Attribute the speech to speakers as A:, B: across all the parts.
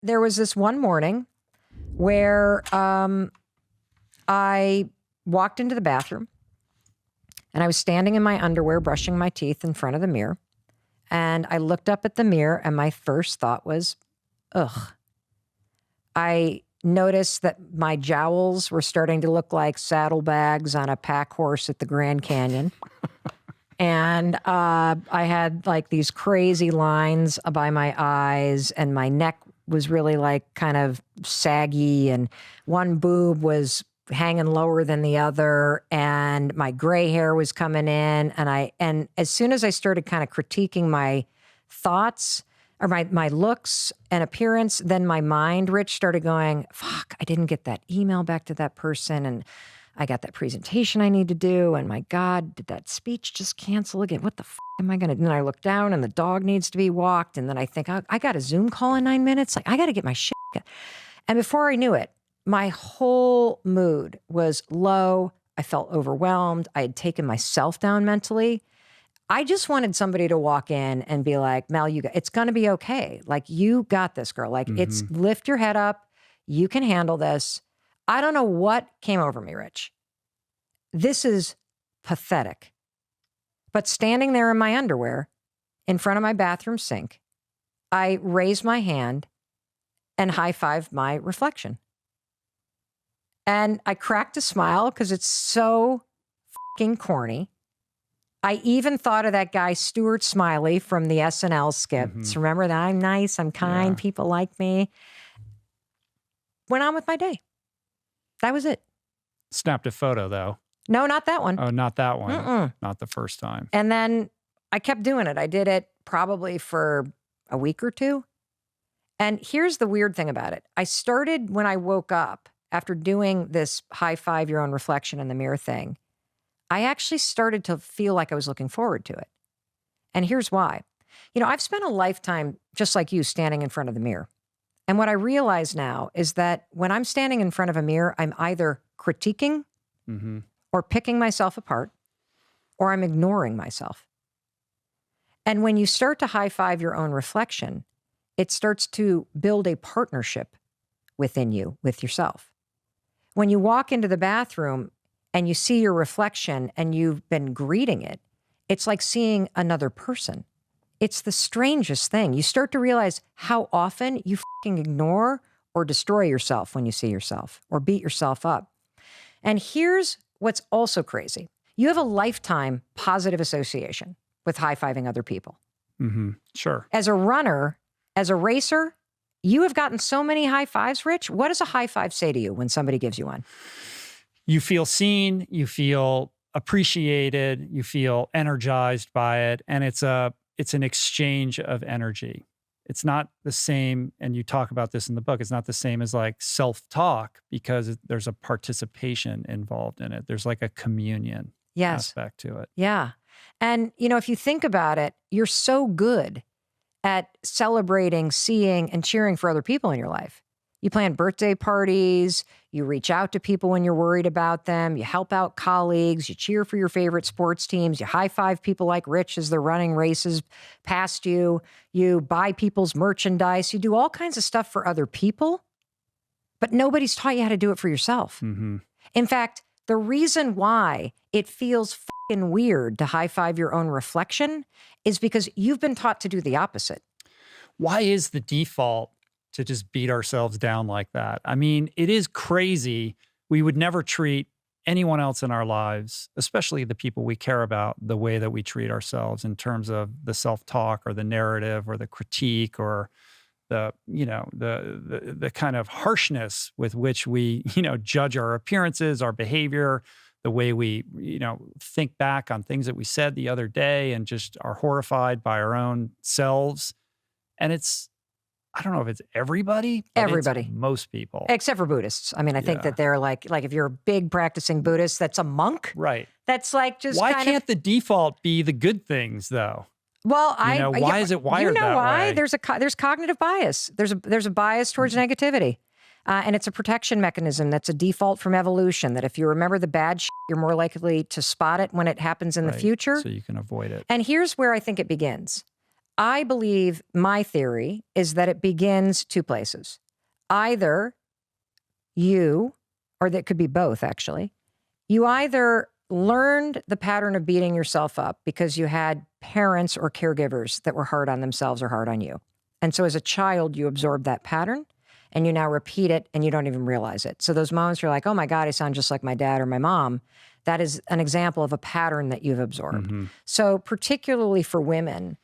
A: there was this one morning where I walked into the bathroom and I was standing in my underwear brushing my teeth in front of the mirror. And I looked up at the mirror and my first thought was, ugh. I noticed that my jowls were starting to look like saddlebags on a pack horse at the Grand Canyon. And I had like these crazy lines by my eyes, and my neck was really like kind of saggy, and one boob was hanging lower than the other, and my gray hair was coming in. And as soon as I started kind of critiquing my thoughts or my looks and appearance, then my mind, Rich, started going, fuck, I didn't get that email back to that person, and I got that presentation I need to do, and my God, did that speech just cancel again? What the fuck am I going to do? And then I look down and the dog needs to be walked, and then I think, I got a Zoom call in 9 minutes. Like, I got to get my shit. And before I knew it, my whole mood was low. I felt overwhelmed. I had taken myself down mentally. I just wanted somebody to walk in and be like, Mel, it's going to be okay. Like, you got this, girl. Like, it's lift your head up. You can handle this. I don't know what came over me, Rich. This is pathetic. But standing there in my underwear in front of my bathroom sink, I raised my hand and high-fived my reflection. And I cracked a smile because it's so fucking corny. I even thought of that guy, Stuart Smiley from the SNL skits. Remember that? I'm nice, I'm kind, people like me. Went on with my day. That was it.
B: Snapped a photo, though.
A: No, not that one.
B: Oh, not that one. Not the first time.
A: And then I kept doing it. I did it probably for a week or two. And here's the weird thing about it. I started when I woke up after doing this high-five your own reflection in the mirror thing. I actually started to feel like I was looking forward to it. And here's why. You know, I've spent a lifetime, just like you, standing in front of the mirror. And what I realize now is that when I'm standing in front of a mirror, I'm either critiquing or picking myself apart, or I'm ignoring myself. And when you start to high-five your own reflection, it starts to build a partnership within you, with yourself. When you walk into the bathroom and you see your reflection and you've been greeting it, it's like seeing another person. It's the strangest thing. You start to realize how often you fucking ignore or destroy yourself when you see yourself or beat yourself up. And here's what's also crazy. You have a lifetime positive association with high-fiving other people.
B: Sure.
A: As a runner, as a racer, you have gotten so many high fives, Rich. What does a high five say to you when somebody gives you one?
B: You feel seen, you feel appreciated, you feel energized by it, and it's an exchange of energy. It's not the same, and you talk about this in the book, it's not the same as like self-talk because there's a participation involved in it. There's like a communion aspect to it.
A: Yeah. And, you know, if you think about it, you're so good at celebrating, seeing, and cheering for other people in your life. You plan birthday parties, you reach out to people when you're worried about them, you help out colleagues, you cheer for your favorite sports teams, you high-five people like Rich as they're running races past you, you buy people's merchandise, you do all kinds of stuff for other people, but nobody's taught you how to do it for yourself. In fact, the reason why it feels fucking weird to high-five your own reflection is because you've been taught to do the opposite.
B: Why is the default to just beat ourselves down like that? I mean, it is crazy. We would never treat anyone else in our lives, especially the people we care about, the way that we treat ourselves in terms of the self-talk or the narrative or the critique or the, you know, the kind of harshness with which we, you know, judge our appearances, our behavior, the way we, you know, think back on things that we said the other day and just are horrified by our own selves. And it's, I don't know if it's everybody, but
A: everybody,
B: it's most people.
A: Except for Buddhists. I mean, I think that they're like if you're a big practicing Buddhist, that's a monk.
B: Right.
A: That's like just
B: why can't the default be the good things though?
A: Well,
B: why is it wired that way?
A: You know why? There's cognitive bias. There's a bias towards negativity. And it's a protection mechanism that's a default from evolution, that if you remember the bad shit, you're more likely to spot it when it happens in the future.
B: So you can avoid it.
A: And here's where I think it begins. I believe my theory is that it begins two places. Either you, or that could be both actually, you either learned the pattern of beating yourself up because you had parents or caregivers that were hard on themselves or hard on you. And so as a child, you absorbed that pattern and you now repeat it and you don't even realize it. So those moments you're like, oh my God, I sound just like my dad or my mom. That is an example of a pattern that you've absorbed.
B: Mm-hmm.
A: So particularly for women,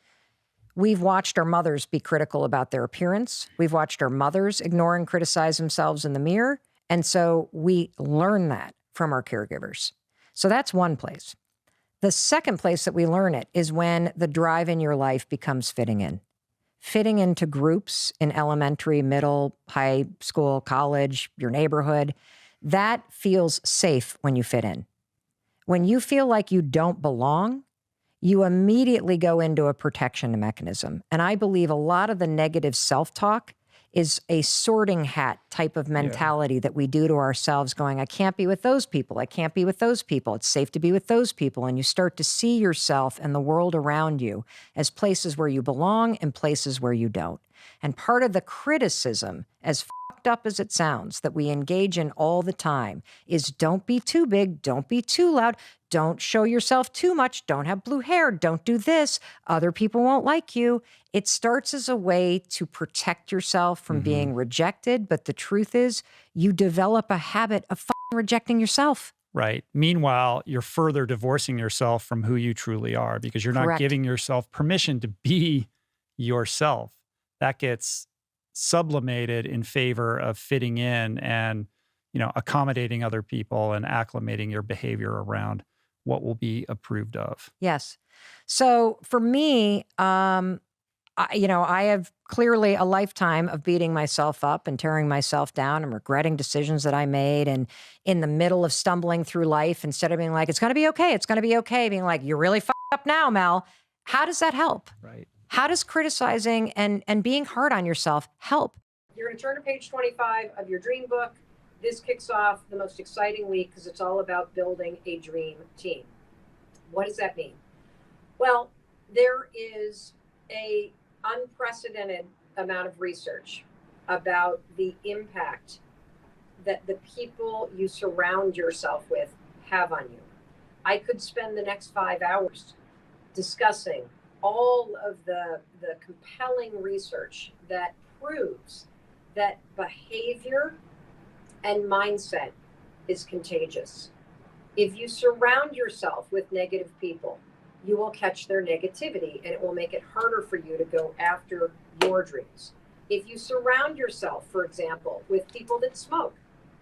A: we've watched our mothers be critical about their appearance. We've watched our mothers ignore and criticize themselves in the mirror. And so we learn that from our caregivers. So that's one place. The second place that we learn it is when the drive in your life becomes fitting in. Fitting into groups in elementary, middle, high school, college, your neighborhood. That feels safe when you fit in. When you feel like you don't belong, you immediately go into a protection mechanism. And I believe a lot of the negative self-talk is a sorting hat type of mentality that we do to ourselves going, I can't be with those people. I can't be with those people. It's safe to be with those people. And you start to see yourself and the world around you as places where you belong and places where you don't. And part of the criticism, as fucked up as it sounds, that we engage in all the time is don't be too big, don't be too loud, don't show yourself too much, don't have blue hair, don't do this, other people won't like you. It starts as a way to protect yourself from being rejected, but the truth is you develop a habit of rejecting yourself.
B: Right. Meanwhile, you're further divorcing yourself from who you truly are because you're not
A: Correct.
B: giving yourself permission to be yourself. That gets sublimated in favor of fitting in and, accommodating other people and acclimating your behavior around what will be approved of.
A: Yes. So for me, I have clearly a lifetime of beating myself up and tearing myself down and regretting decisions that I made. And in the middle of stumbling through life, instead of being like, it's going to be okay, it's going to be okay, being like, you're really fucked up now, Mel. How does that help?
B: Right.
A: How does criticizing and being hard on yourself help? You're going to turn to page 25 of your dream book. This kicks off the most exciting week because it's all about building a dream team. What does that mean? Well, there is a unprecedented amount of research about the impact that the people you surround yourself with have on you. I could spend the next 5 hours discussing all of the compelling research that proves that behavior and mindset is contagious. If you surround yourself with negative people, you will catch their negativity and it will make it harder for you to go after your dreams. If you surround yourself, for example, with people that smoke,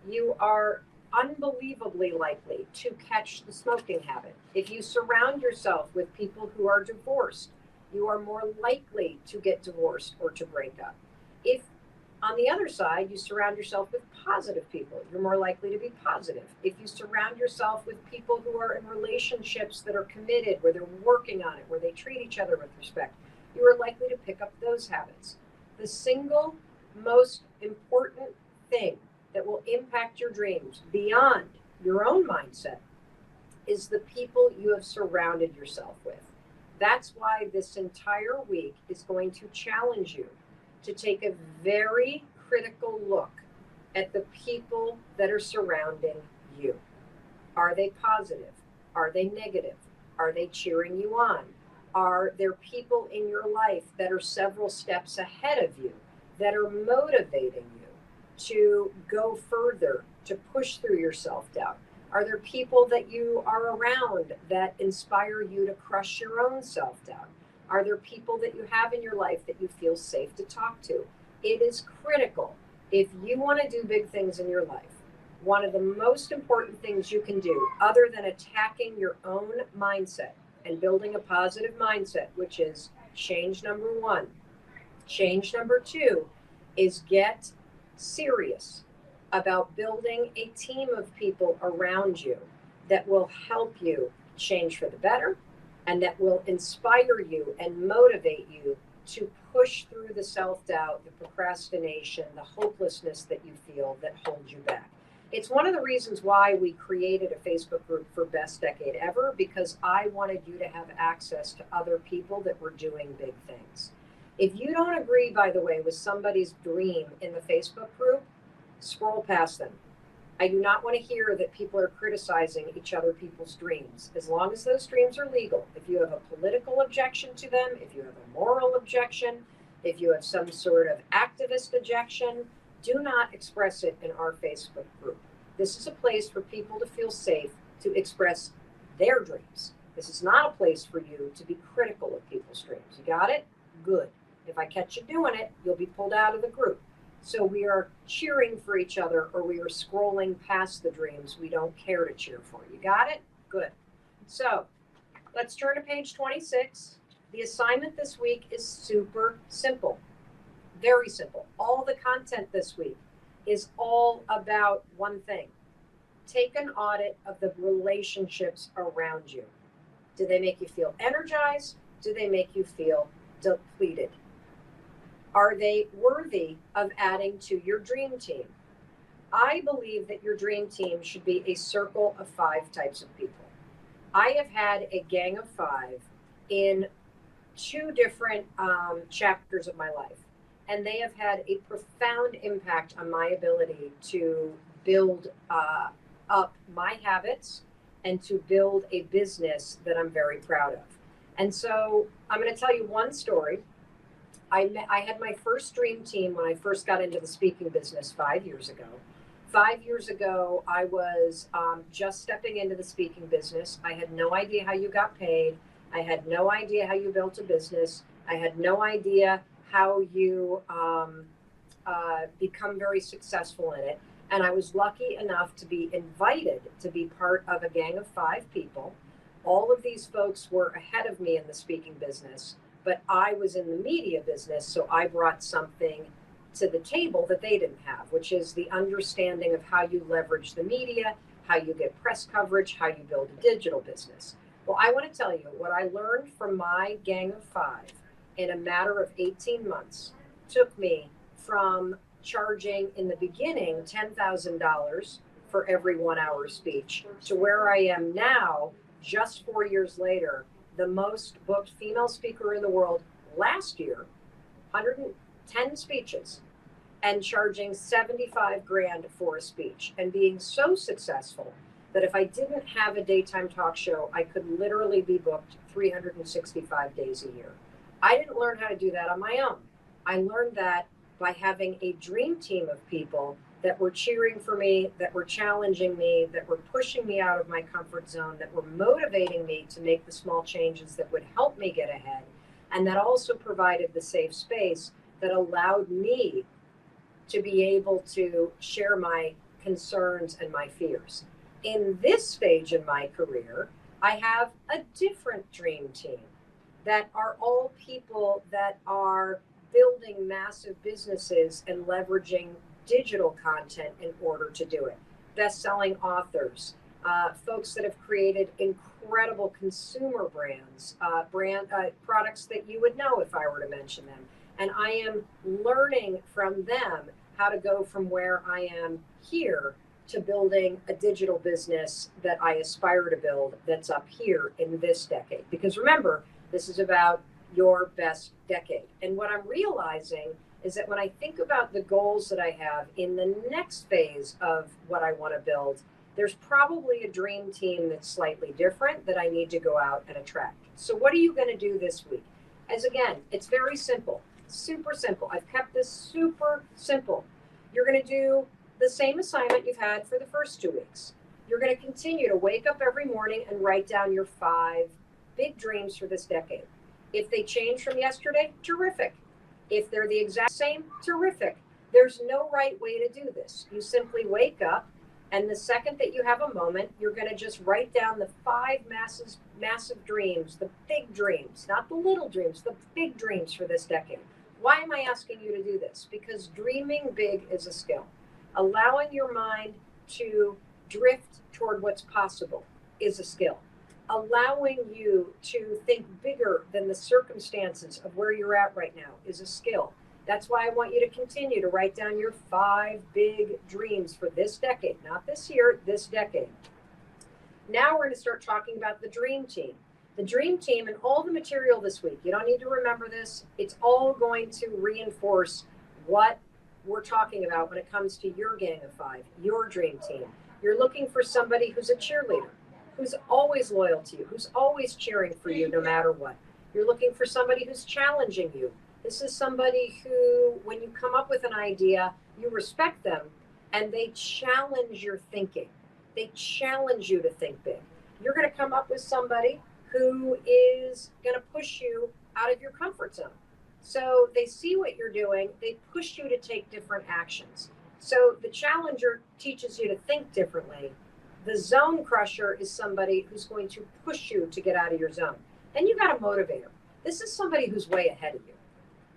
A: you are unbelievably likely to catch the smoking habit. If you surround yourself with people who are divorced, you are more likely to get divorced or to break up. If, on the other side, you surround yourself with positive people, you're more likely to be positive. If you surround yourself with people who are in relationships that are committed, where they're working on it, where they treat each other with respect, you are likely to pick up those habits. The single most important thing that will impact your dreams beyond your own mindset is the people you have surrounded yourself with. That's why this entire week is going to challenge you to take a very critical look at the people that are surrounding you. Are they positive? Are they negative? Are they cheering you on? Are there people in your life that are several steps ahead of you, that are motivating you to go further, to push through your self-doubt? Are there people that you are around that inspire you to crush your own self-doubt? Are there people that you have in your life that you feel safe to talk to? It is critical. If you want to do big things in your life, one of the most important things you can do, other than attacking your own mindset and building a positive mindset, which is change number one. Change number two is get serious about building a team of people around you that will help you change for the better and that will inspire you and motivate you to push through the self-doubt, the procrastination, the hopelessness that you feel that holds you back.
C: It's one of the reasons why we created a Facebook group for Best Decade Ever, because I wanted you to have access to other people that were doing big things. If you don't agree, by the way, with somebody's dream in the Facebook group, scroll past them. I do not want to hear that people are criticizing each other people's dreams. As long as those dreams are legal, if you have a political objection to them, if you have a moral objection, if you have some sort of activist objection, do not express it in our Facebook group. This is a place for people to feel safe to express their dreams. This is not a place for you to be critical of people's dreams. You got it? Good. If I catch you doing it, you'll be pulled out of the group. So we are cheering for each other, or we are scrolling past the dreams we don't care to cheer for. You got it? Good. So let's turn to page 26. The assignment this week is super simple. Very simple. All the content this week is all about one thing. Take an audit of the relationships around you. Do they make you feel energized? Do they make you feel depleted? Are they worthy of adding to your dream team? I believe that your dream team should be a circle of 5 types of people. I have had a gang of 5 in 2 different chapters of my life, and they have had a profound impact on my ability to build up my habits and to build a business that I'm very proud of. And so I'm going to tell you one story. I had my first dream team when I first got into the speaking business 5 years ago. 5 years ago, I was just stepping into the speaking business. I had no idea how you got paid. I had no idea how you built a business. I had no idea how you become very successful in it. And I was lucky enough to be invited to be part of a gang of 5 people. All of these folks were ahead of me in the speaking business, but I was in the media business, so I brought something to the table that they didn't have, which is the understanding of how you leverage the media, how you get press coverage, how you build a digital business. Well, I want to tell you what I learned from my gang of 5 in a matter of 18 months took me from charging in the beginning $10,000 for every 1 hour speech to where I am now, just 4 years later, the most booked female speaker in the world last year, 110 speeches, and charging 75 grand for a speech, and being so successful that if I didn't have a daytime talk show, I could literally be booked 365 days a year. I didn't learn how to do that on my own. I learned that by having a dream team of people that were cheering for me, that were challenging me, that were pushing me out of my comfort zone, that were motivating me to make the small changes that would help me get ahead, and that also provided the safe space that allowed me to be able to share my concerns and my fears. In this stage in my career, I have a different dream team that are all people that are building massive businesses and leveraging digital content in order to do it. Best-selling authors, folks that have created incredible consumer brands, products that you would know if I were to mention them. And I am learning from them how to go from where I am here to building a digital business that I aspire to build that's up here in this decade. Because remember, this is about your best decade. And what I'm realizing is that when I think about the goals that I have in the next phase of what I want to build, there's probably a dream team that's slightly different that I need to go out and attract. So what are you going to do this week? As again, it's very simple, super simple. I've kept this super simple. You're going to do the same assignment you've had for the first 2 weeks. You're going to continue to wake up every morning and write down your 5 big dreams for this decade. If they change from yesterday, terrific. If they're the exact same, terrific. There's no right way to do this. You simply wake up, and the second that you have a moment, you're going to just write down the 5 massive dreams, the big dreams, not the little dreams, the big dreams for this decade. Why am I asking you to do this? Because dreaming big is a skill. Allowing your mind to drift toward what's possible is a skill. Allowing you to think bigger than the circumstances of where you're at right now is a skill. That's why I want you to continue to write down your 5 big dreams for this decade, not this year, this decade. Now we're going to start talking about the dream team. The dream team and all the material this week, you don't need to remember this. It's all going to reinforce what we're talking about when it comes to your gang of 5, your dream team. You're looking for somebody who's a cheerleader, who's always loyal to you, who's always cheering for you no matter what. You're looking for somebody who's challenging you. This is somebody who, when you come up with an idea, you respect them and they challenge your thinking. They challenge you to think big. You're going to come up with somebody who is going to push you out of your comfort zone. So they see what you're doing, they push you to take different actions. So the challenger teaches you to think differently. The zone crusher is somebody who's going to push you to get out of your zone. Then you got a motivator. This is somebody who's way ahead of you.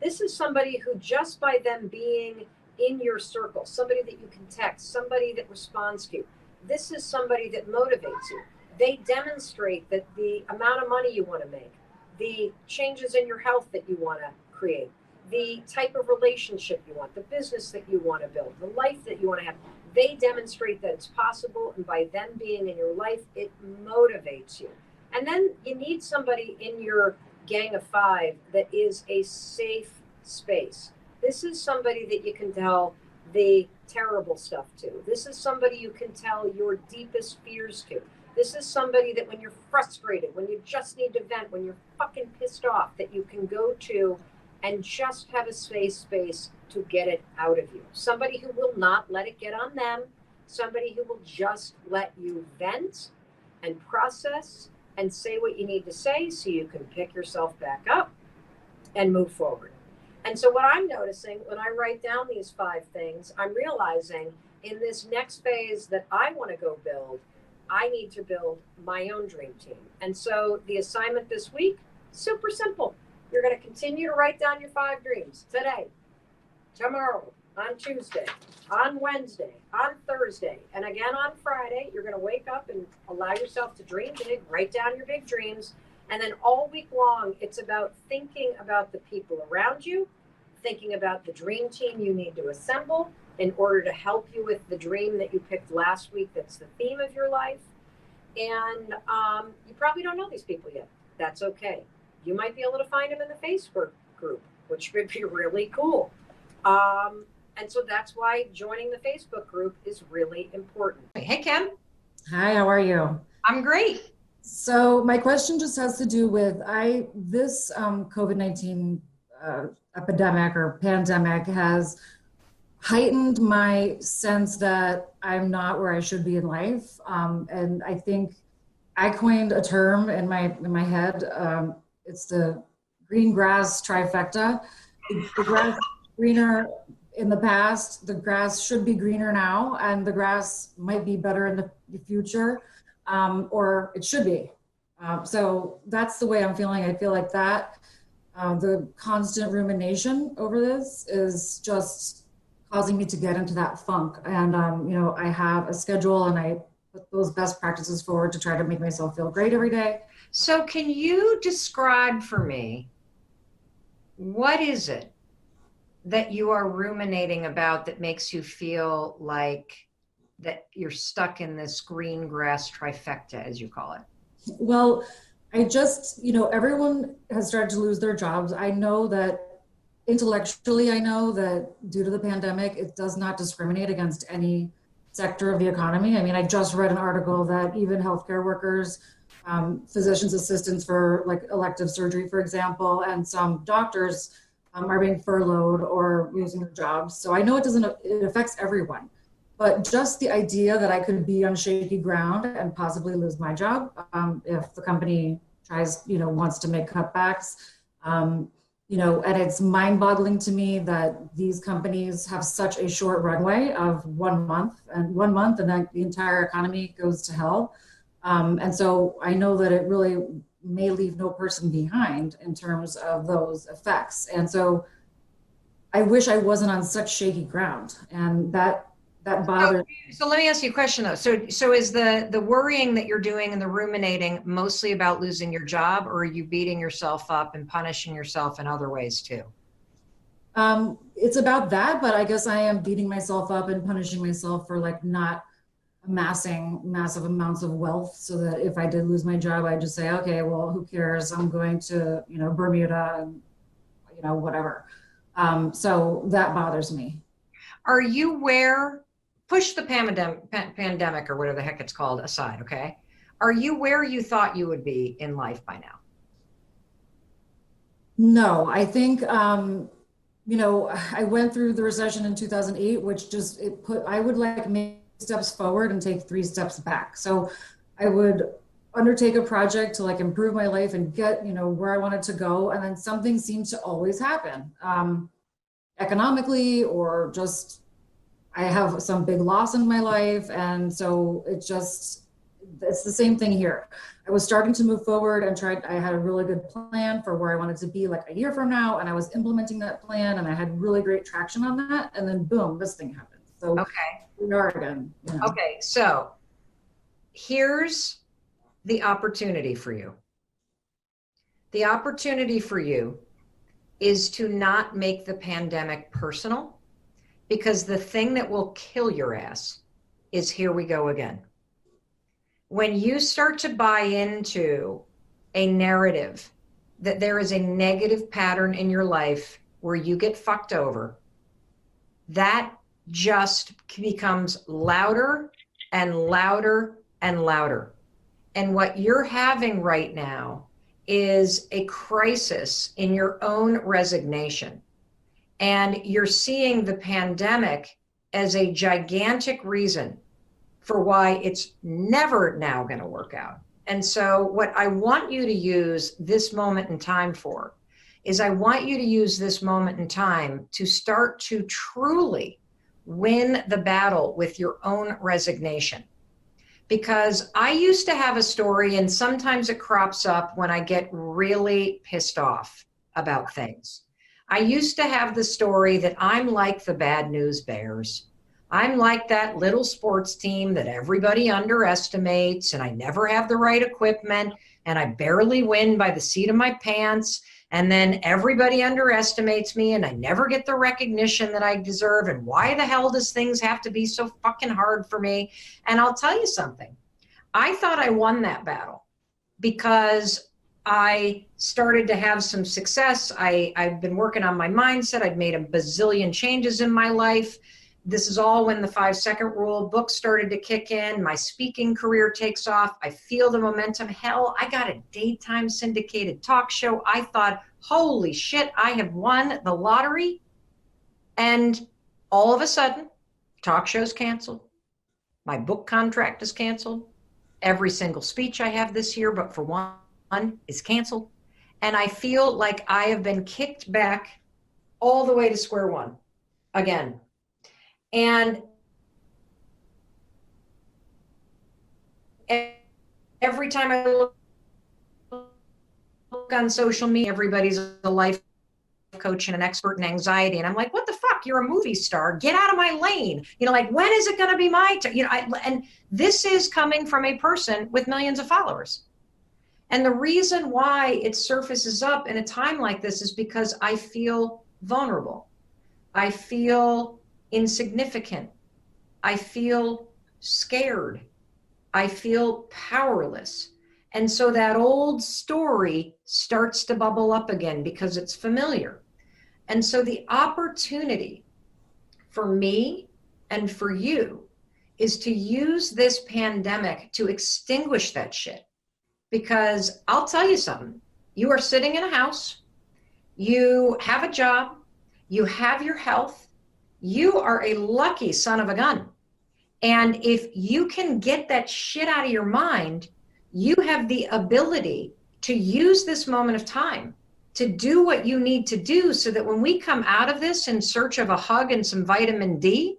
C: This is somebody who, just by them being in your circle, somebody that you can text, somebody that responds to you, this is somebody that motivates you. They demonstrate that the amount of money you want to make, the changes in your health that you want to create, the type of relationship you want, the business that you want to build, the life that you want to have, they demonstrate that it's possible. And by them being in your life, it motivates you. And then you need somebody in your gang of 5 that is a safe space. This is somebody that you can tell the terrible stuff to. This is somebody you can tell your deepest fears to. This is somebody that when you're frustrated, when you just need to vent, when you're fucking pissed off, that you can go to and just have a safe space to get it out of you. Somebody who will not let it get on them. Somebody who will just let you vent and process and say what you need to say so you can pick yourself back up and move forward. And so what I'm noticing when I write down these 5 things, I'm realizing in this next phase that I want to go build, I need to build my own dream team. And so the assignment this week, super simple. You're going to continue to write down your 5 dreams today, tomorrow, on Tuesday, on Wednesday, on Thursday, and again on Friday. You're going to wake up and allow yourself to dream big, write down your big dreams. And then all week long, it's about thinking about the people around you, thinking about the dream team you need to assemble in order to help you with the dream that you picked last week that's the theme of your life. And you probably don't know these people yet. That's okay. You might be able to find them in the Facebook group, which would be really cool. And so that's why joining the Facebook group is really important. Hey, Kim.
D: Hi, how are you?
C: I'm great.
D: So my question just has to do with this COVID-19 epidemic or pandemic has heightened my sense that I'm not where I should be in life. And I think I coined a term in my head. It's the green grass trifecta. The grass is greener in the past, the grass should be greener now, and the grass might be better in the future, or it should be. So that's the way I'm feeling. I feel like that the constant rumination over this is just causing me to get into that funk. And, I have a schedule and I put those best practices forward to try to make myself feel great every day.
C: So can you describe for me, what is it that you are ruminating about that makes you feel like that you're stuck in this green grass trifecta, as you call it?
D: Well, I just, everyone has started to lose their jobs. I know that intellectually, I know that due to the pandemic, it does not discriminate against any sector of the economy. I mean, I just read an article that even healthcare workers, physicians assistants for like elective surgery, for example, and some doctors are being furloughed or losing their jobs. So I know it affects everyone, but just the idea that I could be on shaky ground and possibly lose my job if the company tries, wants to make cutbacks, and it's mind-boggling to me that these companies have such a short runway of 1 month, and then the entire economy goes to hell. And so I know that it really may leave no person behind in terms of those effects. And so I wish I wasn't on such shaky ground, and that bothers.
C: So let me ask you a question though. So is the worrying that you're doing and the ruminating mostly about losing your job, or are you beating yourself up and punishing yourself in other ways too?
D: It's about that, but I guess I am beating myself up and punishing myself for like not amassing massive amounts of wealth, so that if I did lose my job, I just say, okay, well, who cares? I'm going to, Bermuda and, whatever. So that bothers me.
C: Are you where, push the pandemic or whatever the heck it's called aside, okay? Are you where you thought you would be in life by now?
D: No, I think, I went through the recession in 2008, which I would like make steps forward and take 3 steps back. So I would undertake a project to like improve my life and get, where I wanted to go. And then something seems to always happen, economically, or just I have some big loss in my life. And so it's the same thing here. I was starting to move forward and I had a really good plan for where I wanted to be like a year from now. And I was implementing that plan and I had really great traction on that. And then boom, this thing happened. So
C: Okay.
D: we are again.
C: Okay. So here's the opportunity for you. The opportunity for you is to not make the pandemic personal, because the thing that will kill your ass is here we go again. When you start to buy into a narrative that there is a negative pattern in your life where you get fucked over, that just becomes louder and louder and louder. And what you're having right now is a crisis in your own resignation. And you're seeing the pandemic as a gigantic reason for why it's never now going to work out. And so what I want you to use this moment in time for is I want you to use this moment in time to start to truly win the battle with your own resignation. Because I used to have a story, and sometimes it crops up when I get really pissed off about things. I used to have the story that I'm like the bad news bears. I'm like that little sports team that everybody underestimates, and I never have the right equipment, and I barely win by the seat of my pants, and then everybody underestimates me, and I never get the recognition that I deserve, and why the hell does things have to be so fucking hard for me? And I'll tell you something. I thought I won that battle because I started to have some success. I've been working on my mindset. I'd made a bazillion changes in my life. This is all when the 5-second rule book started to kick in. My speaking career takes off. I feel the momentum. Hell, I got a daytime syndicated talk show. I thought, holy shit, I have won the lottery. And all of a sudden, talk show's canceled. My book contract is canceled. Every single speech I have this year, but for one, is canceled. And I feel like I have been kicked back all the way to square one again. And every time I look on social media, everybody's a life coach and an expert in anxiety. And I'm like, what the fuck? You're a movie star. Get out of my lane. Like, when is it going to be my turn? And this is coming from a person with millions of followers. And the reason why it surfaces up in a time like this is because I feel vulnerable. I feel insignificant. I feel scared. I feel powerless. And so that old story starts to bubble up again because it's familiar. And so the opportunity for me and for you is to use this pandemic to extinguish that shit. Because I'll tell you something, you are sitting in a house, you have a job, you have your health, you are a lucky son of a gun. And if you can get that shit out of your mind, you have the ability to use this moment of time to do what you need to do so that when we come out of this in search of a hug and some vitamin D,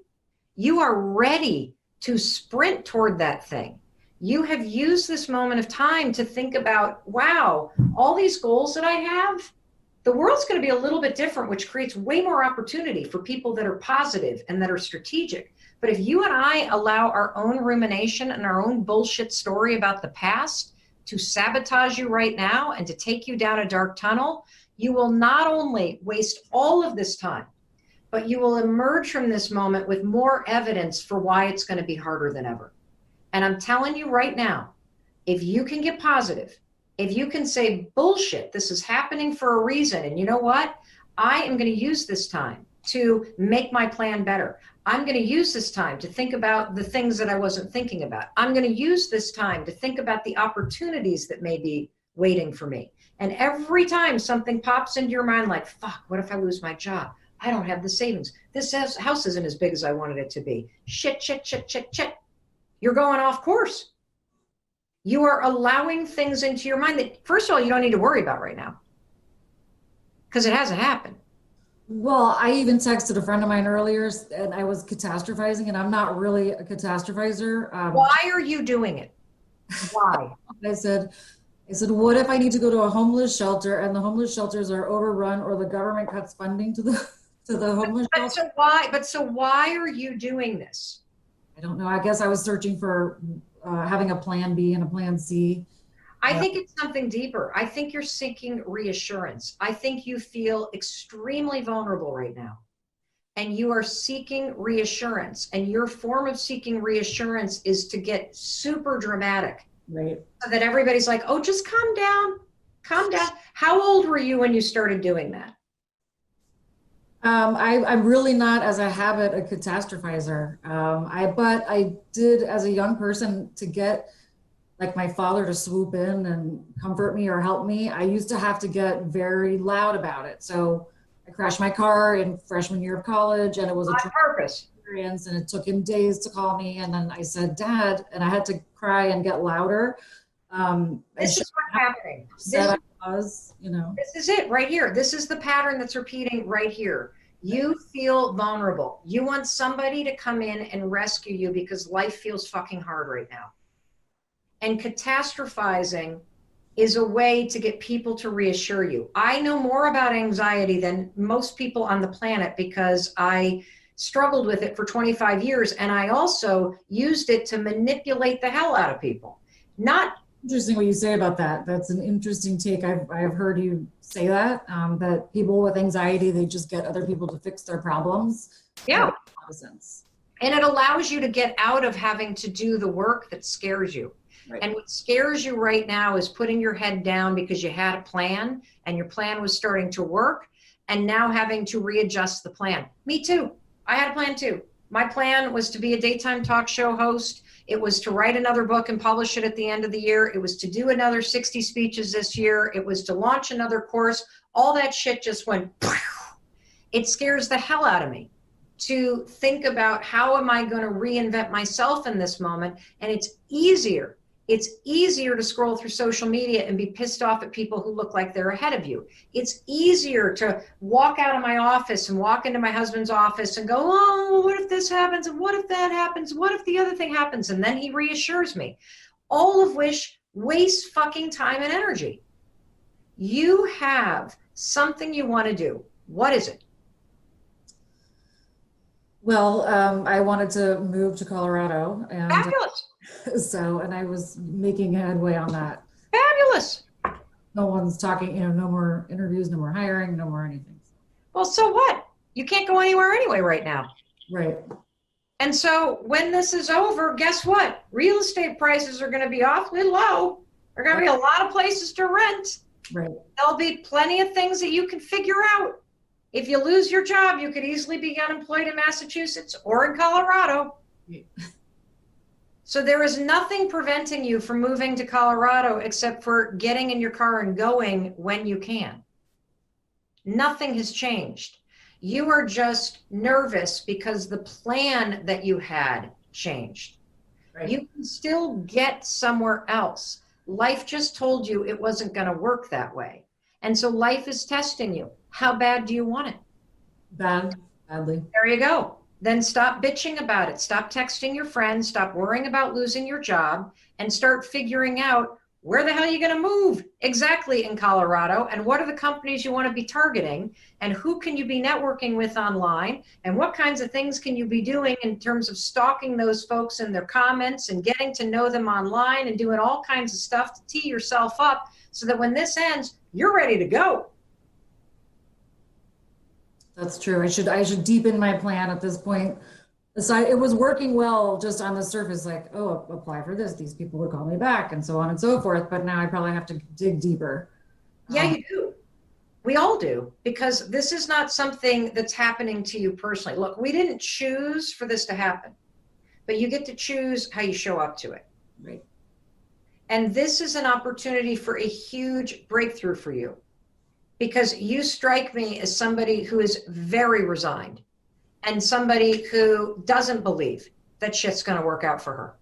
C: you are ready to sprint toward that thing. You have used this moment of time to think about, wow, all these goals that I have, the world's going to be a little bit different, which creates way more opportunity for people that are positive and that are strategic. But if you and I allow our own rumination and our own bullshit story about the past to sabotage you right now and to take you down a dark tunnel, you will not only waste all of this time, but you will emerge from this moment with more evidence for why it's going to be harder than ever. And I'm telling you right now, if you can get positive, if you can say, bullshit, this is happening for a reason. And you know what? I am going to use this time to make my plan better. I'm going to use this time to think about the things that I wasn't thinking about. I'm going to use this time to think about the opportunities that may be waiting for me. And every time something pops into your mind like, fuck, what if I lose my job? I don't have the savings. This house isn't as big as I wanted it to be. Shit. You're going off course. You are allowing things into your mind that, first of all, you don't need to worry about right now because it hasn't happened.
D: Well, I even texted a friend of mine earlier and I was catastrophizing, and I'm not really a catastrophizer.
C: Why are you doing it? Why?
D: I said, what if I need to go to a homeless shelter and the homeless shelters are overrun, or the government cuts funding to the homeless shelter?
C: So why are you doing this?
D: I don't know. I guess I was searching for having a plan B and a plan C.
C: I think it's something deeper. I think you're seeking reassurance. I think you feel extremely vulnerable right now, and you are seeking reassurance. And your form of seeking reassurance is to get super dramatic.
D: Right.
C: So that everybody's like, oh, just calm down. Calm down. How old were you when you started doing that?
D: I'm really not, as a habit, a catastrophizer. But I did, as a young person, to get like my father to swoop in and comfort me or help me, I used to have to get very loud about it. So I crashed my car in freshman year of college, and it was a
C: purpose
D: experience, and it took him days to call me. And then I said, Dad, and I had to cry and get louder.
C: This is what's happening.
D: This
C: is it right here. This is the pattern that's repeating right here. You feel vulnerable. You want somebody to come in and rescue you because life feels fucking hard right now. And catastrophizing is a way to get people to reassure you. I know more about anxiety than most people on the planet because I struggled with it for 25 years. And I also used it to manipulate the hell out of people. Not
D: interesting what you say about that. That's an interesting take. I've heard you say that, that people with anxiety, they just get other people to fix their problems.
C: Yeah.
D: That makes a lot of sense.
C: And it allows you to get out of having to do the work that scares you. Right. And what scares you right now is putting your head down because you had a plan and your plan was starting to work, and now having to readjust the plan. Me too. I had a plan too. My plan was to be a daytime talk show host. It was to write another book and publish it at the end of the year. It was to do another 60 speeches this year. It was to launch another course. All that shit just went, it scares the hell out of me to think about how am I going to reinvent myself in this moment. And it's easier to scroll through social media and be pissed off at people who look like they're ahead of you. It's easier to walk out of my office and walk into my husband's office and go, oh, what if this happens? And what if that happens? What if the other thing happens? And then he reassures me. All of which wastes fucking time and energy. You have something you want to do. What is it?
D: Well, I wanted to move to Colorado. And
C: fabulous.
D: And I was making headway on that.
C: Fabulous.
D: No one's talking, no more interviews, no more hiring, no more anything.
C: Well, so what? You can't go anywhere anyway right now.
D: Right.
C: And so when this is over, guess what? Real estate prices are going to be awfully low. There are going to be a lot of places to rent.
D: Right.
C: There'll be plenty of things that you can figure out. If you lose your job, you could easily be unemployed in Massachusetts or in Colorado. Right. So there is nothing preventing you from moving to Colorado except for getting in your car and going when you can. Nothing has changed. You are just nervous because the plan that you had changed. Right. You can still get somewhere else. Life just told you it wasn't going to work that way. And so life is testing you. How bad do you want it?
D: Badly.
C: There you go. Then stop bitching about it. Stop texting your friends. Stop worrying about losing your job and start figuring out where the hell are you going to move exactly in Colorado, and what are the companies you want to be targeting, and who can you be networking with online, and what kinds of things can you be doing in terms of stalking those folks in their comments and getting to know them online and doing all kinds of stuff to tee yourself up so that when this ends, you're ready to go.
D: That's true. I should deepen my plan at this point. Aside, it was working well just on the surface, like, oh, apply for this. These people would call me back and so on and so forth. But now I probably have to dig deeper.
C: Yeah, you do. We all do, because this is not something that's happening to you personally. Look, we didn't choose for this to happen, but you get to choose how you show up to it.
D: Right.
C: And this is an opportunity for a huge breakthrough for you, because you strike me as somebody who is very resigned and somebody who doesn't believe that shit's going to work out for her.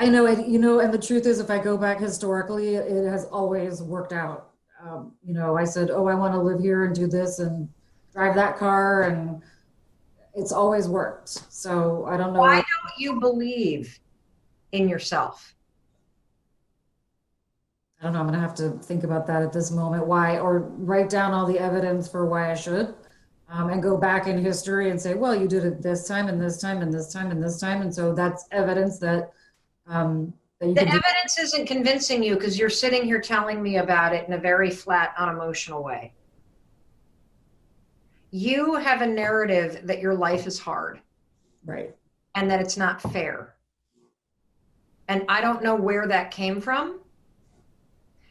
D: I know it, and the truth is, if I go back historically, it has always worked out. I said, oh, I want to live here and do this and drive that car, and it's always worked. So I don't know.
C: Why don't you believe in yourself?
D: I don't know. I'm going to have to think about that at this moment. Why, or write down all the evidence for why I should, and go back in history and say, well, you did it this time and this time and this time and this time. And so that's evidence that, that you
C: The
D: can do.
C: evidence isn't convincing you because you're sitting here telling me about it in a very flat, unemotional way. You have a narrative that your life is hard.
D: Right.
C: And that it's not fair. And I don't know where that came from,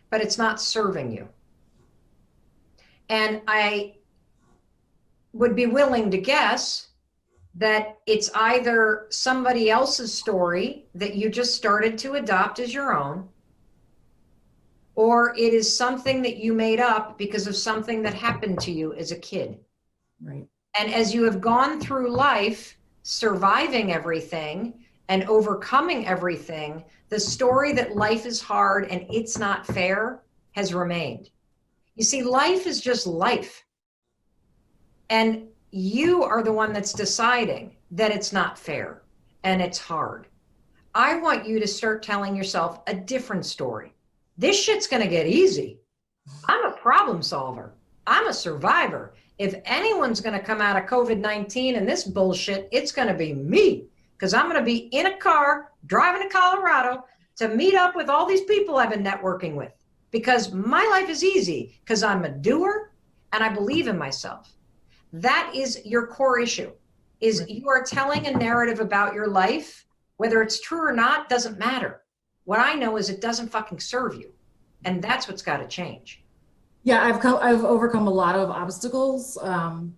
C: but it's not serving you. And I would be willing to guess that it's either somebody else's story that you just started to adopt as your own, or it is something that you made up because of something that happened to you as a kid.
D: Right.
C: And as you have gone through life, surviving everything and overcoming everything, the story that life is hard and it's not fair has remained. You see, life is just life. And you are the one that's deciding that it's not fair and it's hard. I want you to start telling yourself a different story. This shit's going to get easy. I'm a problem solver. I'm a survivor. If anyone's going to come out of COVID-19 and this bullshit, it's going to be me, because I'm going to be in a car driving to Colorado to meet up with all these people I've been networking with, because my life is easy because I'm a doer and I believe in myself. That is your core issue, is you are telling a narrative about your life. Whether it's true or not doesn't matter. What I know is it doesn't fucking serve you. And that's what's got to change.
D: Yeah, I've overcome a lot of obstacles, and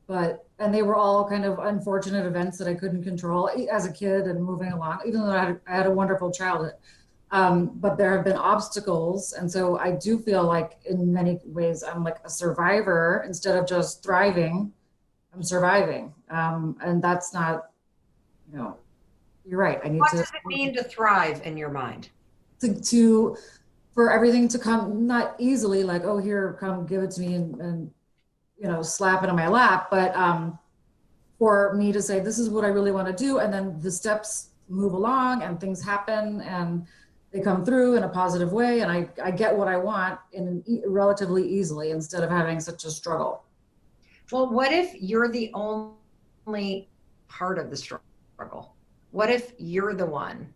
D: they were all kind of unfortunate events that I couldn't control as a kid and moving along, even though I had a wonderful childhood. But there have been obstacles. And so I do feel like in many ways, I'm like a survivor instead of just thriving. I'm surviving. And that's not, you're right. I need
C: What
D: to.
C: does it mean to thrive in your mind?
D: For everything to come, not easily, like, oh, here, come give it to me and slap it on my lap. But for me to say, this is what I really want to do. And then the steps move along and things happen and they come through in a positive way. And I get what I want relatively easily instead of having such a struggle.
C: Well, what if you're the only part of the struggle? What if you're the one?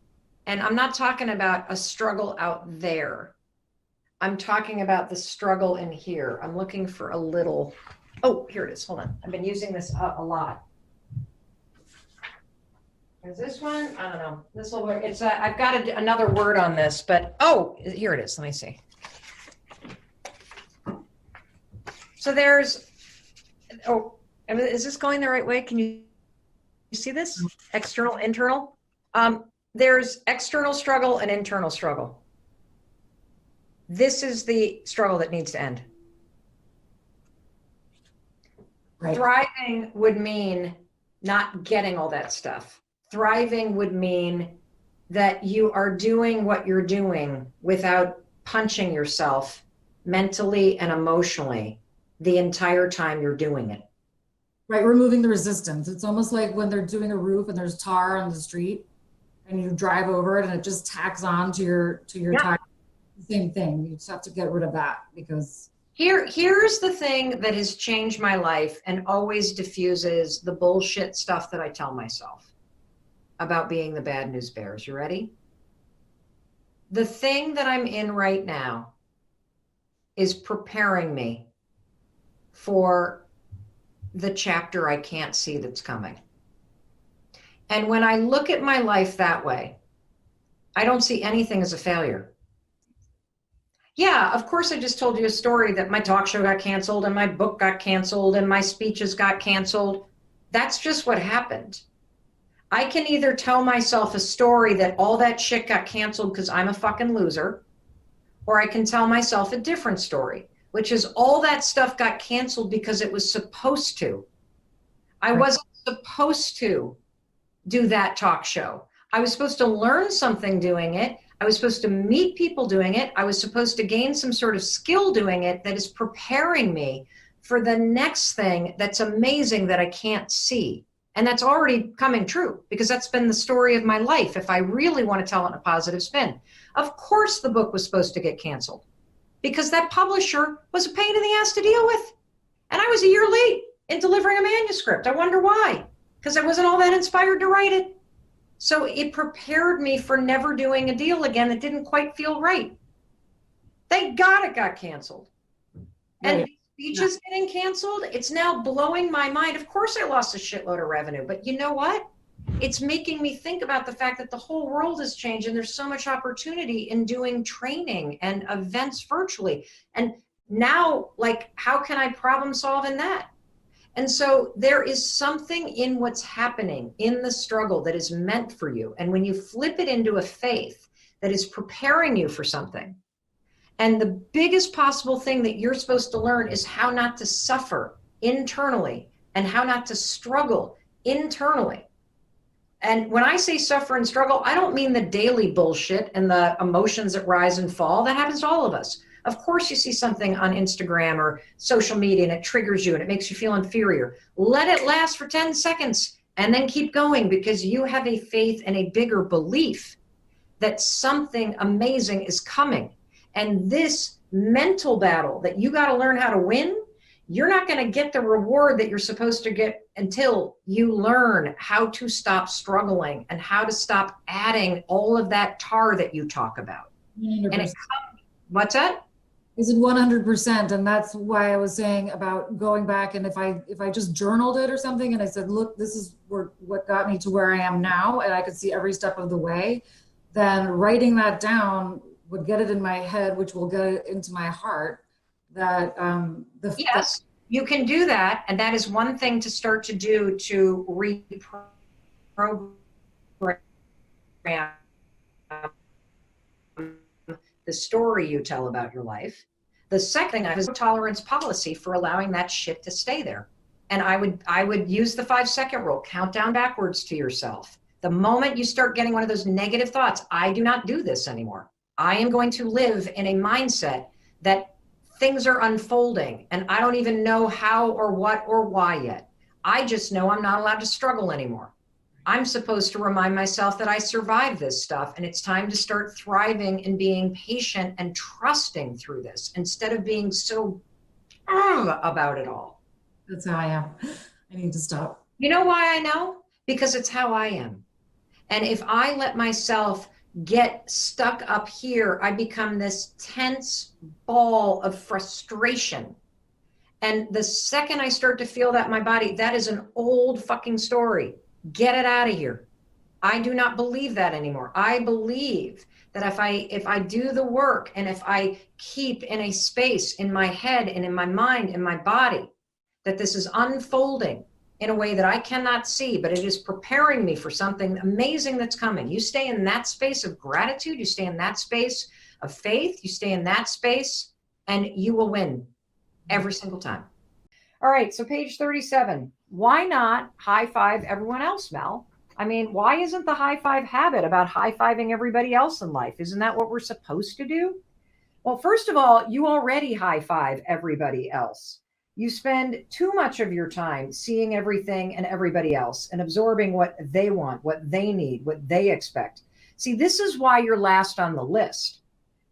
C: And I'm not talking about a struggle out there. I'm talking about the struggle in here. I'm looking for a little, oh, here it is. Hold on. I've been using this a lot. Is this one? I don't know. This will work. It's I've got another word on this, but oh, here it is. Let me see. So there's, oh, is this going the right way? Can you see this? External, internal. There's external struggle and internal struggle. This is the struggle that needs to end. Right. Thriving would mean not getting all that stuff. Thriving would mean that you are doing what you're doing without punching yourself mentally and emotionally the entire time you're doing it.
D: Right, removing the resistance. It's almost like when they're doing a roof and there's tar on the street and you drive over it and it just tacks on to your tire. Same thing. You just have to get rid of that because
C: here's the thing that has changed my life and always diffuses the bullshit stuff that I tell myself about being the bad news bears. You ready? The thing that I'm in right now is preparing me for the chapter I can't see that's coming. And when I look at my life that way, I don't see anything as a failure. Yeah, of course, I just told you a story that my talk show got canceled and my book got canceled and my speeches got canceled. That's just what happened. I can either tell myself a story that all that shit got canceled because I'm a fucking loser, or I can tell myself a different story, which is all that stuff got canceled because it was supposed to. I wasn't supposed to do that talk show. I was supposed to learn something doing it. I was supposed to meet people doing it. I was supposed to gain some sort of skill doing it that is preparing me for the next thing that's amazing that I can't see. And that's already coming true because that's been the story of my life. If I really want to tell it in a positive spin, of course the book was supposed to get canceled because that publisher was a pain in the ass to deal with. And I was a year late in delivering a manuscript. I wonder why, because I wasn't all that inspired to write it. So it prepared me for never doing a deal again that didn't quite feel right. Thank God it got canceled. And speeches getting canceled, it's now blowing my mind. Of course I lost a shitload of revenue, but you know what? It's making me think about the fact that the whole world has changed and there's so much opportunity in doing training and events virtually. And now, like, how can I problem solve in that? And so there is something in what's happening in the struggle that is meant for you. And when you flip it into a faith that is preparing you for something, and the biggest possible thing that you're supposed to learn is how not to suffer internally and how not to struggle internally. And when I say suffer and struggle, I don't mean the daily bullshit and the emotions that rise and fall. That happens to all of us. Of course, you see something on Instagram or social media and it triggers you and it makes you feel inferior. Let it last for 10 seconds and then keep going because you have a faith and a bigger belief that something amazing is coming. And this mental battle that you got to learn how to win, you're not going to get the reward that you're supposed to get until you learn how to stop struggling and how to stop adding all of that tar that you talk about.
D: 100%. And
C: what's that?
D: Is it 100%? And that's why I was saying about going back, and if I just journaled it or something and I said, look, this is what got me to where I am now, and I could see every step of the way, then writing that down would get it in my head, which will get it into my heart. That
C: yes, you can do that, and that is one thing to start to do to reprogram the story you tell about your life. The second thing is a tolerance policy for allowing that shit to stay there. And I would use the 5-second rule, count down backwards to yourself. The moment you start getting one of those negative thoughts, I do not do this anymore. I am going to live in a mindset that things are unfolding and I don't even know how or what or why yet. I just know I'm not allowed to struggle anymore. I'm supposed to remind myself that I survived this stuff and it's time to start thriving and being patient and trusting through this instead of being so about it all.
D: That's how I am. I need to stop.
C: You know why I know? Because it's how I am. And if I let myself get stuck up here, I become this tense ball of frustration. And the second I start to feel that in my body, that is an old fucking story. Get it out of here. I do not believe that anymore. I believe that if I do the work and if I keep in a space in my head and in my mind, in my body, that this is unfolding in a way that I cannot see, but it is preparing me for something amazing that's coming. You stay in that space of gratitude, you stay in that space of faith, you stay in that space, and you will win every single time. All right, so page 37. Why not high five everyone else, Mel? I mean, why isn't the high five habit about high fiving everybody else in life? Isn't that what we're supposed to do? Well, first of all, you already high five everybody else. You spend too much of your time seeing everything and everybody else and absorbing what they want, what they need, what they expect. See, this is why you're last on the list.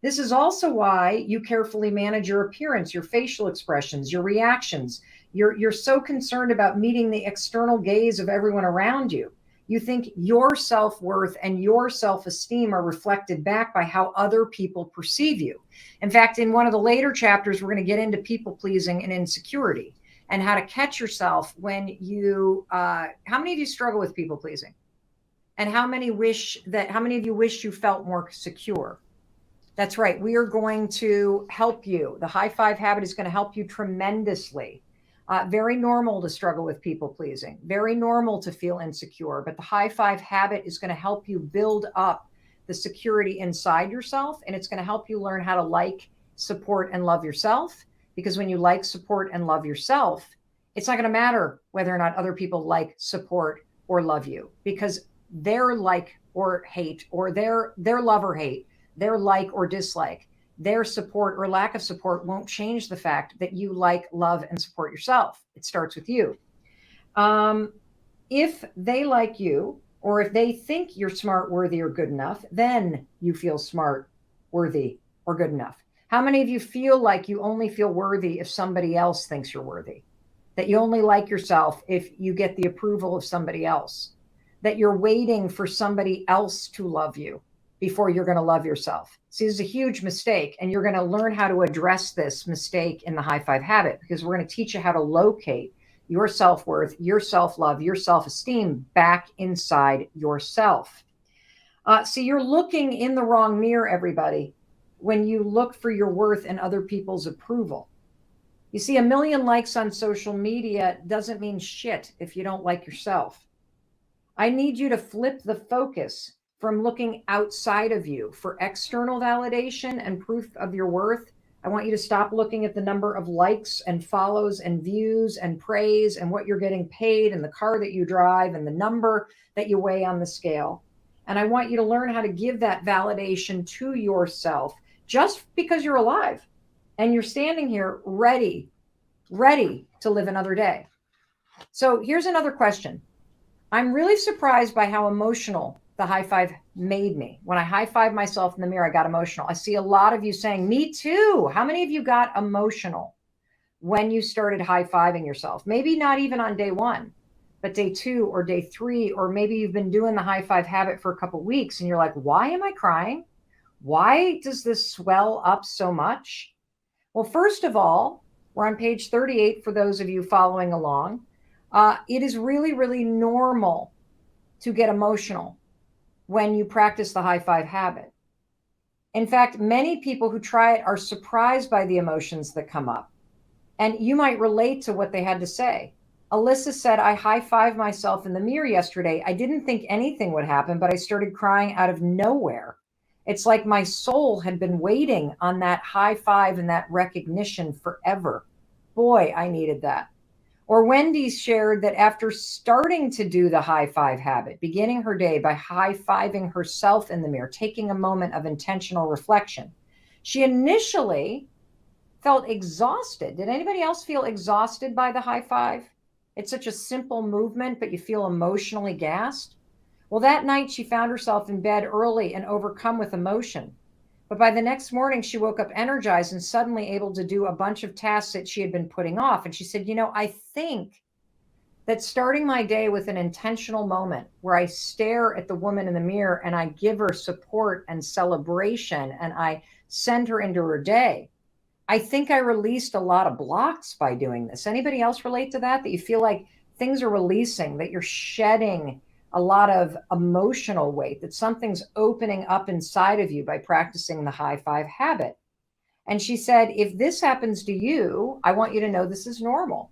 C: This is also why you carefully manage your appearance, your facial expressions, your reactions. You're so concerned about meeting the external gaze of everyone around you. You think your self-worth and your self-esteem are reflected back by how other people perceive you. In fact, in one of the later chapters, we're going to get into people pleasing and insecurity.
A: and how to catch yourself when you, how many of you struggle with people pleasing? And how many of you wish you felt more secure? That's right. We are going to help you. The high five habit is going to help you tremendously. Very normal to struggle with people pleasing, very normal to feel insecure, but the high five habit is going to help you build up the security inside yourself. And it's going to help you learn how to like, support, and love yourself. Because when you like, support, and love yourself, it's not going to matter whether or not other people like, support, or love you, because their like or hate, or their love or hate, their like or dislike, their support or lack of support won't change the fact that you like, love, and support yourself. It starts with you. If they like you, or if they think you're smart, worthy, or good enough, then you feel smart, worthy, or good enough. How many of you feel like you only feel worthy if somebody else thinks you're worthy? That you only like yourself if you get the approval of somebody else? That you're waiting for somebody else to love you before you're going to love yourself? See, this is a huge mistake, and you're going to learn how to address this mistake in the high five habit, because we're going to teach you how to locate your self-worth, your self-love, your self-esteem back inside yourself. So you're looking in the wrong mirror, everybody, when you look for your worth in other people's approval. You see, 1 million likes on social media doesn't mean shit if you don't like yourself. I need you to flip the focus from looking outside of you for external validation and proof of your worth. I want you to stop looking at the number of likes and follows and views and praise and what you're getting paid and the car that you drive and the number that you weigh on the scale. And I want you to learn how to give that validation to yourself just because you're alive and you're standing here ready to live another day. So here's another question. I'm really surprised by how emotional the high five made me. When I high five myself in the mirror, I got emotional. I see a lot of you saying, me too. How many of you got emotional when you started high fiving yourself? Maybe not even on day 1, but day 2 or day 3, or maybe you've been doing the high five habit for a couple of weeks and you're like, why am I crying? Why does this swell up so much? Well, first of all, we're on page 38 for those of you following along. It is really, really normal to get emotional when you practice the high five habit. In fact, many people who try it are surprised by the emotions that come up. And you might relate to what they had to say. Alyssa said, I high fived myself in the mirror yesterday. I didn't think anything would happen, but I started crying out of nowhere. It's like my soul had been waiting on that high five and that recognition forever. Boy, I needed that. Or Wendy shared that after starting to do the high five habit, beginning her day by high fiving herself in the mirror, taking a moment of intentional reflection, she initially felt exhausted. Did anybody else feel exhausted by the high five? It's such a simple movement, but you feel emotionally gassed. Well, that night she found herself in bed early and overcome with emotion. But by the next morning, she woke up energized and suddenly able to do a bunch of tasks that she had been putting off. And she said, I think that starting my day with an intentional moment where I stare at the woman in the mirror and I give her support and celebration and I send her into her day, I think I released a lot of blocks by doing this. Anybody else relate to that? That you feel like things are releasing, that you're shedding a lot of emotional weight, that something's opening up inside of you by practicing the high five habit. And she said, if this happens to you, I want you to know this is normal.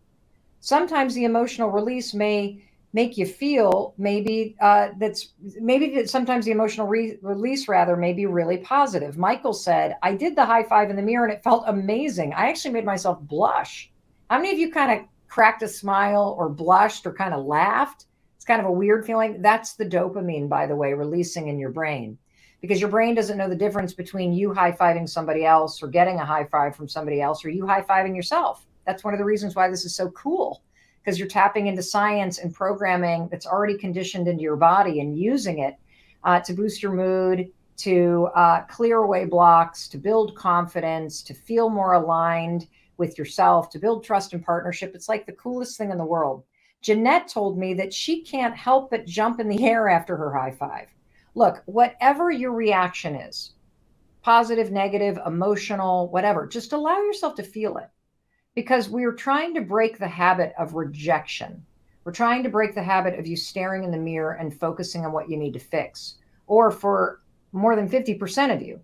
A: Sometimes the emotional release may make you feel sometimes the emotional release may be really positive. Michael said, I did the high five in the mirror and it felt amazing. I actually made myself blush. How many of you kind of cracked a smile or blushed or kind of laughed? It's kind of a weird feeling. That's the dopamine, by the way, releasing in your brain, because your brain doesn't know the difference between you high-fiving somebody else or getting a high five from somebody else or you high-fiving yourself. That's one of the reasons why this is so cool, because you're tapping into science and programming that's already conditioned into your body and using it to boost your mood, to clear away blocks, to build confidence, to feel more aligned with yourself, to build trust and partnership. It's like the coolest thing in the world. Jeanette told me that she can't help but jump in the air after her high five. Look, whatever your reaction is, positive, negative, emotional, whatever, just allow yourself to feel it. because we are trying to break the habit of rejection. We're trying to break the habit of you staring in the mirror and focusing on what you need to fix. Or for more than 50% of you,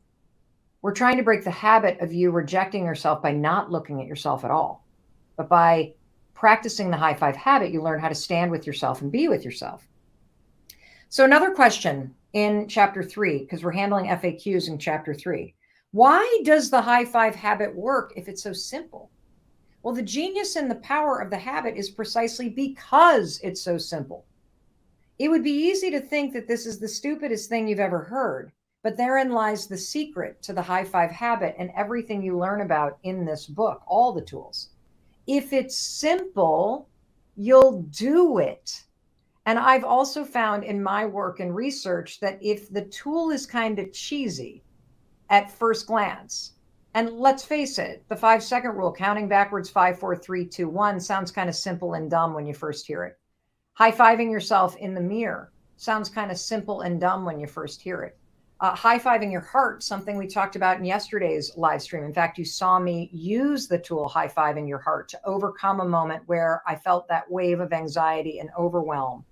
A: we're trying to break the habit of you rejecting yourself by not looking at yourself at all. But by practicing the high five habit, you learn how to stand with yourself and be with yourself. So another question in chapter 3, because we're handling FAQs in chapter 3. Why does the high five habit work if it's so simple? Well, the genius and the power of the habit is precisely because it's so simple. It would be easy to think that this is the stupidest thing you've ever heard, but therein lies the secret to the high five habit and everything you learn about in this book, all the tools. If it's simple, you'll do it. And I've also found in my work and research that if the tool is kind of cheesy at first glance, and let's face it, the 5-second rule, counting backwards, 5, 4, 3, 2, 1, sounds kind of simple and dumb when you first hear it. High-fiving yourself in the mirror sounds kind of simple and dumb when you first hear it. High-fiving your heart, something we talked about in yesterday's live stream. In fact, you saw me use the tool high-fiving your heart to overcome a moment where I felt that wave of anxiety and overwhelm.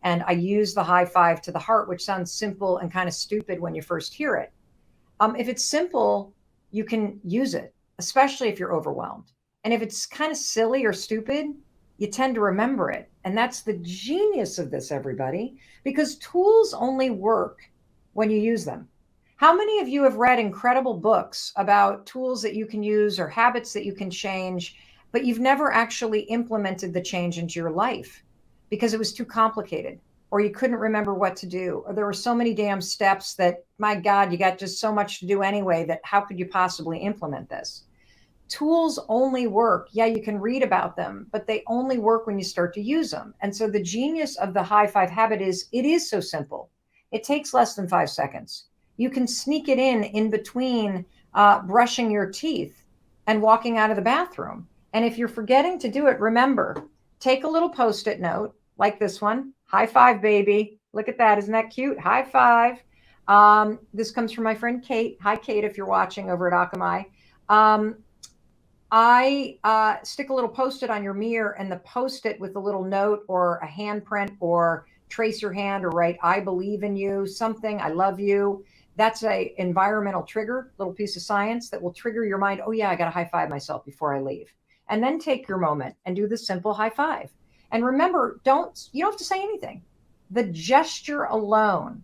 A: And I used the high five to the heart, which sounds simple and kind of stupid when you first hear it. If it's simple, you can use it, especially if you're overwhelmed. And if it's kind of silly or stupid, you tend to remember it. And that's the genius of this, everybody, because tools only work when you use them. How many of you have read incredible books about tools that you can use or habits that you can change, but you've never actually implemented the change into your life because it was too complicated, or you couldn't remember what to do, or there were so many damn steps that, my God, you got just so much to do anyway that how could you possibly implement this? Tools only work. Yeah, you can read about them, but they only work when you start to use them. And so the genius of the high five habit is it is so simple. It takes less than 5 seconds. You can sneak it in between brushing your teeth and walking out of the bathroom. And if you're forgetting to do it, remember, take a little Post-it note like this one. High five, baby. Look at that. Isn't that cute? High five. This comes from my friend Kate. Hi, Kate, if you're watching over at Akamai. I stick a little Post-it on your mirror and the Post-it with a little note or a handprint or trace your hand or write, I believe in you, something, I love you. That's a environmental trigger, little piece of science that will trigger your mind. Oh yeah, I got to high five myself before I leave. And then take your moment and do the simple high five. And remember, you don't have to say anything. The gesture alone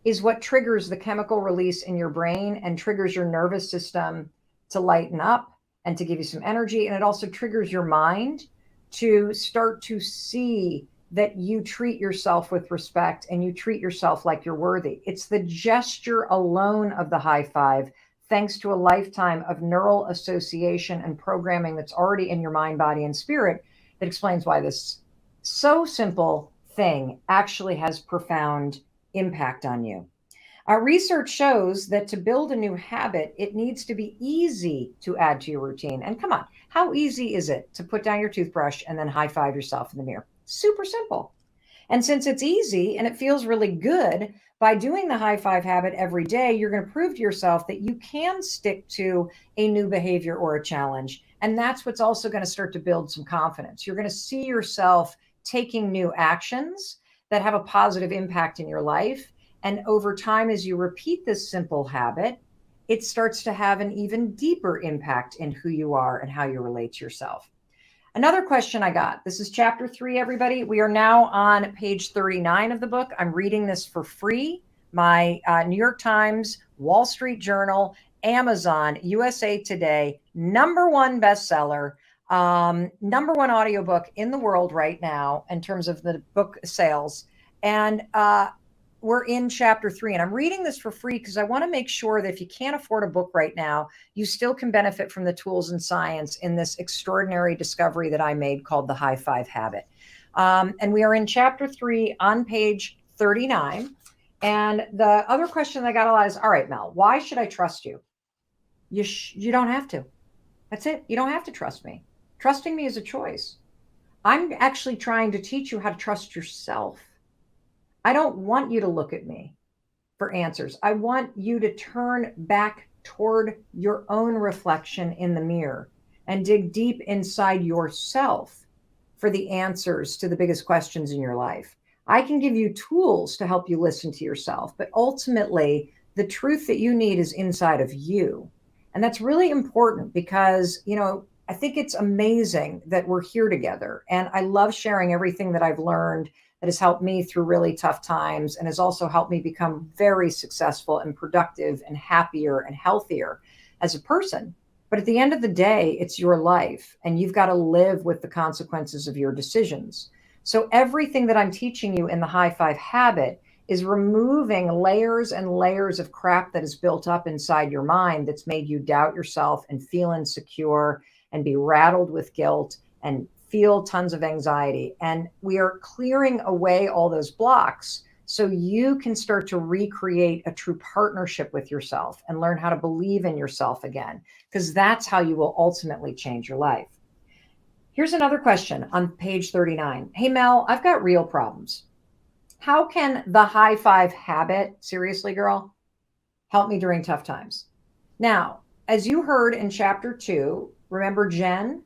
A: is what triggers the chemical release in your brain and triggers your nervous system to lighten up and to give you some energy. And it also triggers your mind to start to see that you treat yourself with respect and you treat yourself like you're worthy. It's the gesture alone of the high five, thanks to a lifetime of neural association and programming that's already in your mind, body, and spirit, that explains why this so simple thing actually has profound impact on you. Our research shows that to build a new habit, it needs to be easy to add to your routine. And come on, how easy is it to put down your toothbrush and then high five yourself in the mirror? Super simple. And since it's easy and it feels really good, by doing the high five habit every day, you're going to prove to yourself that you can stick to a new behavior or a challenge. And that's what's also going to start to build some confidence. You're going to see yourself taking new actions that have a positive impact in your life. And over time, as you repeat this simple habit, it starts to have an even deeper impact in who you are and how you relate to yourself. Another question I got, this is chapter 3, everybody. We are now on page 39 of the book. I'm reading this for free. My New York Times, Wall Street Journal, Amazon, USA Today, #1 bestseller, #1 audiobook in the world right now in terms of the book sales. And we're in chapter 3, and I'm reading this for free because I want to make sure that if you can't afford a book right now, you still can benefit from the tools and science in this extraordinary discovery that I made called the high five habit. And we are in chapter 3 on page 39. And the other question I got a lot is, all right, Mel, why should I trust you? You don't have to. That's it. You don't have to trust me. Trusting me is a choice. I'm actually trying to teach you how to trust yourself. I don't want you to look at me for answers. I want you to turn back toward your own reflection in the mirror and dig deep inside yourself for the answers to the biggest questions in your life. I can give you tools to help you listen to yourself, but ultimately, the truth that you need is inside of you. And that's really important because, I think it's amazing that we're here together. And I love sharing everything that I've learned that has helped me through really tough times and has also helped me become very successful and productive and happier and healthier as a person. But at the end of the day, it's your life and you've got to live with the consequences of your decisions. So everything that I'm teaching you in the High Five Habit is removing layers and layers of crap that is built up inside your mind that's made you doubt yourself and feel insecure and be rattled with guilt and feel tons of anxiety. And we are clearing away all those blocks so you can start to recreate a true partnership with yourself and learn how to believe in yourself again, because that's how you will ultimately change your life. Here's another question on page 39. Hey, Mel, I've got real problems. How can the High Five Habit, seriously, girl, help me during tough times? Now, as you heard in chapter 2, remember Jen?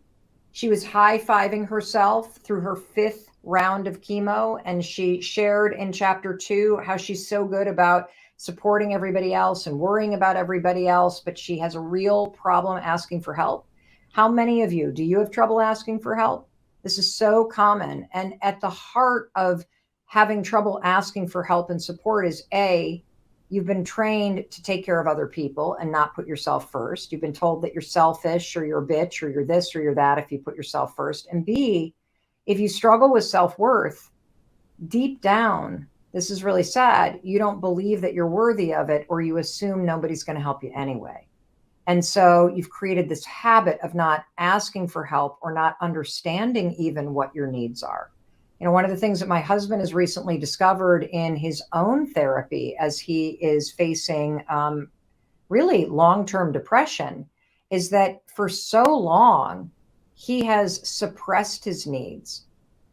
A: She was high-fiving herself through her 5th round of chemo, and she shared in chapter 2 how she's so good about supporting everybody else and worrying about everybody else, but she has a real problem asking for help. How many of you, do you have trouble asking for help? This is so common. And at the heart of having trouble asking for help and support is you've been trained to take care of other people and not put yourself first. You've been told that you're selfish or you're a bitch or you're this or you're that if you put yourself first. And B, if you struggle with self-worth, deep down, this is really sad, you don't believe that you're worthy of it, or you assume nobody's going to help you anyway. And so you've created this habit of not asking for help or not understanding even what your needs are. One of the things that my husband has recently discovered in his own therapy as he is facing really long-term depression is that for so long, he has suppressed his needs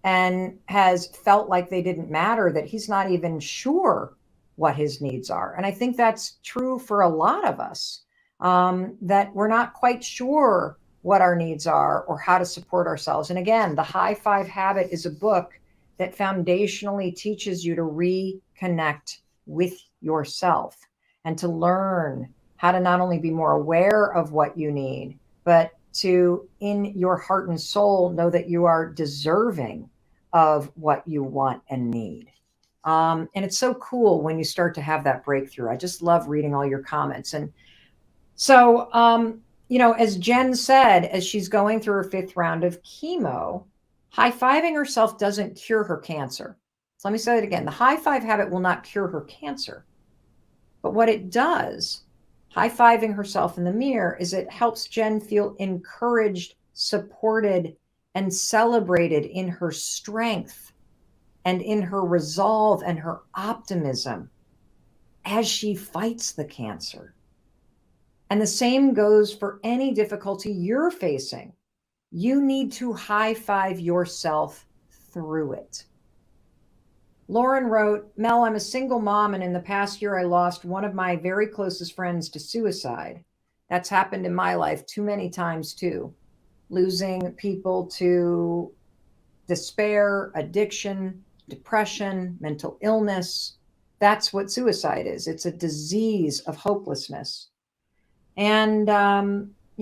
A: and has felt like they didn't matter, that he's not even sure what his needs are. And I think that's true for a lot of us, that we're not quite sure what our needs are or how to support ourselves. And again, the High Five Habit is a book that foundationally teaches you to reconnect with yourself and to learn how to not only be more aware of what you need, but to, in your heart and soul, know that you are deserving of what you want and need. And it's so cool when you start to have that breakthrough. I just love reading all your comments. And so, as Jen said, as she's going through her 5th round of chemo, high-fiving herself doesn't cure her cancer. So let me say it again. The High Five Habit will not cure her cancer. But what it does, high-fiving herself in the mirror, is it helps Jen feel encouraged, supported, and celebrated in her strength and in her resolve and her optimism as she fights the cancer. And the same goes for any difficulty you're facing. You need to high-five yourself through it. Lauren wrote, Mel, I'm a single mom, and in the past year, I lost one of my very closest friends to suicide. That's happened in my life too many times too. Losing people to despair, addiction, depression, mental illness. That's what suicide is. It's a disease of hopelessness. And,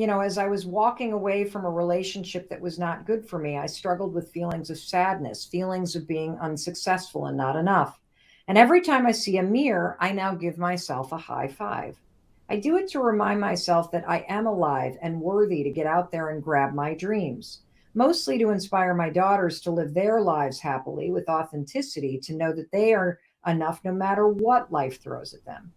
A: as I was walking away from a relationship that was not good for me, I struggled with feelings of sadness, feelings of being unsuccessful and not enough. And every time I see a mirror, I now give myself a high five. I do it to remind myself that I am alive and worthy to get out there and grab my dreams, mostly to inspire my daughters to live their lives happily with authenticity, to know that they are enough no matter what life throws at them.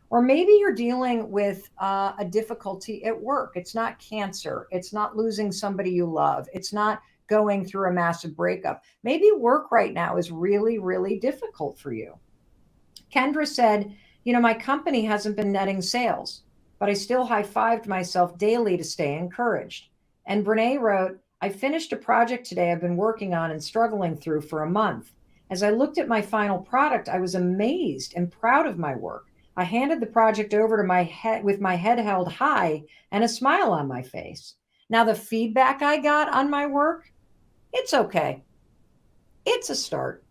A: Or maybe you're dealing with a difficulty at work. It's not cancer. It's not losing somebody you love. It's not going through a massive breakup. Maybe work right now is really, really difficult for you. Kendra said, my company hasn't been netting sales, but I still high-fived myself daily to stay encouraged. And Brene wrote, I finished a project today I've been working on and struggling through for a month. As I looked at my final product, I was amazed and proud of my work. I handed the project over to my head with my head held high and a smile on my face. Now, the feedback I got on my work, it's okay. It's a start.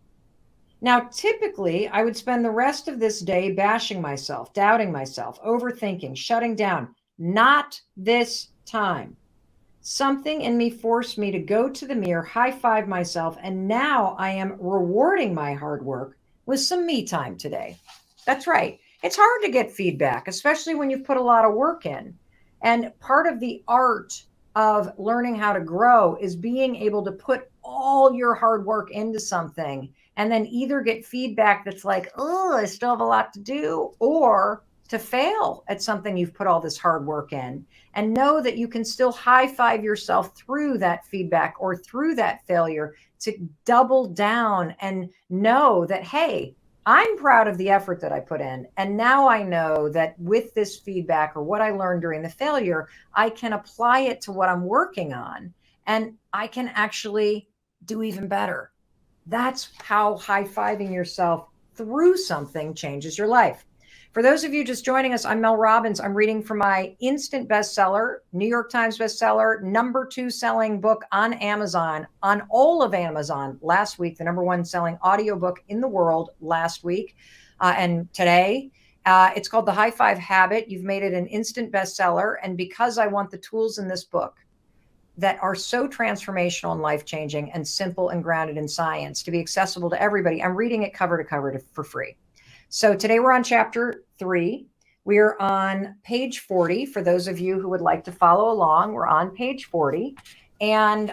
A: Now, typically, I would spend the rest of this day bashing myself, doubting myself, overthinking, shutting down. Not this time. Something in me forced me to go to the mirror, high five myself, and now I am rewarding my hard work with some me time today. That's right. It's hard to get feedback, especially when you've put a lot of work in. And part of the art of learning how to grow is being able to put all your hard work into something and then either get feedback that's like, oh, I still have a lot to do, or to fail at something you've put all this hard work in, and know that you can still high five yourself through that feedback or through that failure to double down and know that, hey, I'm proud of the effort that I put in. And now I know that with this feedback or what I learned during the failure, I can apply it to what I'm working on and I can actually do even better. That's how high fiving yourself through something changes your life. For those of you just joining us, I'm Mel Robbins. I'm reading from my instant bestseller, New York Times bestseller, #2 selling book on Amazon, on all of Amazon last week, the #1 selling audiobook in the world last week and today. It's called The High Five Habit. You've made it an instant bestseller. And because I want the tools in this book that are so transformational and life-changing and simple and grounded in science to be accessible to everybody, I'm reading it cover to cover for free. So today we're on chapter 3. We are on page 40. For those of you who would like to follow along, we're on page 40. And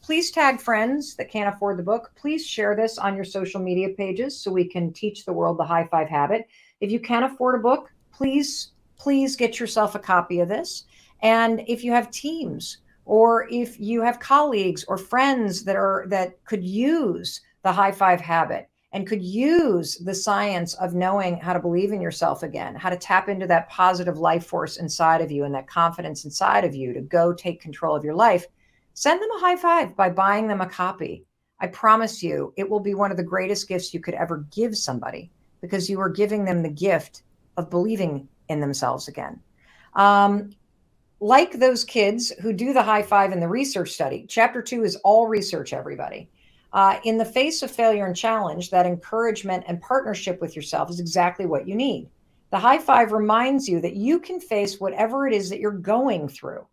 A: please tag friends that can't afford the book. Please share this on your social media pages so we can teach the world the high five habit. If you can't afford a book, please get yourself a copy of this. And if you have teams or if you have colleagues or friends that could use the high five habit, and could use the science of knowing how to believe in yourself again, how to tap into that positive life force inside of you and that confidence inside of you to go take control of your life, send them a high five by buying them a copy. I promise you, it will be one of the greatest gifts you could ever give somebody because you are giving them the gift of believing in themselves again. Like those kids who do the high five in the research study, chapter 2 is all research, everybody. In the face of failure and challenge, that encouragement and partnership with yourself is exactly what you need. The high five reminds you that you can face whatever it is that you're going through.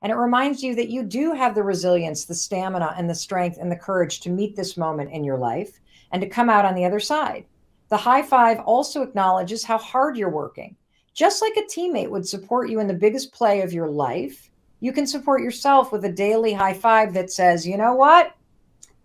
A: And it reminds you that you do have the resilience, the stamina, and the strength and the courage to meet this moment in your life and to come out on the other side. The high five also acknowledges how hard you're working. Just like a teammate would support you in the biggest play of your life, you can support yourself with a daily high five that says, you know what?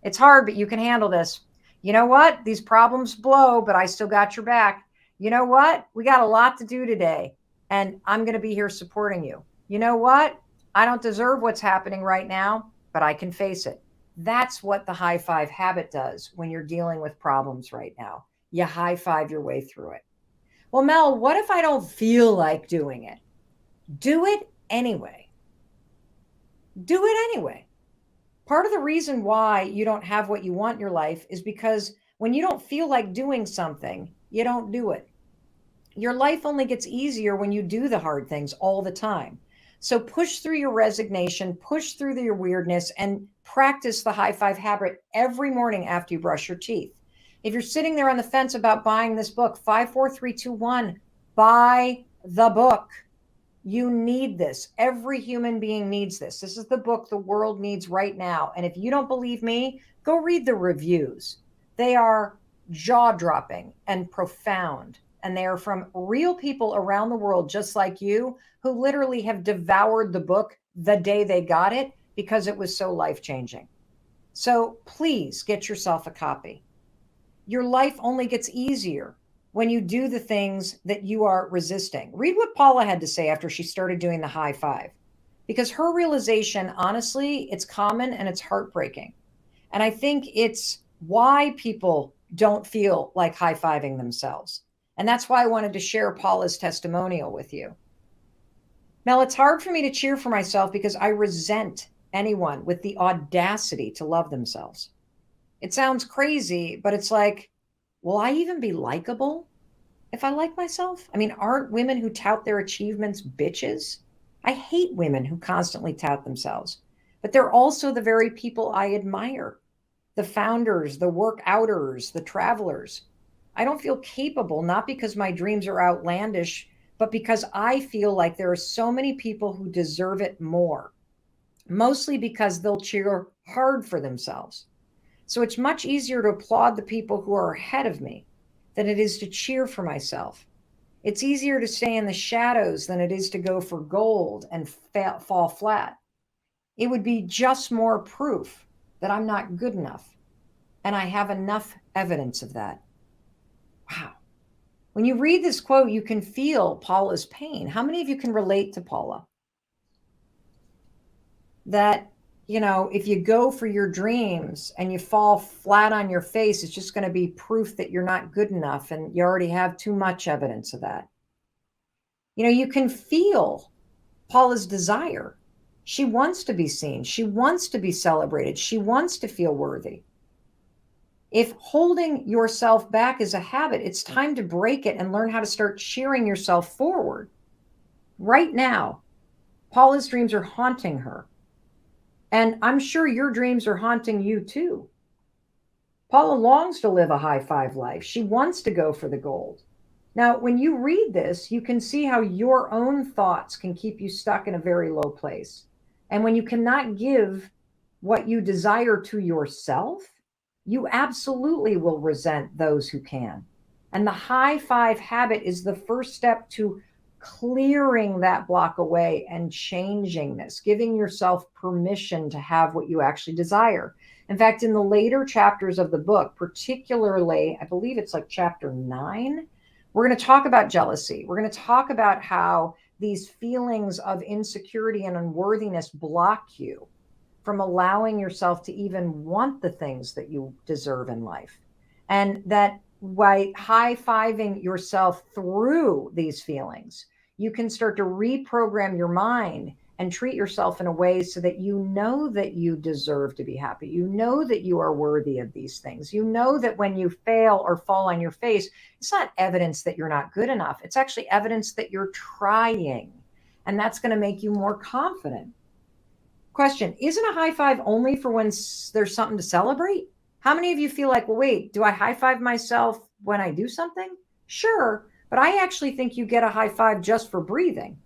A: It's hard, but you can handle this. You know what? These problems blow, but I still got your back. You know what? We got a lot to do today, and I'm going to be here supporting you. You know what? I don't deserve what's happening right now, but I can face it. That's what the high five habit does when you're dealing with problems right now. You high five your way through it. Well, Mel, what if I don't feel like doing it? Do it anyway. Do it anyway. Part of the reason why you don't have what you want in your life is because when you don't feel like doing something, you don't do it. Your life only gets easier when you do the hard things all the time. So push through your resignation, push through your weirdness, and practice the high five habit every morning after you brush your teeth. If you're sitting there on the fence about buying this book, 5, 4, 3, 2, 1, buy the book. You need this. Every human being needs this. This is the book the world needs right now. And if you don't believe me, go read the reviews. They are jaw-dropping and profound. And they are from real people around the world, just like you, who literally have devoured the book the day they got it because it was so life-changing. So please get yourself a copy. Your life only gets easier when you do the things that you are resisting. Read what Paula had to say after she started doing the high five, because her realization, honestly, it's common and it's heartbreaking. And I think it's why people don't feel like high fiving themselves. And that's why I wanted to share Paula's testimonial with you. Mel, it's hard for me to cheer for myself because I resent anyone with the audacity to love themselves. It sounds crazy, but it's like, will I even be likable if I like myself? I mean, aren't women who tout their achievements bitches? I hate women who constantly tout themselves, but they're also the very people I admire. The founders, the workouters, the travelers. I don't feel capable, not because my dreams are outlandish, but because I feel like there are so many people who deserve it more, mostly because they'll cheer hard for themselves. So it's much easier to applaud the people who are ahead of me than it is to cheer for myself. It's easier to stay in the shadows than it is to go for gold and fall flat. It would be just more proof that I'm not good enough. And I have enough evidence of that. Wow. When you read this quote, you can feel Paula's pain. How many of you can relate to Paula? That, if you go for your dreams and you fall flat on your face, it's just going to be proof that you're not good enough. And you already have too much evidence of that. You can feel Paula's desire. She wants to be seen. She wants to be celebrated. She wants to feel worthy. If holding yourself back is a habit, it's time to break it and learn how to start cheering yourself forward. Right now, Paula's dreams are haunting her. And I'm sure your dreams are haunting you too. Paula longs to live a high five life. She wants to go for the gold. Now, when you read this, you can see how your own thoughts can keep you stuck in a very low place. And when you cannot give what you desire to yourself, you absolutely will resent those who can. And the high five habit is the first step to clearing that block away and changing this, giving yourself permission to have what you actually desire. In fact, in the later chapters of the book, particularly, I believe it's like chapter 9, we're going to talk about jealousy. We're going to talk about how these feelings of insecurity and unworthiness block you from allowing yourself to even want the things that you deserve in life. And that by high-fiving yourself through these feelings, you can start to reprogram your mind and treat yourself in a way so that you know that you deserve to be happy. You know that you are worthy of these things. You know that when you fail or fall on your face, it's not evidence that you're not good enough. It's actually evidence that you're trying. And that's going to make you more confident. Question, isn't a high five only for when there's something to celebrate? How many of you feel like, well, wait, do I high five myself when I do something? Sure, but I actually think you get a high five just for breathing.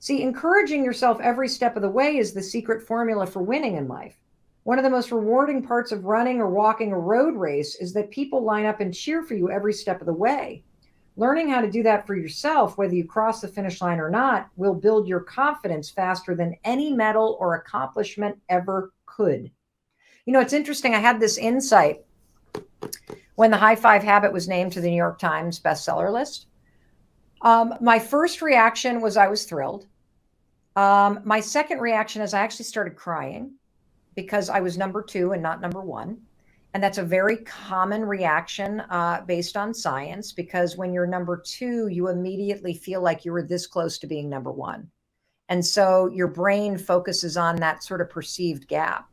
A: See, encouraging yourself every step of the way is the secret formula for winning in life. One of the most rewarding parts of running or walking a road race is that people line up and cheer for you every step of the way. Learning how to do that for yourself, whether you cross the finish line or not, will build your confidence faster than any medal or accomplishment ever could. It's interesting. I had this insight when the high five habit was named to the New York Times bestseller list. My first reaction was I was thrilled. My second reaction is I actually started crying because I was number 2 and not number 1. And that's a very common reaction based on science, because when you're number 2, you immediately feel like you were this close to being number 1. And so your brain focuses on that sort of perceived gap.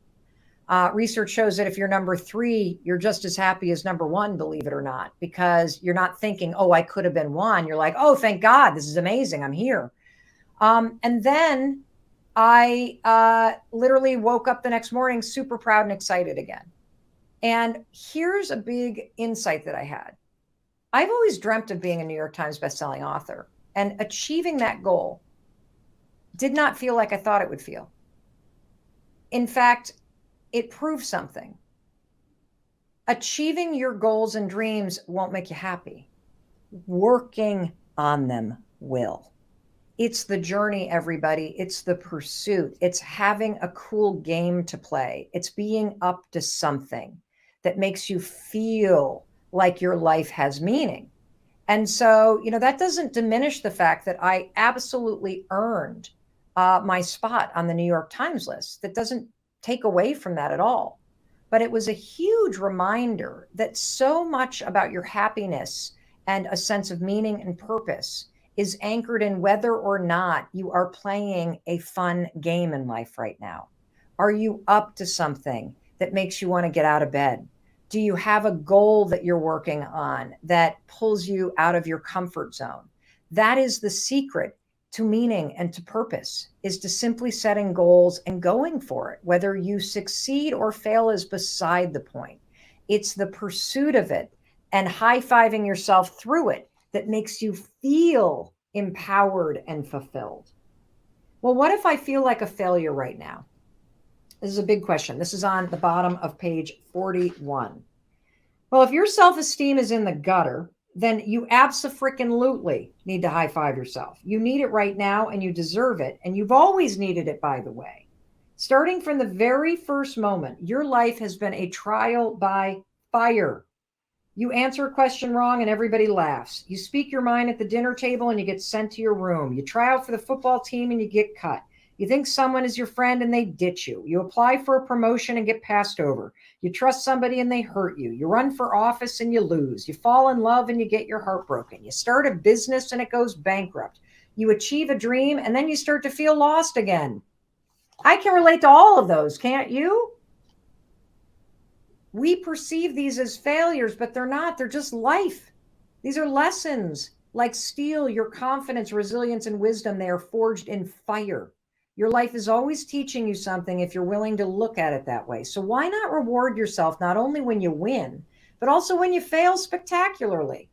A: Research shows that if you're number 3, you're just as happy as number 1, believe it or not, because you're not thinking, oh, I could have been 1. You're like, oh, thank God, this is amazing. I'm here. And then I literally woke up the next morning super proud and excited again. And here's a big insight that I had. I've always dreamt of being a New York Times bestselling author, and achieving that goal did not feel like I thought it would feel. In fact, it proved something. Achieving your goals and dreams won't make you happy. Working on them will. It's the journey, everybody. It's the pursuit. It's having a cool game to play. It's being up to something that makes you feel like your life has meaning. And so, that doesn't diminish the fact that I absolutely earned my spot on the New York Times list. That doesn't take away from that at all. But it was a huge reminder that so much about your happiness and a sense of meaning and purpose is anchored in whether or not you are playing a fun game in life right now. Are you up to something that makes you want to get out of bed? Do you have a goal that you're working on that pulls you out of your comfort zone? That is the secret. to meaning and to purpose is to simply setting goals and going for it. Whether you succeed or fail is beside the point. It's the pursuit of it and high-fiving yourself through it that makes you feel empowered and fulfilled. Well, what if I feel like a failure right now? This is a big question. This is on the bottom of page 41. Well, if your self-esteem is in the gutter, then you abso-freaking-lutely need to high-five yourself. You need it right now and you deserve it. And you've always needed it, by the way. Starting from the very first moment, your life has been a trial by fire. You answer a question wrong and everybody laughs. You speak your mind at the dinner table and you get sent to your room. You try out for the football team and you get cut. You think someone is your friend and they ditch you. You apply for a promotion and get passed over. You trust somebody and they hurt you. You run for office and you lose. You fall in love and you get your heart broken. You start a business and it goes bankrupt. You achieve a dream and then you start to feel lost again. I can relate to all of those, can't you? We perceive these as failures, but they're not. They're just life. These are lessons. Like steel, your confidence, resilience, and wisdom, they are forged in fire. Your life is always teaching you something if you're willing to look at it that way. So why not reward yourself not only when you win, but also when you fail spectacularly?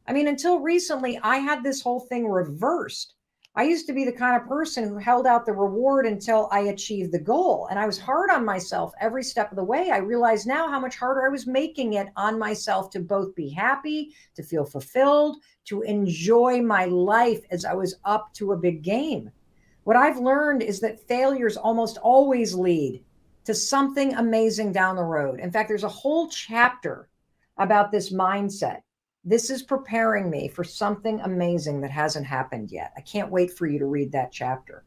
A: I mean, until recently, I had this whole thing reversed. I used to be the kind of person who held out the reward until I achieved the goal. And I was hard on myself every step of the way. I realize now how much harder I was making it on myself to both be happy, to feel fulfilled, to enjoy my life as I was up to a big game. What I've learned is that failures almost always lead to something amazing down the road. In fact, there's a whole chapter about this mindset. This is preparing me for something amazing that hasn't happened yet. I can't wait for you to read that chapter.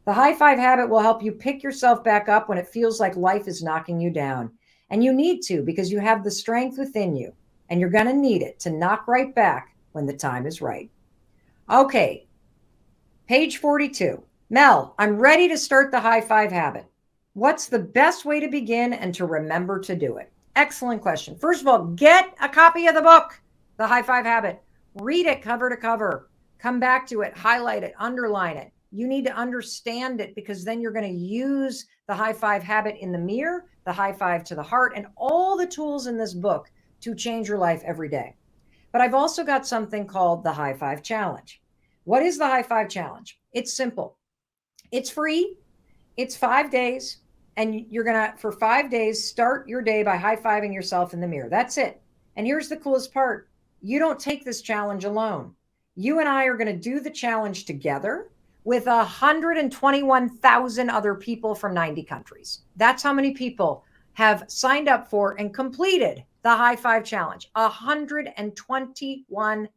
A: The high five habit will help you pick yourself back up when it feels like life is knocking you down. And you need to, because you have the strength within you and you're going to need it to knock right back when the time is right. Okay. Page 42. Mel, I'm ready to start the high five habit. What's the best way to begin and to remember to do it? Excellent question. First of all, get a copy of the book, The High Five Habit. Read it cover to cover. Come back to it, highlight it, underline it. You need to understand it because then you're going to use the high five habit in the mirror, the high five to the heart, and all the tools in this book to change your life every day. But I've also got something called the High Five Challenge. What is the High Five Challenge? It's simple. It's free. It's 5 days. And you're going to, for 5 days, start your day by high-fiving yourself in the mirror. That's it. And here's the coolest part. You don't take this challenge alone. You and I are going to do the challenge together with 121,000 other people from 90 countries. That's how many people have signed up for and completed the High Five Challenge. 121,000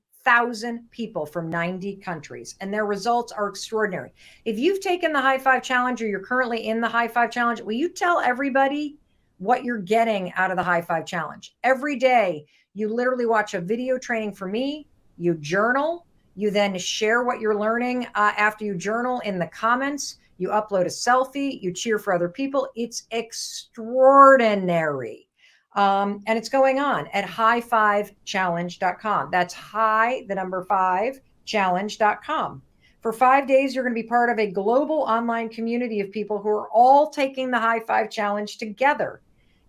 A: people from 90 countries, and their results are extraordinary. If you've taken the High Five Challenge or you're currently in the High Five Challenge, will you tell everybody what you're getting out of the High Five Challenge? Every day, you literally watch a video training from me, you journal, you then share what you're learning after you journal in the comments, you upload a selfie, you cheer for other people. It's extraordinary. And it's going on at high5challenge.com. That's high5challenge.com. For 5 days, you're going to be part of a global online community of people who are all taking the High Five Challenge together.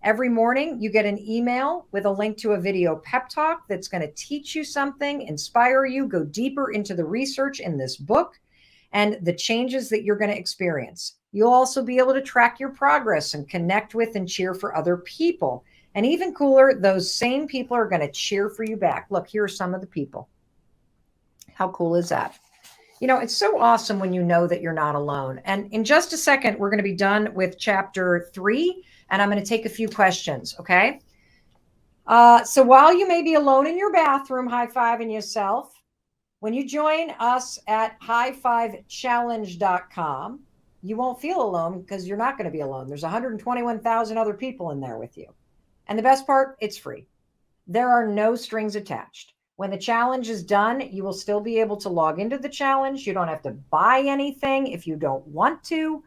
A: Every morning, you get an email with a link to a video pep talk that's going to teach you something, inspire you, go deeper into the research in this book and the changes that you're going to experience. You'll also be able to track your progress and connect with and cheer for other people. And even cooler, those same people are going to cheer for you back. Look, here are some of the people. How cool is that? You know, it's so awesome when you know that you're not alone. And in just a second, we're going to be done with chapter 3, and I'm going to take a few questions, okay? So while you may be alone in your bathroom, high-fiving yourself, when you join us at high5challenge.com, you won't feel alone because you're not going to be alone. There's 121,000 other people in there with you. And the best part, it's free. There are no strings attached. When the challenge is done, you will still be able to log into the challenge. You don't have to buy anything if you don't want to.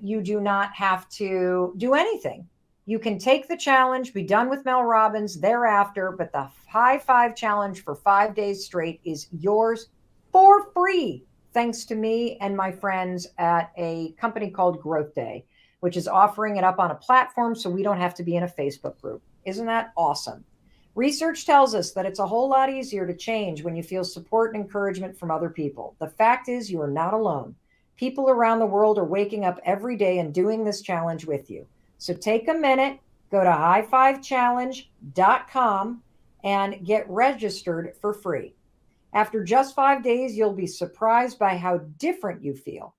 A: You do not have to do anything. You can take the challenge, be done with Mel Robbins thereafter, but the High Five Challenge for 5 days straight is yours for free. thanks to me and my friends at a company called Growth Day, which is offering it up on a platform so we don't have to be in a Facebook group. Isn't that awesome? Research tells us that it's a whole lot easier to change when you feel support and encouragement from other people. The fact is, you are not alone. People around the world are waking up every day and doing this challenge with you. So take a minute, go to highfivechallenge.com and get registered for free. After just 5 days, you'll be surprised by how different you feel.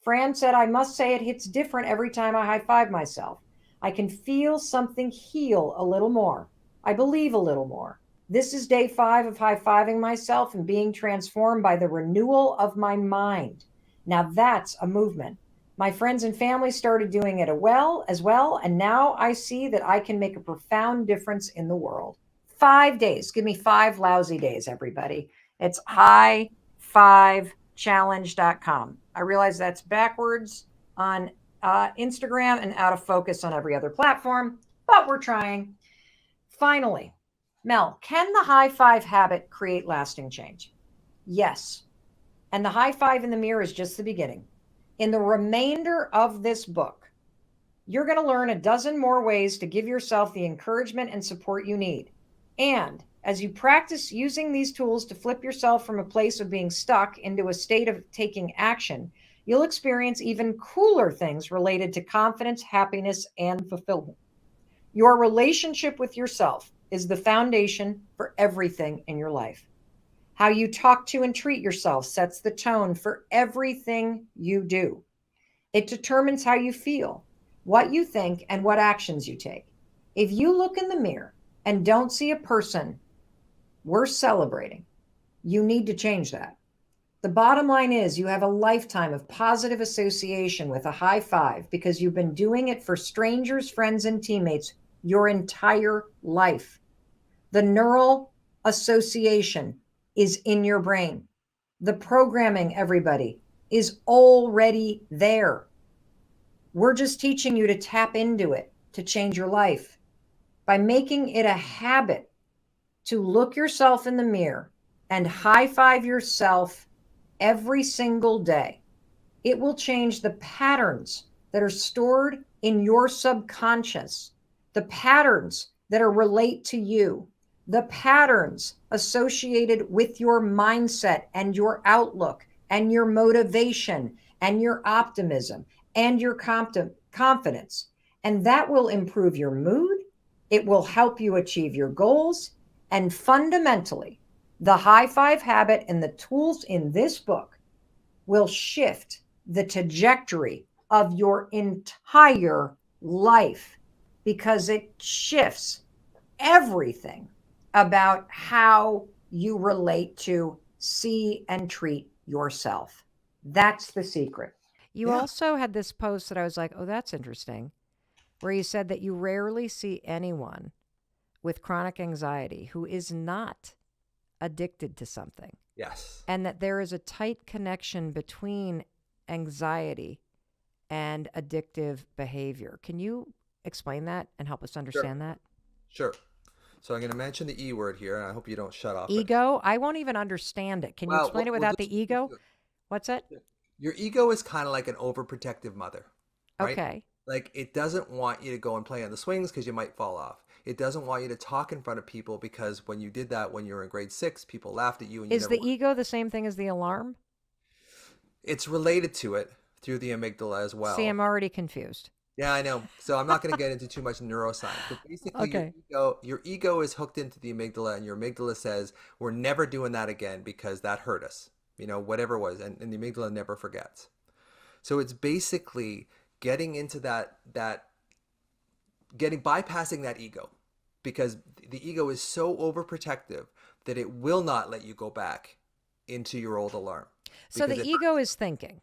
A: Fran said, I must say it hits different every time I high five myself. I can feel something heal a little more. I believe a little more. This is day 5 of high fiving myself and being transformed by the renewal of my mind. Now that's a movement. My friends and family started doing it as well, and now I see that I can make a profound difference in the world. 5 days. Give me 5 lousy days, everybody. It's highfivechallenge.com. I realize that's backwards on Instagram and out of focus on every other platform, but we're trying. Finally, Mel, can the high five habit create lasting change? Yes. And the high five in the mirror is just the beginning. In the remainder of this book, you're going to learn a dozen more ways to give yourself the encouragement and support you need. And as you practice using these tools to flip yourself from a place of being stuck into a state of taking action, you'll experience even cooler things related to confidence, happiness, and fulfillment. Your relationship with yourself is the foundation for everything in your life. How you talk to and treat yourself sets the tone for everything you do. It determines how you feel, what you think, and what actions you take. If you look in the mirror and don't see a person worth celebrating, you need to change that. The bottom line is you have a lifetime of positive association with a high five because you've been doing it for strangers, friends, and teammates your entire life. The neural association is in your brain. The programming, everybody, is already there. We're just teaching you to tap into it to change your life by making it a habit to look yourself in the mirror and high five yourself every single day. It will change the patterns that are stored in your subconscious, the patterns that are relate to you, the patterns associated with your mindset and your outlook and your motivation and your optimism and your confidence. And that will improve your mood. It will help you achieve your goals. And fundamentally, the high five habit and the tools in this book will shift the trajectory of your entire life because it shifts everything about how you relate to, see, and treat yourself. That's the secret. You also had this post that I was like, oh, that's interesting, where you said that you rarely see anyone with chronic anxiety who is not addicted to something.
E: Yes.
A: And that there is a tight connection between anxiety and addictive behavior. Can you explain that and help us understand that?
E: Sure. So I'm going to mention the E word here, and I hope you don't shut off.
A: Ego? I won't even understand it. Can you explain it without the ego? What's that?
E: Your ego is kind of like an overprotective mother, right?
A: Okay.
E: Like it doesn't want you to go and play on the swings because you might fall off. It doesn't want you to talk in front of people because when you did that when you were in grade 6, people laughed at you. And
A: is the ego the same thing as the alarm?
E: It's related to it through the amygdala as well.
A: See, I'm already confused.
E: Yeah, I know. So I'm not going to get into too much neuroscience. But basically, your ego is hooked into the amygdala, and your amygdala says, we're never doing that again because that hurt us, whatever it was. And the amygdala never forgets. So it's basically getting into bypassing that ego, because the ego is so overprotective that it will not let you go back into your old alarm.
A: So the ego is thinking.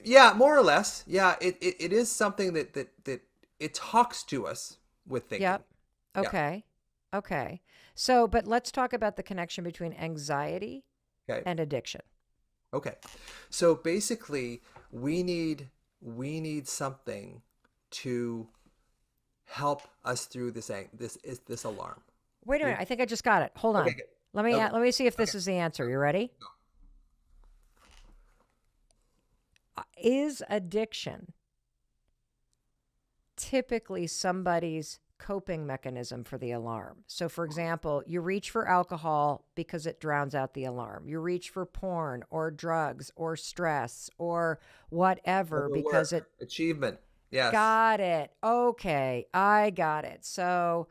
E: Yeah, more or less. Yeah, it is something that it talks to us with thinking.
A: Yep. Okay. Yeah. Okay. So, but let's talk about the connection between anxiety and addiction.
E: Okay. So basically, we need something to help us through this alarm.
A: Wait a minute. I think I just got it. Hold on.
E: Okay,
A: let me see if this is the answer. You ready?
E: No.
A: is addiction typically somebody's coping mechanism for the alarm? So, for example, you reach for alcohol because it drowns out the alarm. You reach for porn or drugs or stress or whatever because it...
E: Achievement. Yes.
A: Got it. Okay, I got it. So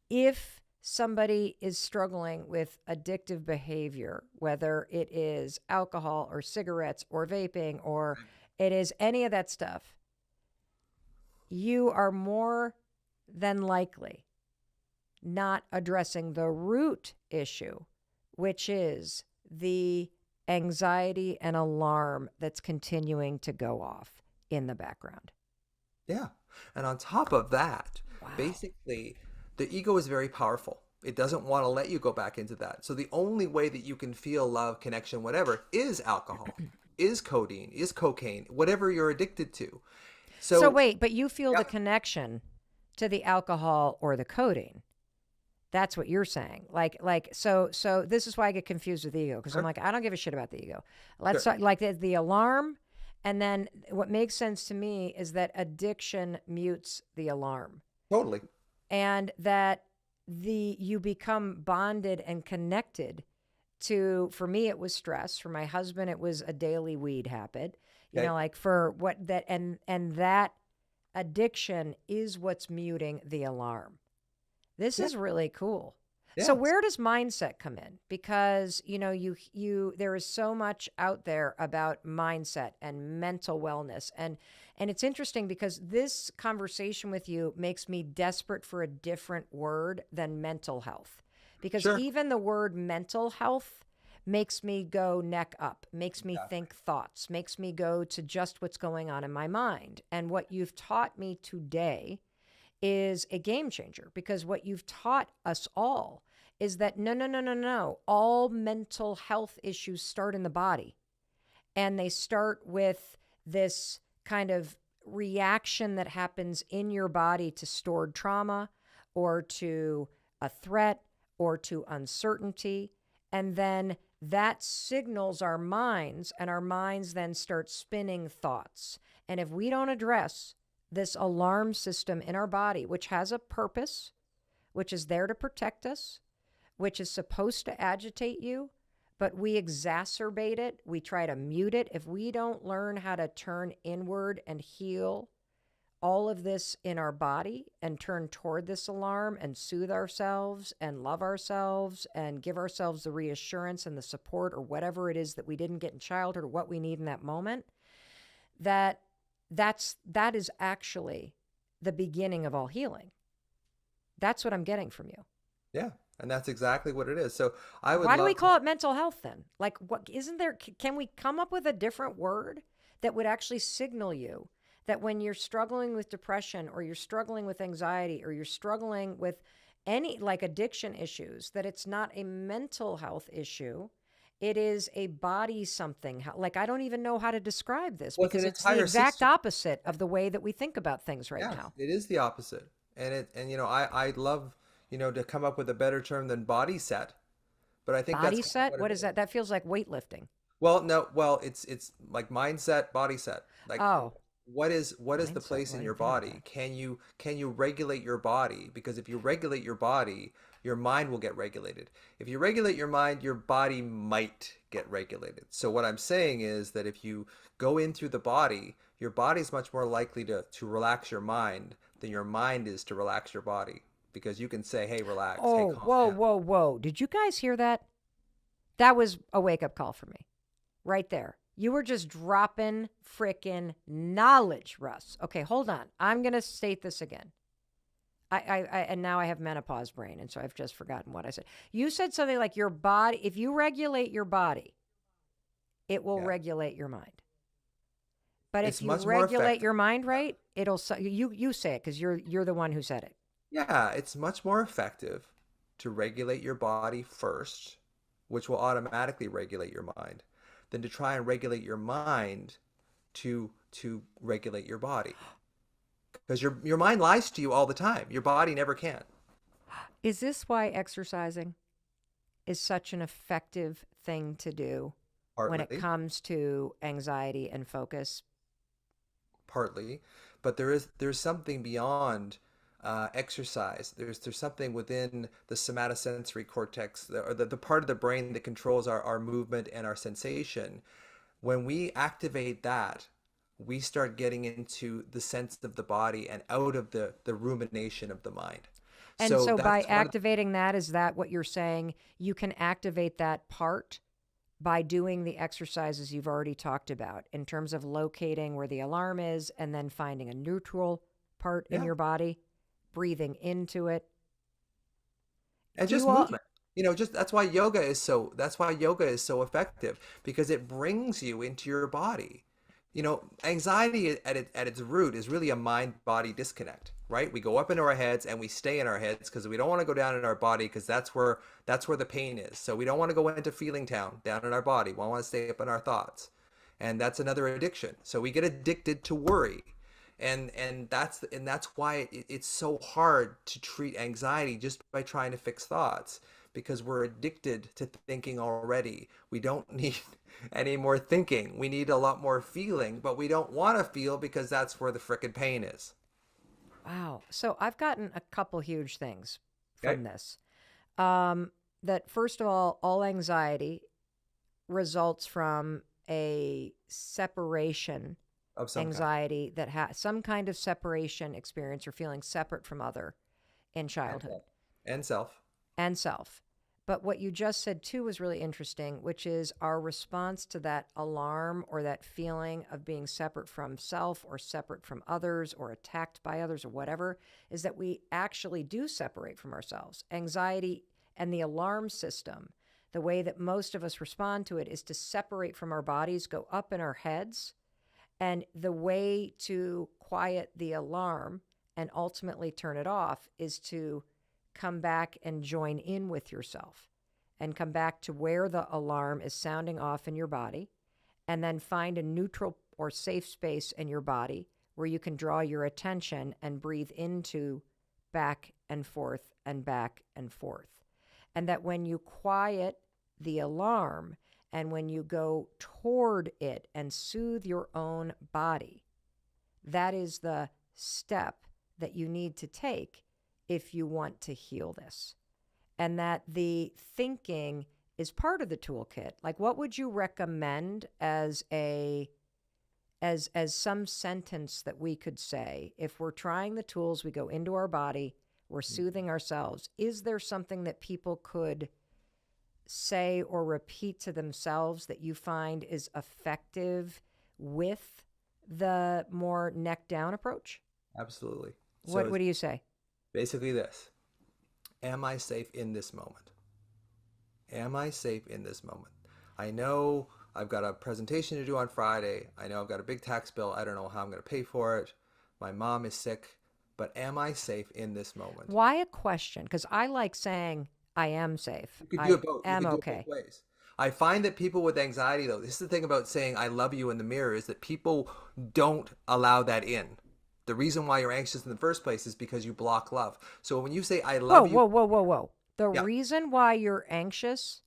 A: if somebody is struggling with addictive behavior, whether it is alcohol or cigarettes or vaping or it is any of that stuff, you are more than likely not addressing the root issue, which is the anxiety and alarm that's continuing to go off in the background.
E: Yeah. And on top of that,
A: Wow.
E: basically, the ego is very powerful. It doesn't want to let you go back into that. So the only way that you can feel love, connection, whatever, is alcohol, is codeine, is cocaine, whatever you're addicted to.
A: So wait, but you feel
E: Yeah.
A: the connection to the alcohol or the codeine. That's what you're saying. So this is why I get confused with the ego, because I'm like, I don't give a shit about the ego. Let's
E: Sure.
A: talk like the alarm. And then what makes sense to me is that addiction mutes the alarm,
E: Totally.
A: and that you become bonded and connected to, for me, it was stress. For my husband, it was a daily weed habit,
E: Okay.
A: like for what that, and that addiction is what's muting the alarm. This
E: Yeah.
A: is really cool.
E: Yeah.
A: So where does mindset come in? Because, there is so much out there about mindset and mental wellness. And it's interesting because this conversation with you makes me desperate for a different word than mental health. Because
E: Sure.
A: even the word mental health makes me go neck up, makes me think thoughts, makes me go to just what's going on in my mind. And what you've taught me today is a game changer, because what you've taught us all is that no. All mental health issues start in the body, and they start with this kind of reaction that happens in your body to stored trauma or to a threat or to uncertainty. And then that signals our minds, and our minds then start spinning thoughts. And if we don't address this alarm system in our body, which has a purpose, which is there to protect us, which is supposed to agitate you, but we exacerbate it, we try to mute it. If we don't learn how to turn inward and heal all of this in our body and turn toward this alarm and soothe ourselves and love ourselves and give ourselves the reassurance and the support or whatever it is that we didn't get in childhood or what we need in that moment, that is actually the beginning of all healing. That's what I'm getting from you.
E: Yeah. And that's exactly what it is. So I would
A: Why do we
E: love
A: call it mental health then? Like, what isn't there? Can we come up with a different word that would actually signal you that when you're struggling with depression or you're struggling with anxiety or you're struggling with any like addiction issues, that it's not a mental health issue? It is a body something. Like, I don't even know how to describe this,
E: Well,
A: because
E: an
A: it's the
E: entire
A: exact
E: system.
A: opposite of the way that we think about things right
E: Yes,
A: now.
E: it is the opposite. And I love, to come up with a better term than body set. But I think
A: Body
E: that's
A: set?
E: what
A: What
E: it
A: is that? That feels like weightlifting.
E: Well, no, well, it's like mindset, body set. Like
A: Oh,
E: what is the
A: mindset.
E: place
A: What
E: in
A: do
E: your
A: you think of
E: body?
A: that?
E: Can you regulate your body? Because if you regulate your body, your mind will get regulated. If you regulate your mind, your body might get regulated. So what I'm saying is that if you go in through the body, your body's much more likely to relax your mind than your mind is to relax your body. Because you can say, hey, relax, hey,
A: Oh,
E: calm
A: whoa,
E: down.
A: whoa, whoa. Did you guys hear that? That was a wake-up call for me. Right there. You were just dropping frickin' knowledge, Russ. Okay, hold on. I'm going to state this again. And now I have menopause brain, and so I've just forgotten what I said. You said something like your body, if you regulate your body, it will
E: Yeah.
A: regulate your mind. But
E: It's
A: if you
E: much more
A: regulate
E: effective.
A: your mind right, you say it, because you're the one who said it.
E: Yeah, it's much more effective to regulate your body first, which will automatically regulate your mind, than to try and regulate your mind to regulate your body. Because your mind lies to you all the time. Your body never can.
A: Is this why exercising is such an effective thing to do when it
E: Partly,
A: comes to anxiety and focus?
E: partly, but there's something beyond exercise. There's something within the somatosensory cortex, or the part of the brain that controls our movement and our sensation. When we activate that, we start getting into the sense of the body and out of the rumination of the mind.
A: And
E: So
A: so by
E: that's one of
A: activating that, is that what you're saying? You can activate that part by doing the exercises you've already talked about in terms of locating where the alarm is and then finding a neutral part in
E: yeah,
A: your body, breathing into it.
E: and
A: Do
E: just
A: you all?
E: movement. Just that's why yoga is so effective, because it brings you into your body. Anxiety at its root is really a mind body disconnect, right? We go up into our heads and we stay in our heads because we don't want to go down in our body, because that's where the pain is. So we don't want to go into feeling town down in our body. We want to stay up in our thoughts. And that's another addiction. So we get addicted to worry. And that's why it's so hard to treat anxiety just by trying to fix thoughts, because we're addicted to thinking already. We don't need any more thinking. We need a lot more feeling, but we don't want to feel because that's where the frickin' pain is.
A: Wow. So I've gotten a couple huge things
E: Okay?
A: from this. That first of all anxiety results from a separation
E: Of some kind.
A: anxiety that has some kind of separation experience or feeling separate from other in
E: And
A: childhood
E: self. And self.
A: and self. But what you just said too was really interesting, which is our response to that alarm or that feeling of being separate from self or separate from others or attacked by others or whatever, is that we actually do separate from ourselves. Anxiety and the alarm system, the way that most of us respond to it is to separate from our bodies, go up in our heads. And the way to quiet the alarm and ultimately turn it off is to come back and join in with yourself and come back to where the alarm is sounding off in your body, and then find a neutral or safe space in your body where you can draw your attention and breathe into back and forth and back and forth. And that when you quiet the alarm and when you go toward it and soothe your own body, that is the step that you need to take if you want to heal this. And that the thinking is part of the toolkit. Like, what would you recommend as some sentence that we could say if we're trying the tools, we go into our body, we're soothing ourselves? Is there something that people could say or repeat to themselves that you find is effective with the more neck down approach?
E: Absolutely.
A: What do you say?
E: Basically this. Am I safe in this moment? Am I safe in this moment? I know I've got a presentation to do on Friday. I know I've got a big tax bill. I don't know how I'm going to pay for it. My mom is sick. But am I safe in this moment?
A: Why a question? Because I like saying I am safe.
E: You could
A: I
E: do it both. You
A: am
E: could do it
A: okay.
E: both ways. I find that people with anxiety, though, this is the thing about saying I love you in the mirror, is that people don't allow that in. The reason why you're anxious in the first place is because you block love. So when you say I love you,
A: Whoa. The
E: yeah,
A: reason why you're anxious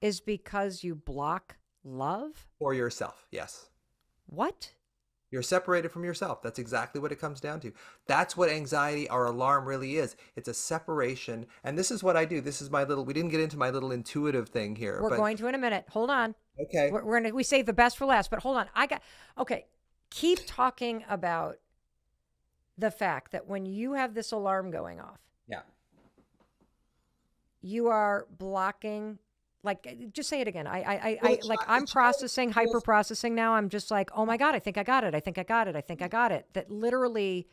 A: is because you block love?
E: for yourself, yes.
A: What?
E: You're separated from yourself. That's exactly what it comes down to. That's what anxiety or alarm really is. It's a separation. And this is what I do. This is my little, we didn't get into my little intuitive thing here,
A: We're
E: but
A: going to in a minute. Hold on.
E: okay.
A: We save the best for last, but hold on. Okay. Keep talking about the fact that when you have this alarm going off,
E: Yeah.
A: you are blocking, like, just say it again.
E: Well,
A: I'm
E: the child
A: processing,
E: feels,
A: hyper processing now. I'm just like, oh my God, I think I got it. I think I got it. I think I got it. That literally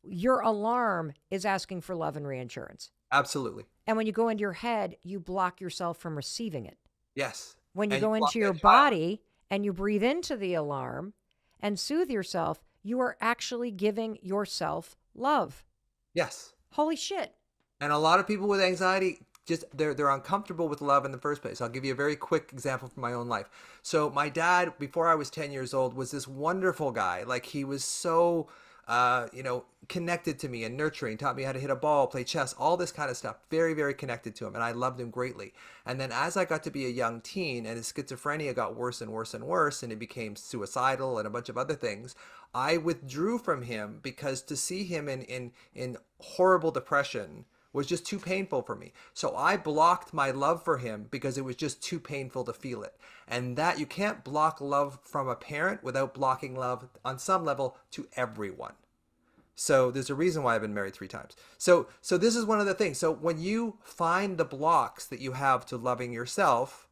A: your alarm is asking for love and reinsurance.
E: absolutely.
A: And when you go into your head, you block yourself from receiving it.
E: Yes.
A: When you
E: And
A: go
E: you block
A: into your
E: that child.
A: body and you breathe into the alarm and soothe yourself, you are actually giving yourself love.
E: Yes.
A: Holy shit.
E: And a lot of people with anxiety, just they're uncomfortable with love in the first place. I'll give you a very quick example from my own life. So my dad, before I was 10 years old, was this wonderful guy. Like, he was so connected to me and nurturing, taught me how to hit a ball, play chess, all this kind of stuff. Very, very connected to him. And I loved him greatly. And then as I got to be a young teen and his schizophrenia got worse and worse and worse, and he became suicidal and a bunch of other things, I withdrew from him because to see him in horrible depression was just too painful for me. So I blocked my love for him because it was just too painful to feel it. And that you can't block love from a parent without blocking love on some level to everyone. So there's a reason why I've been married 3 times. So this is one of the things. So when you find the blocks that you have to loving yourself,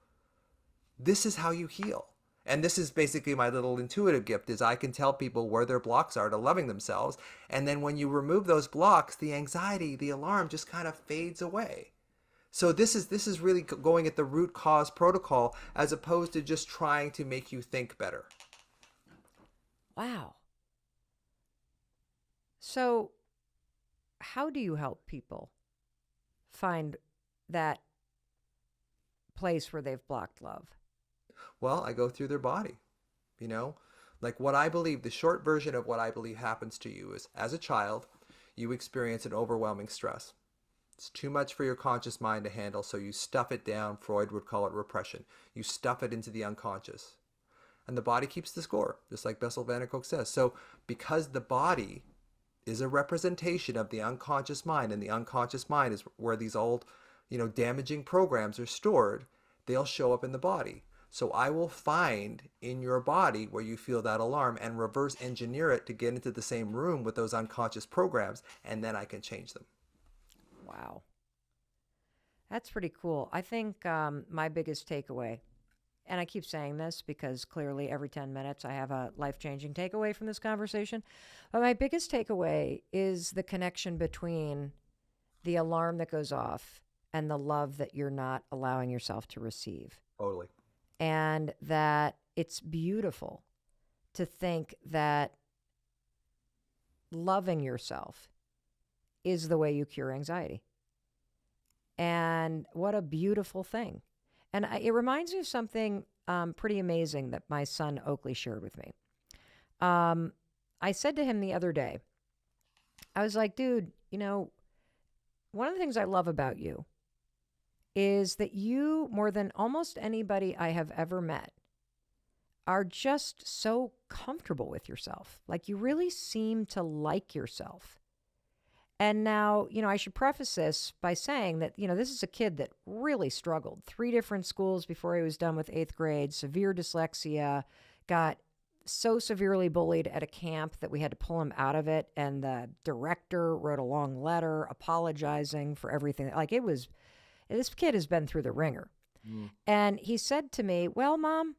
E: this is how you heal. And this is basically my little intuitive gift, is I can tell people where their blocks are to loving themselves. And then when you remove those blocks, the anxiety, the alarm just kind of fades away. So this is really going at the root cause protocol as opposed to just trying to make you think better.
A: Wow. So how do you help people find that place where they've blocked love?
E: Well, I go through their body, like what I believe, the short version of what I believe happens to you is as a child, you experience an overwhelming stress. It's too much for your conscious mind to handle, so you stuff it down. Freud would call it repression. You stuff it into the unconscious. And the body keeps the score, just like Bessel van der Kolk says. So because the body is a representation of the unconscious mind, and the unconscious mind is where these old, damaging programs are stored, they'll show up in the body. So I will find in your body where you feel that alarm and reverse engineer it to get into the same room with those unconscious programs, and then I can change them.
A: Wow. That's pretty cool. I think my biggest takeaway, and I keep saying this because clearly every 10 minutes I have a life-changing takeaway from this conversation, but my biggest takeaway is the connection between the alarm that goes off and the love that you're not allowing yourself to receive.
E: Totally.
A: And that it's beautiful to think that loving yourself is the way you cure anxiety. And what a beautiful thing. And it reminds me of something pretty amazing that my son Oakley shared with me. I said to him the other day, I was like, dude, one of the things I love about you is that you, more than almost anybody I have ever met, are just so comfortable with yourself. Like you really seem to like yourself. And now, I should preface this by saying that, this is a kid that really struggled. 3 different schools before he was done with 8th grade, severe dyslexia, got so severely bullied at a camp that we had to pull him out of it. And the director wrote a long letter apologizing for everything. This kid has been through the ringer. Mm. And he said to me, well, Mom,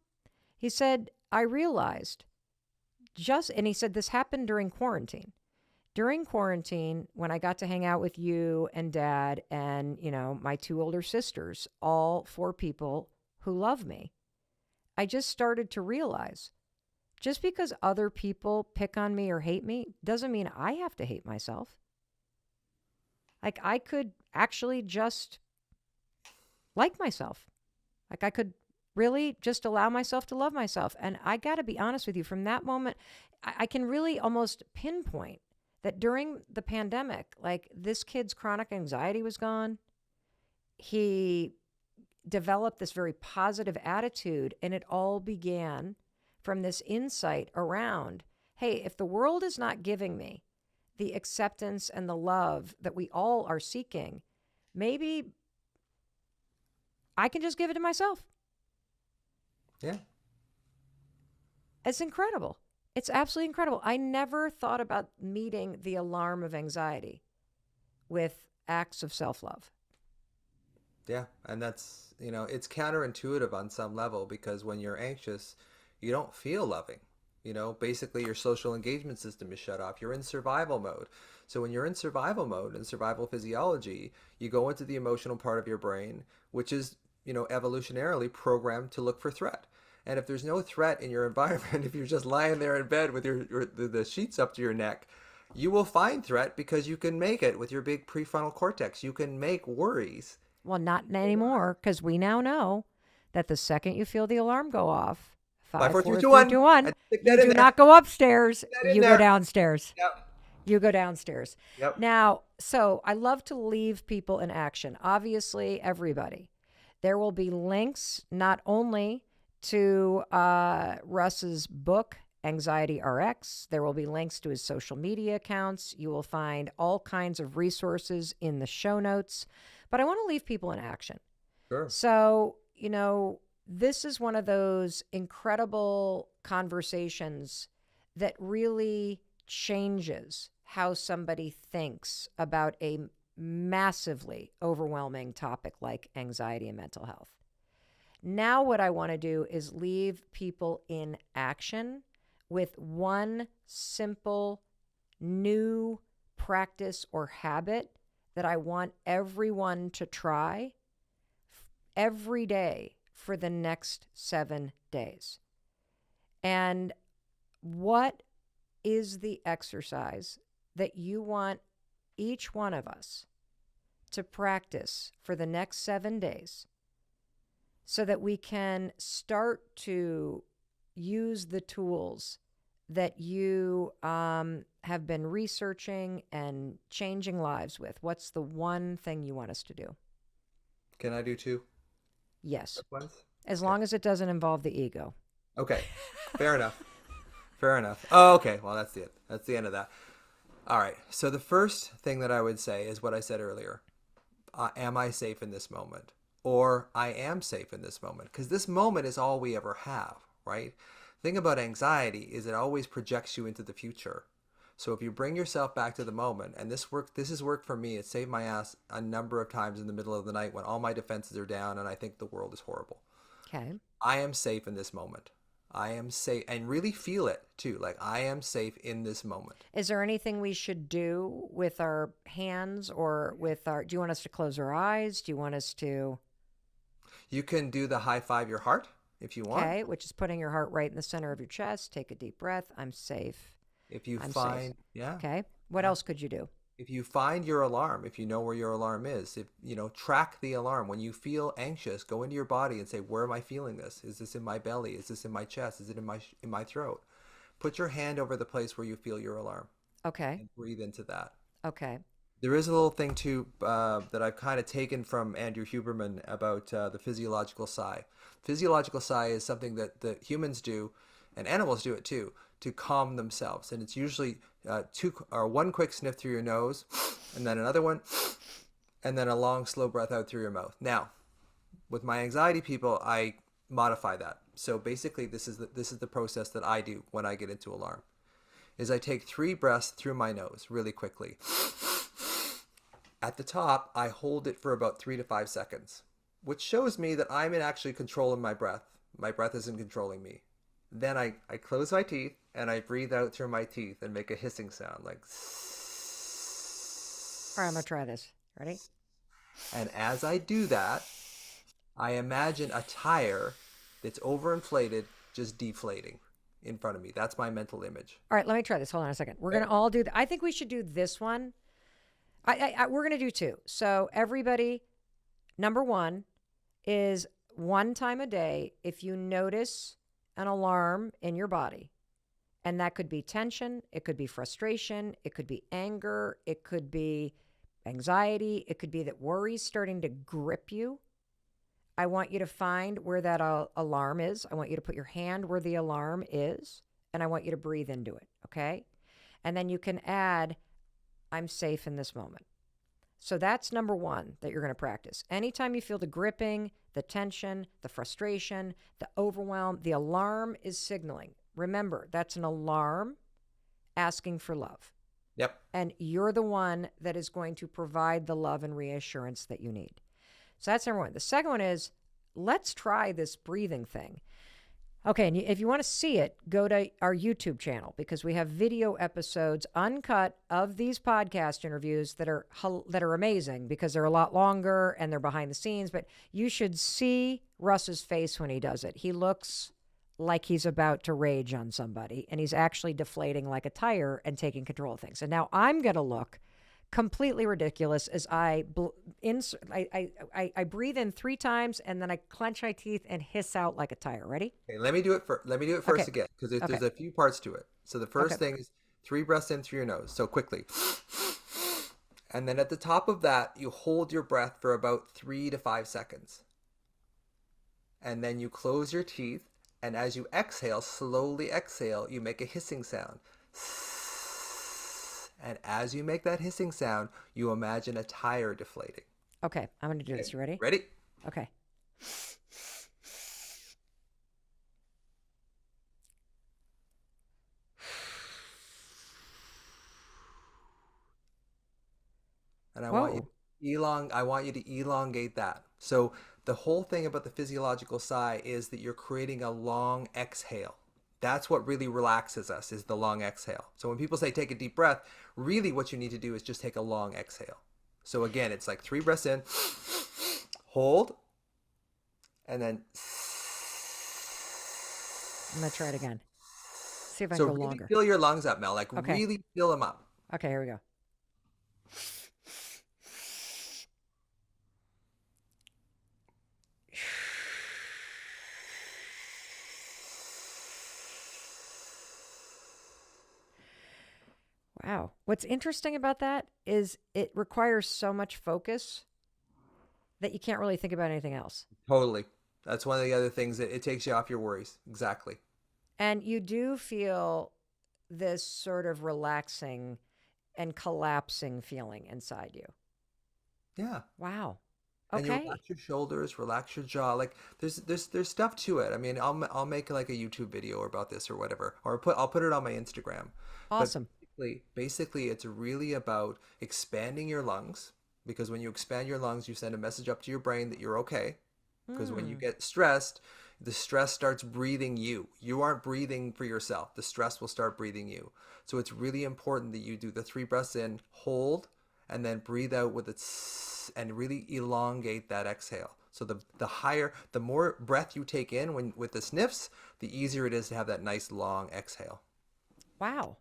A: he said, I realized and he said, this happened during quarantine. During quarantine, when I got to hang out with you and Dad and, my 2 older sisters, all 4 people who love me, I just started to realize just because other people pick on me or hate me doesn't mean I have to hate myself. Like I could actually just like myself. Like I could really just allow myself to love myself. And I got to be honest with you, from that moment, I can really almost pinpoint that during the pandemic, like this kid's chronic anxiety was gone. He developed this very positive attitude, and it all began from this insight around, hey, if the world is not giving me the acceptance and the love that we all are seeking, maybe I can just give it to myself.
E: Yeah.
A: It's incredible. It's absolutely incredible. I never thought about meeting the alarm of anxiety with acts of self-love.
E: Yeah. And that's, it's counterintuitive on some level, because when you're anxious, you don't feel loving. Basically your social engagement system is shut off. You're in survival mode. So when you're in survival mode and survival physiology, you go into the emotional part of your brain, which is, evolutionarily programmed to look for threat. And if there's no threat in your environment, if you're just lying there in bed with the sheets up to your neck, you will find threat because you can make it with your big prefrontal cortex. You can make worries.
A: Well, not anymore, because we now know that the second you feel the alarm go off,
E: 5, 4, 3, 2,
A: 4, 3, 2,
E: 1.
A: 1.
E: And stick
A: You
E: that in
A: do
E: there.
A: not go upstairs.
E: Stick that in
A: You go
E: there.
A: downstairs.
E: Yep.
A: You go downstairs.
E: Yep.
A: Now, so I love to leave people in action. Obviously, everybody. There will be links not only to Russ's book, Anxiety RX. There will be links to his social media accounts. You will find all kinds of resources in the show notes. But I want to leave people in action.
E: Sure.
A: So, this is one of those incredible conversations that really changes how somebody thinks about a massively overwhelming topic like anxiety and mental health. Now, what I want to do is leave people in action with one simple new practice or habit that I want everyone to try every day for the next 7 days. And what is the exercise that you want each one of us to practice for the next 7 days so that we can start to use the tools that you have been researching and changing lives with? What's the one thing you want us to do?
E: Can I do 2?
A: Yes.
E: Ones?
A: As long as it doesn't involve the ego.
E: Okay. Fair enough. Fair enough. Oh, okay. Well, that's it. That's the end of that. All right. So the first thing that I would say is what I said earlier. Am I safe in this moment? Or I am safe in this moment? Because this moment is all we ever have, right? The thing about anxiety is it always projects you into the future. So if you bring yourself back to the moment, and this has worked for me. It saved my ass a number of times in the middle of the night when all my defenses are down and I think the world is horrible.
A: Okay.
E: I am safe in this moment. I am safe, and really feel it too. Like, I am safe in this moment.
A: Is there anything we should do with our hands or with our, do you want us to close our eyes? Do you want us to?
E: You can do the high five your heart if you want.
A: Okay, which is putting your heart right in the center of your chest. Take a deep breath. I'm safe.
E: If you
A: I'm
E: find,
A: safe.
E: yeah.
A: Okay. What else could you do?
E: If you find your alarm, if you know where your alarm is, track the alarm. When you feel anxious, go into your body and say, where am I feeling this? Is this in my belly? Is this in my chest? Is it in my throat? Put your hand over the place where you feel your alarm.
A: Okay.
E: And breathe into that.
A: Okay.
E: There is a little thing too that I've kind of taken from Andrew Huberman about the physiological sigh. Physiological sigh is something that the humans do, and animals do it too, to calm themselves. And it's usually one quick sniff through your nose, and then another one, and then a long, slow breath out through your mouth. Now, with my anxiety people, I modify that. So basically, this is the process that I do when I get into alarm. Is I take 3 breaths through my nose really quickly. At the top, I hold it for about 3 to 5 seconds, which shows me that I'm in actually control of my breath. My breath isn't controlling me. Then I close my teeth and I breathe out through my teeth and make a hissing sound like.
A: All right, I'm going to try this. Ready?
E: And as I do that, I imagine a tire that's overinflated just deflating in front of me. That's my mental image.
A: All right, let me try this. Hold on a second. We're going to all do I think we should do this one. We're going to do 2. So everybody, number 1 is 1 time a day, if you notice an alarm in your body, and that could be tension, it could be frustration, it could be anger, it could be anxiety, it could be that worry's starting to grip you. I want you to find where that alarm is. I want you to put your hand where the alarm is, and I want you to breathe into it, okay? And then you can add, I'm safe in this moment. So that's number 1 that you're going to practice. Anytime you feel the gripping, the tension, the frustration, the overwhelm, the alarm is signaling. Remember, that's an alarm asking for love.
E: Yep.
A: And you're the one that is going to provide the love and reassurance that you need. So that's number 1. The second one is, let's try this breathing thing. Okay, and if you want to see it, go to our YouTube channel, because we have video episodes uncut of these podcast interviews that are amazing, because they're a lot longer and they're behind the scenes. But you should see Russ's face when he does it. He looks like he's about to rage on somebody, and he's actually deflating like a tire and taking control of things. And now I'm going to look completely ridiculous is I breathe in 3 times and then I clench my teeth and hiss out like a tire. Ready?
E: Okay, let me do it first. Let me do it first
A: Okay.
E: again because
A: Okay.
E: there's a few parts to it. So the
A: Okay.
E: first thing is 3 breaths in through your nose. So quickly. And then at the top of that, you hold your breath for about 3 to 5 seconds. And then you close your teeth. And as you exhale, slowly exhale, you make a hissing sound. And as you make that hissing sound, you imagine a tire deflating.
A: Okay. I'm going to do this. You ready?
E: Ready?
A: Okay.
E: And I
A: Whoa.
E: want you to elongate that. So the whole thing about the physiological sigh is that you're creating a long exhale. That's what really relaxes us, is the long exhale. So when people say take a deep breath, really what you need to do is just take a long exhale. So again, it's like 3 breaths in, hold, and then.
A: I'm going to try it again. See if I
E: So
A: can go
E: really
A: longer.
E: fill your lungs up, Mel. Like
A: Okay.
E: really fill them up.
A: Okay, here we go. Wow. What's interesting about that is it requires so much focus that you can't really think about anything else.
E: Totally. That's one of the other things that it takes you off your worries. Exactly.
A: And you do feel this sort of relaxing and collapsing feeling inside you.
E: Yeah.
A: Wow.
E: And you
A: Okay.
E: relax your shoulders, relax your jaw. Like there's stuff to it. I mean, I'll make like a YouTube video about this or whatever, or I'll put it on my Instagram.
A: Awesome.
E: But basically, it's really about expanding your lungs, because when you expand your lungs, you send a message up to your brain that you're okay. Because when you get stressed, the stress starts breathing you. You aren't breathing for yourself. The stress will start breathing you. So it's really important that you do the 3 breaths in, hold, and then breathe out with it, and really elongate that exhale. So the more breath you take in with the sniffs, the easier it is to have that nice long exhale.
A: Wow.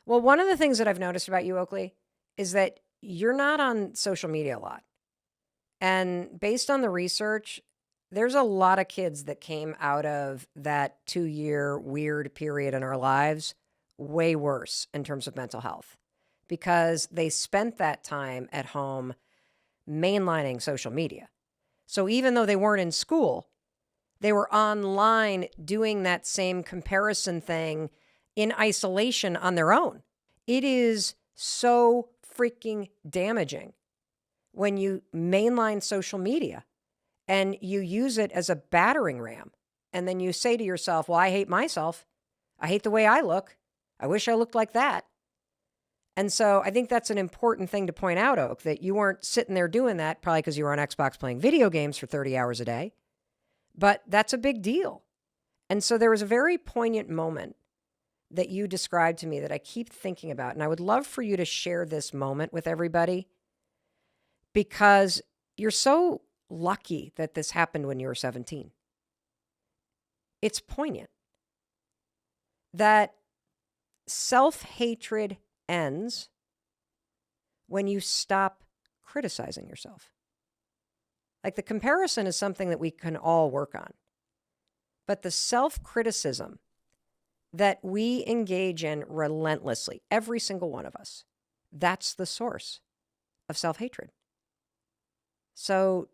A: Well, one of the things that I've noticed about you, Oakley, is that you're not on social media a lot. And based on the research, there's a lot of kids that came out of that 2-year weird period in our lives way worse in terms of mental health, because they spent that time at home mainlining social media. So even though they weren't in school, they were online doing that same comparison thing in isolation on their own. It is so freaking damaging when you mainline social media and you use it as a battering ram. And then you say to yourself, well, I hate myself. I hate the way I look. I wish I looked like that. And so I think that's an important thing to point out, Oak, that you weren't sitting there doing that probably because you were on Xbox playing video games for 30 hours a day. But that's a big deal. And so there was a very poignant moment that you described to me that I keep thinking about. And I would love for you to share this moment with everybody, because you're so lucky that this happened when you were 17. It's poignant that self-hatred ends when you stop criticizing yourself. Like, the comparison is something that we can all work on. But the self-criticism that we engage in relentlessly, every single one of us, that's the source of self-hatred. So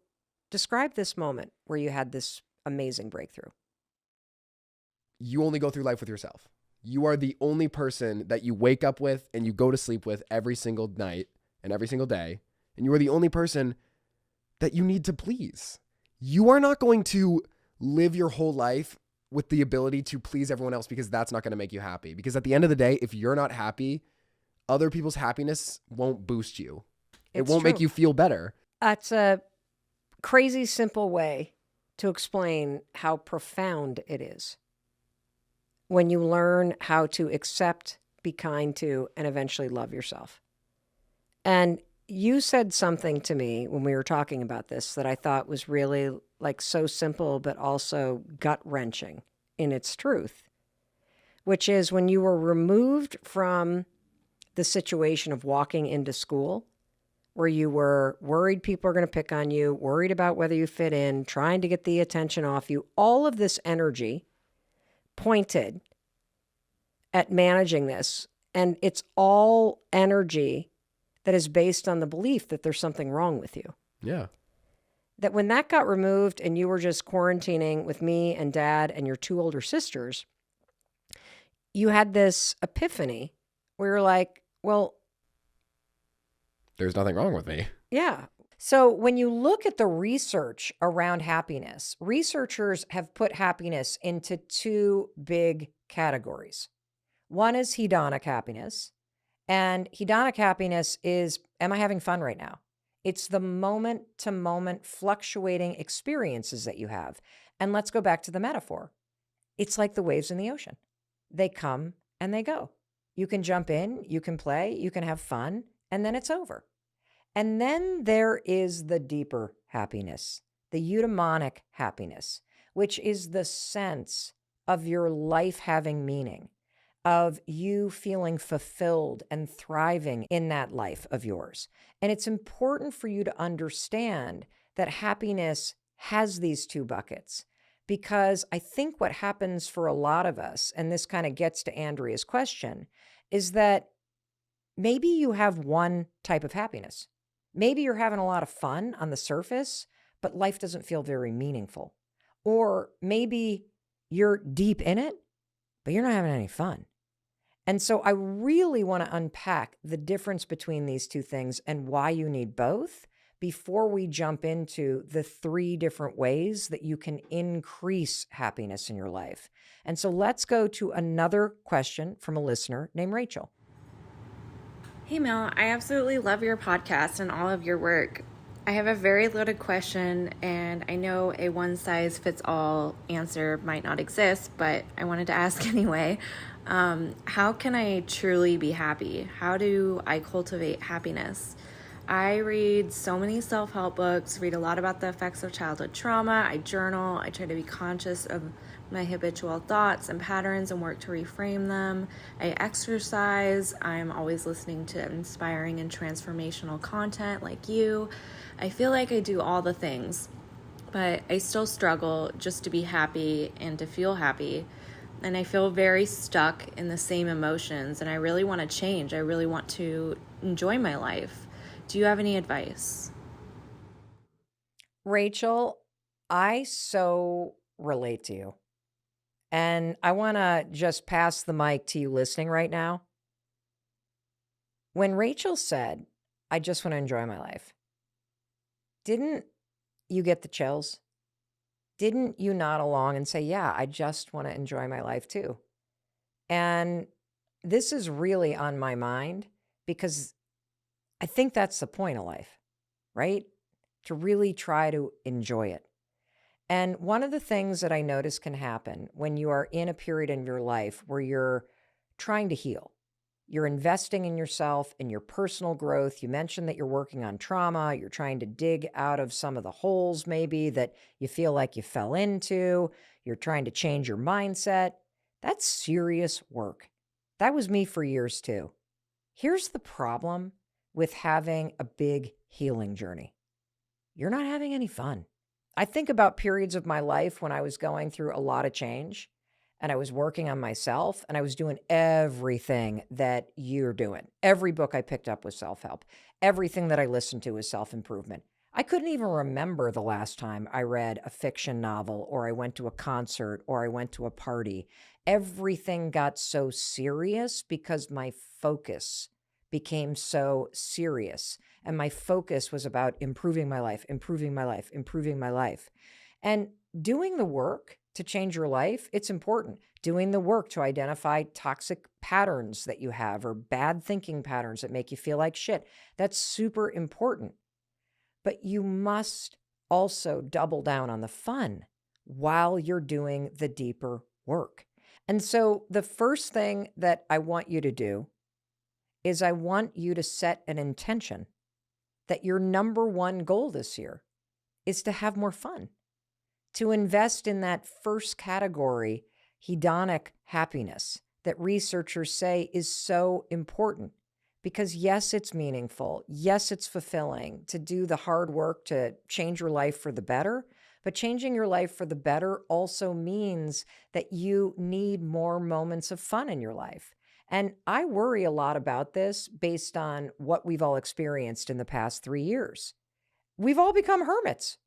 A: describe this moment where you had this amazing breakthrough.
F: You only go through life with yourself. You are the only person that you wake up with and you go to sleep with every single night and every single day. And you are the only person that you need to please. You are not going to live your whole life with the ability to please everyone else, because that's not going to make you happy. Because at the end of the day, if you're not happy, other people's happiness won't boost you. It won't make you feel better.
A: That's a crazy simple way to explain how profound it is when you learn how to accept, be kind to, and eventually love yourself. And you said something to me when we were talking about this that I thought was really like so simple, but also gut-wrenching in its truth, which is when you were removed from the situation of walking into school where you were worried people are going to pick on you, worried about whether you fit in, trying to get the attention off you. All of this energy pointed at managing this. And it's all energy that is based on the belief that there's something wrong with you.
F: Yeah.
A: That when that got removed and you were just quarantining with me and dad and your two older sisters, you had this epiphany where you're like, well,
F: there's nothing wrong with me.
A: yeah. So when you look at the research around happiness, researchers have put happiness into two big categories. One is hedonic happiness. And hedonic happiness is, am I having fun right now? It's the moment to moment fluctuating experiences that you have. And let's go back to the metaphor. It's like the waves in the ocean. They come and they go. You can jump in, you can play, you can have fun, and then it's over. And then there is the deeper happiness, the eudaimonic happiness, which is the sense of your life having meaning, of you feeling fulfilled and thriving in that life of yours. And it's important for you to understand that happiness has these two buckets, because I think what happens for a lot of us, and this kind of gets to Andrea's question, is that maybe you have one type of happiness. Maybe you're having a lot of fun on the surface, but life doesn't feel very meaningful. Or maybe you're deep in it, but you're not having any fun. And so I really want to unpack the difference between these two things and why you need both before we jump into the three different ways that you can increase happiness in your life. And so let's go to another question from a listener named Rachel.
G: Hey Mel, I absolutely love your podcast and all of your work. I have a very loaded question, and I know a one-size-fits-all answer might not exist, but I wanted to ask anyway. How can I truly be happy? How do I cultivate happiness? I read so many self-help books, read a lot about the effects of childhood trauma. I journal. I try to be conscious of my habitual thoughts and patterns and work to reframe them. I exercise. I'm always listening to inspiring and transformational content like you. I feel like I do all the things, but I still struggle just to be happy and to feel happy. And I feel very stuck in the same emotions, and I really want to change. I really want to enjoy my life. Do you have any advice?
A: Rachel, I so relate to you. And I want to just pass the mic to you listening right now. When Rachel said, I just want to enjoy my life, didn't you get the chills? Didn't you nod along and say, yeah, I just want to enjoy my life too? And this is really on my mind because I think that's the point of life, right? To really try to enjoy it. And one of the things that I notice can happen when you are in a period in your life where you're trying to heal, you're investing in yourself, in your personal growth. You mentioned that you're working on trauma. You're trying to dig out of some of the holes maybe that you feel like you fell into. You're trying to change your mindset. That's serious work. That was me for years too. Here's the problem with having a big healing journey. You're not having any fun. I think about periods of my life when I was going through a lot of change and I was working on myself and I was doing everything that you're doing. Every book I picked up was self-help. Everything that I listened to was self-improvement. I couldn't even remember the last time I read a fiction novel or I went to a concert or I went to a party. Everything got so serious because my focus became so serious. And my focus was about improving my life, improving my life, improving my life. And doing the work to change your life, it's important. Doing the work to identify toxic patterns that you have or bad thinking patterns that make you feel like shit, that's super important. But you must also double down on the fun while you're doing the deeper work. And so the first thing that I want you to do is I want you to set an intention that your number one goal this year is to have more fun, to invest in that first category, hedonic happiness, that researchers say is so important. Because yes, it's meaningful. Yes, it's fulfilling to do the hard work to change your life for the better. But changing your life for the better also means that you need more moments of fun in your life. And I worry a lot about this based on what we've all experienced in the past 3 years. We've all become hermits.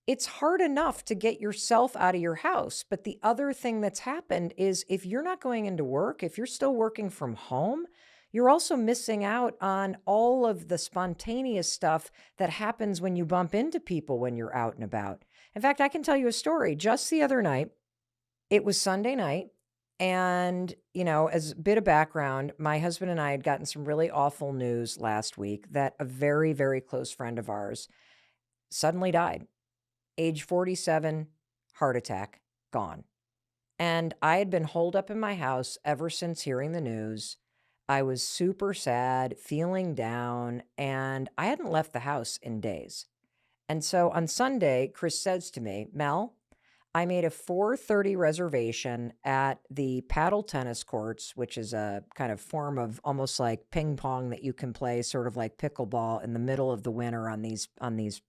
A: It's hard enough to get yourself out of your house. But the other thing that's happened is if you're not going into work, if you're still working from home, you're also missing out on all of the spontaneous stuff that happens when you bump into people when you're out and about. In fact, I can tell you a story. Just the other night, it was Sunday night. And, as a bit of background, my husband and I had gotten some really awful news last week that a very, very close friend of ours suddenly died. Age 47, heart attack, gone. And I had been holed up in my house ever since hearing the news. I was super sad, feeling down, and I hadn't left the house in days. And so on Sunday, Chris says to me, Mel, I made a 4:30 reservation at the paddle tennis courts, which is a kind of form of almost like ping pong that you can play, sort of like pickleball in the middle of the winter on these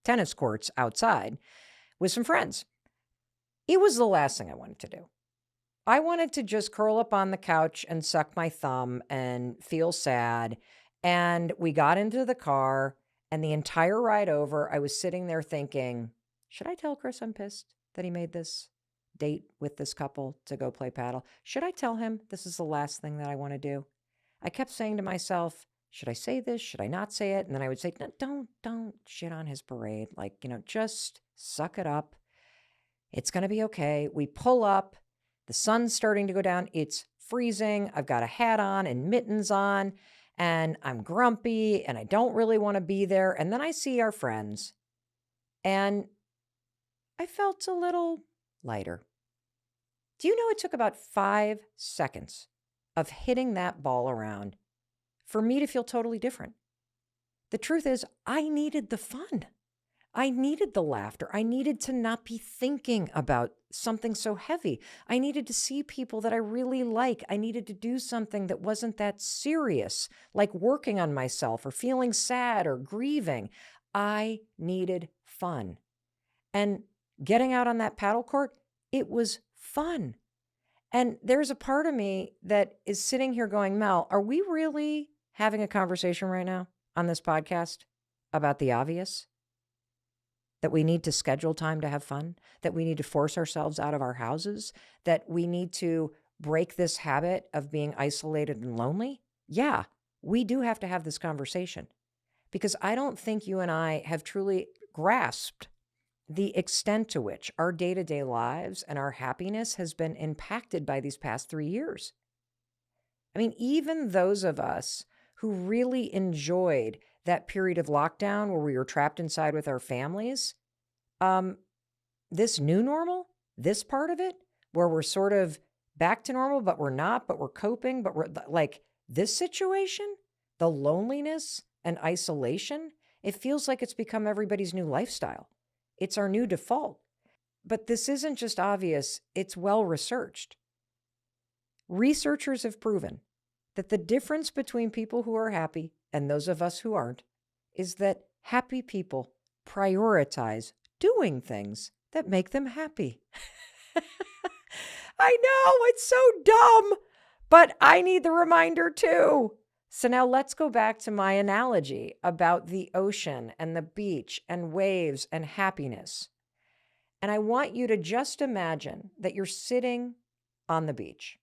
A: tennis courts outside with some friends. It was the last thing I wanted to do. I wanted to just curl up on the couch and suck my thumb and feel sad. And we got into the car, and the entire ride over, I was sitting there thinking, should I tell Chris I'm pissed that he made this date with this couple to go play paddle? Should I tell him this is the last thing that I want to do? I kept saying to myself, should I say this? Should I not say it? And then I would say, no, don't shit on his parade. Like, just suck it up. It's going to be okay. We pull up. The sun's starting to go down. It's freezing. I've got a hat on and mittens on, and I'm grumpy, and I don't really want to be there. And then I see our friends, and I felt a little lighter. Do you know it took about 5 seconds of hitting that ball around for me to feel totally different? The truth is, I needed the fun. I needed the laughter. I needed to not be thinking about something so heavy. I needed to see people that I really like. I needed to do something that wasn't that serious, like working on myself or feeling sad or grieving. I needed fun. And getting out on that paddle court, it was fun. And there's a part of me that is sitting here going, Mel, are we really having a conversation right now on this podcast about the obvious? That we need to schedule time to have fun, that we need to force ourselves out of our houses, that we need to break this habit of being isolated and lonely? Yeah, we do have to have this conversation, because I don't think you and I have truly grasped the extent to which our day-to-day lives and our happiness has been impacted by these past 3 years. I mean, even those of us who really enjoyed that period of lockdown where we were trapped inside with our families, this new normal, this part of it, where we're sort of back to normal, but we're not, but we're coping, but we're like this situation, the loneliness and isolation, it feels like it's become everybody's new lifestyle. It's our new default. But this isn't just obvious, it's well researched. Researchers have proven that the difference between people who are happy and those of us who aren't is that happy people prioritize doing things that make them happy. I know, it's so dumb, but I need the reminder too. So now let's go back to my analogy about the ocean and the beach and waves and happiness. And I want you to just imagine that you're sitting on the beach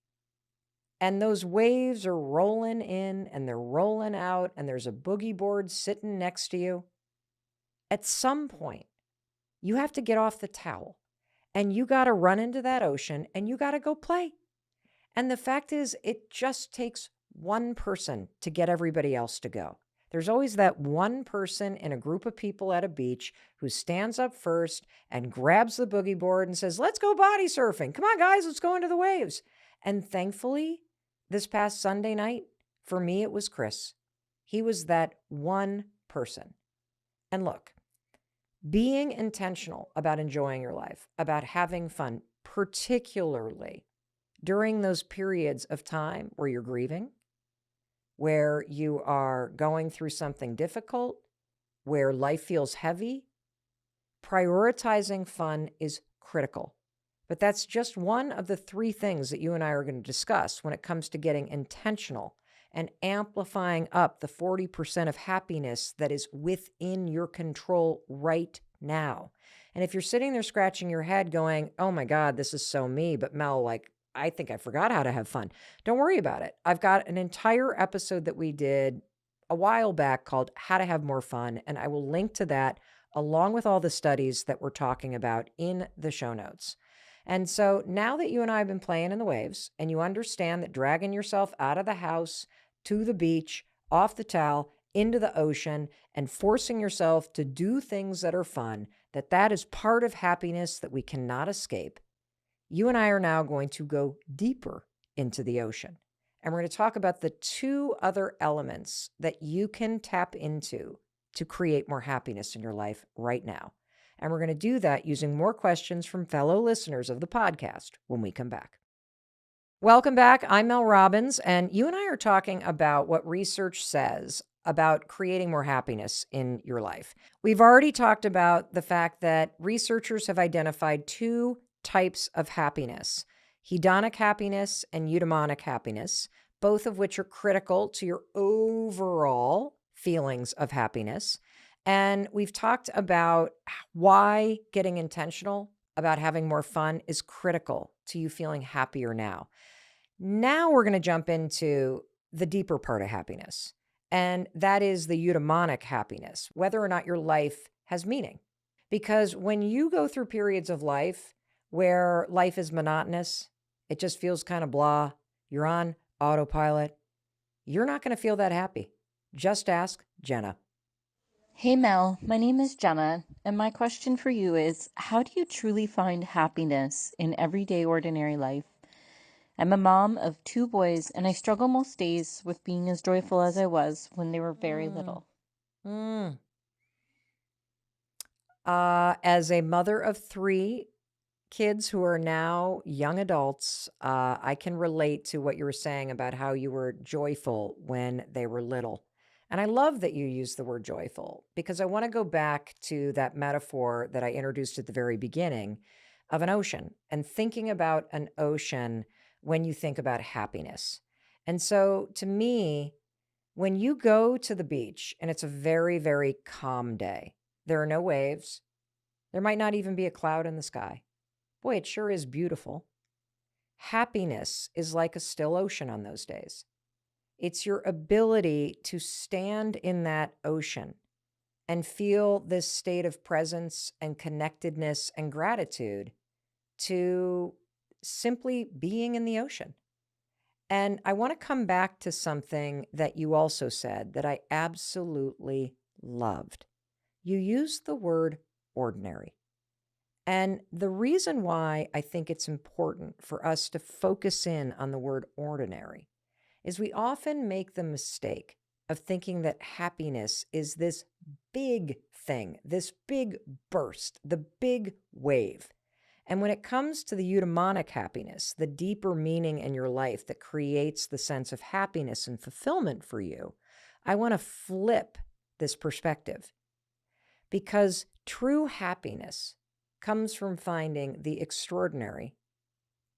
A: and those waves are rolling in and they're rolling out and there's a boogie board sitting next to you. At some point, you have to get off the towel and you got to run into that ocean and you got to go play. And the fact is, it just takes one person to get everybody else to go. There's always that one person in a group of people at a beach who stands up first and grabs the boogie board and says, let's go body surfing. Come on, guys, let's go into the waves. And thankfully, this past Sunday night, for me, it was Chris. He was that one person. And look, being intentional about enjoying your life, about having fun, particularly during those periods of time where you're grieving, where you are going through something difficult, where life feels heavy, prioritizing fun is critical. But that's just one of the 3 things that you and I are going to discuss when it comes to getting intentional and amplifying up the 40% of happiness that is within your control right now. And if you're sitting there scratching your head going, oh my God, this is so me, but Mel, like, I think I forgot how to have fun. Don't worry about it. I've got an entire episode that we did a while back called How to Have More Fun, and I will link to that along with all the studies that we're talking about in the show notes. And so now that you and I have been playing in the waves and you understand that dragging yourself out of the house to the beach, off the towel, into the ocean, and forcing yourself to do things that are fun, that is part of happiness that we cannot escape, you and I are now going to go deeper into the ocean. And we're going to talk about the 2 other elements that you can tap into to create more happiness in your life right now. And we're going to do that using more questions from fellow listeners of the podcast when we come back. Welcome back. I'm Mel Robbins, and you and I are talking about what research says about creating more happiness in your life. We've already talked about the fact that researchers have identified 2 types of happiness: hedonic happiness and eudaimonic happiness, both of which are critical to your overall feelings of happiness. And we've talked about why getting intentional about having more fun is critical to you feeling happier now. Now we're going to jump into the deeper part of happiness, and that is the eudaimonic happiness, whether or not your life has meaning. Because when you go through periods of life where life is monotonous, it just feels kind of blah, you're on autopilot, you're not going to feel that happy. Just ask Jenna.
H: Hey Mel, my name is Jenna, and my question for you is, how do you truly find happiness in everyday ordinary life? I'm a mom of 2 boys, and I struggle most days with being as joyful as I was when they were very little.
A: As a mother of 3 kids who are now young adults, I can relate to what you were saying about how you were joyful when they were little. And I love that you use the word joyful, because I want to go back to that metaphor that I introduced at the very beginning of an ocean, and thinking about an ocean when you think about happiness. And so to me, when you go to the beach and it's a very, very calm day, there are no waves, there might not even be a cloud in the sky. Boy, it sure is beautiful. Happiness is like a still ocean on those days. It's your ability to stand in that ocean and feel this state of presence and connectedness and gratitude to simply being in the ocean. And I want to come back to something that you also said that I absolutely loved. You used the word ordinary. And the reason why I think it's important for us to focus in on the word ordinary is we often make the mistake of thinking that happiness is this big thing, this big burst, the big wave. And when it comes to the eudaimonic happiness, the deeper meaning in your life that creates the sense of happiness and fulfillment for you, I want to flip this perspective, because true happiness comes from finding the extraordinary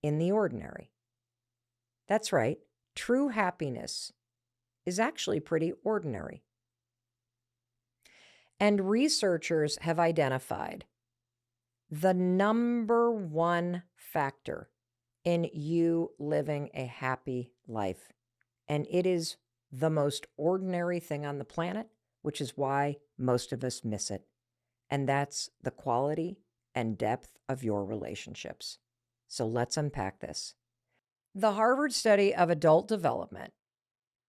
A: in the ordinary. That's right. True happiness is actually pretty ordinary. And researchers have identified the number 1 factor in you living a happy life. And it is the most ordinary thing on the planet, which is why most of us miss it. And that's the quality and depth of your relationships. So let's unpack this. The Harvard study of adult development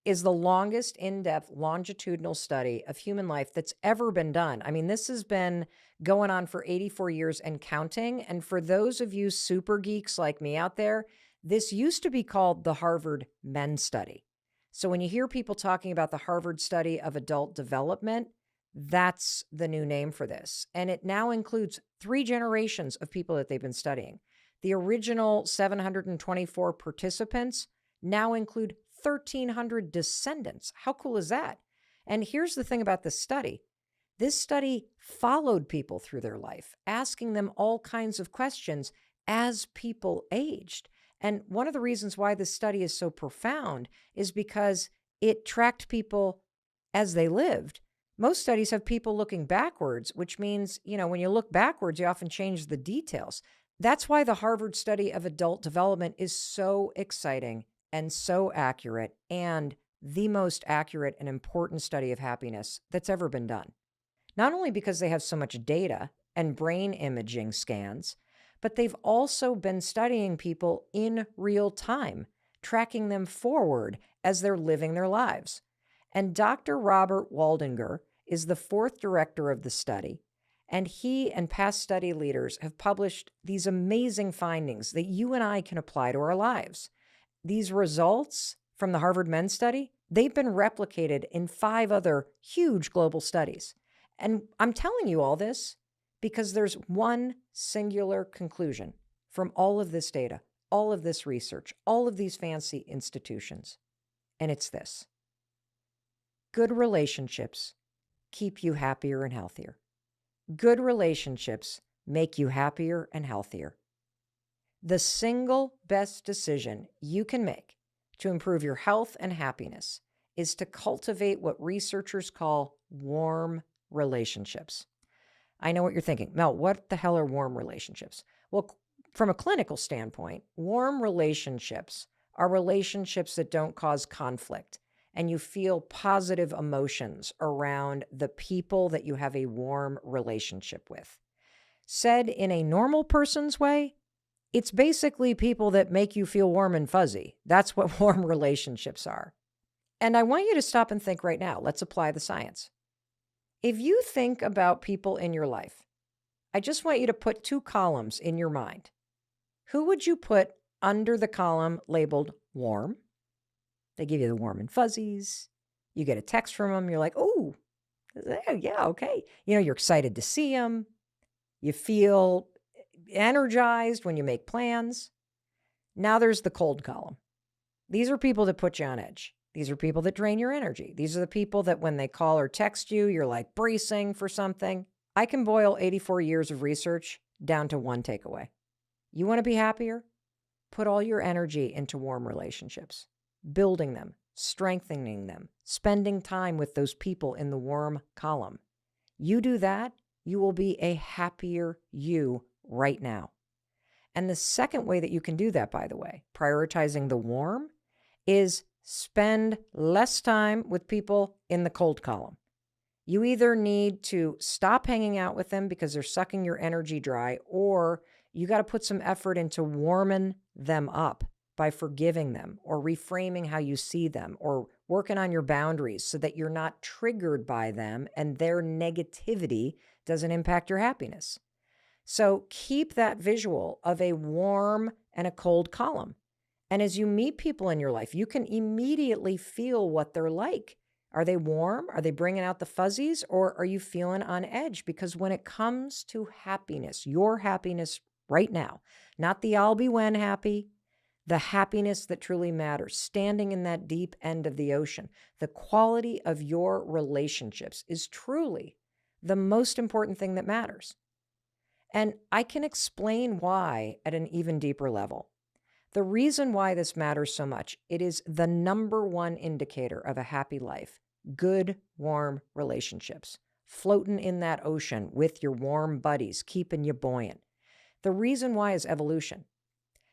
A: is the longest in-depth longitudinal study of human life that's ever been done. I mean, this has been going on for 84 years and counting. And for those of you super geeks like me out there, this used to be called the Harvard Men Study. So when you hear people talking about the Harvard study of adult development, that's the new name for this. And it now includes 3 generations of people that they've been studying. The original 724 participants now include 1,300 descendants. How cool is that? And here's the thing about this study. This study followed people through their life, asking them all kinds of questions as people aged. And one of the reasons why this study is so profound is because it tracked people as they lived. Most studies have people looking backwards, which means, when you look backwards, you often change the details. That's why the Harvard study of adult development is so exciting and so accurate, and the most accurate and important study of happiness that's ever been done. Not only because they have so much data and brain imaging scans, but they've also been studying people in real time, tracking them forward as they're living their lives. And Dr. Robert Waldinger is the fourth director of the study, and he and past study leaders have published these amazing findings that you and I can apply to our lives. These results from the Harvard Men's Study, they've been replicated in 5 other huge global studies. And I'm telling you all this because there's one singular conclusion from all of this data, all of this research, all of these fancy institutions. And it's this: good relationships keep you happier and healthier. Good relationships make you happier and healthier. The single best decision you can make to improve your health and happiness is to cultivate what researchers call warm relationships. I know what you're thinking. Mel, what the hell are warm relationships? Well, from a clinical standpoint, warm relationships are relationships that don't cause conflict, and you feel positive emotions around the people that you have a warm relationship with. Said in a normal person's way, it's basically people that make you feel warm and fuzzy. That's what warm relationships are. And I want you to stop and think right now. Let's apply the science. If you think about people in your life, I just want you to put 2 columns in your mind. Who would you put under the column labeled warm? They give you the warm and fuzzies. You get a text from them. You're like, oh, yeah, okay. You're excited to see them. You feel energized when you make plans. Now there's the cold column. These are people that put you on edge. These are people that drain your energy. These are the people that when they call or text you, you're like bracing for something. I can boil 84 years of research down to one takeaway. You want to be happier? Put all your energy into warm relationships, building them, strengthening them, spending time with those people in the warm column. You do that, you will be a happier you right now. And the second way that you can do that, by the way, prioritizing the warm, is spend less time with people in the cold column. You either need to stop hanging out with them because they're sucking your energy dry, or you got to put some effort into warming them up by forgiving them or reframing how you see them or working on your boundaries so that you're not triggered by them and their negativity doesn't impact your happiness. So keep that visual of a warm and a cold column. And as you meet people in your life, you can immediately feel what they're like. Are they warm? Are they bringing out the fuzzies? Or are you feeling on edge? Because when it comes to happiness, your happiness right now, not the I'll be when happy, the happiness that truly matters, standing in that deep end of the ocean, the quality of your relationships is truly the most important thing that matters. And I can explain why at an even deeper level. The reason why this matters so much, it is the number one indicator of a happy life. Good, warm relationships. Floating in that ocean with your warm buddies, keeping you buoyant. The reason why is evolution.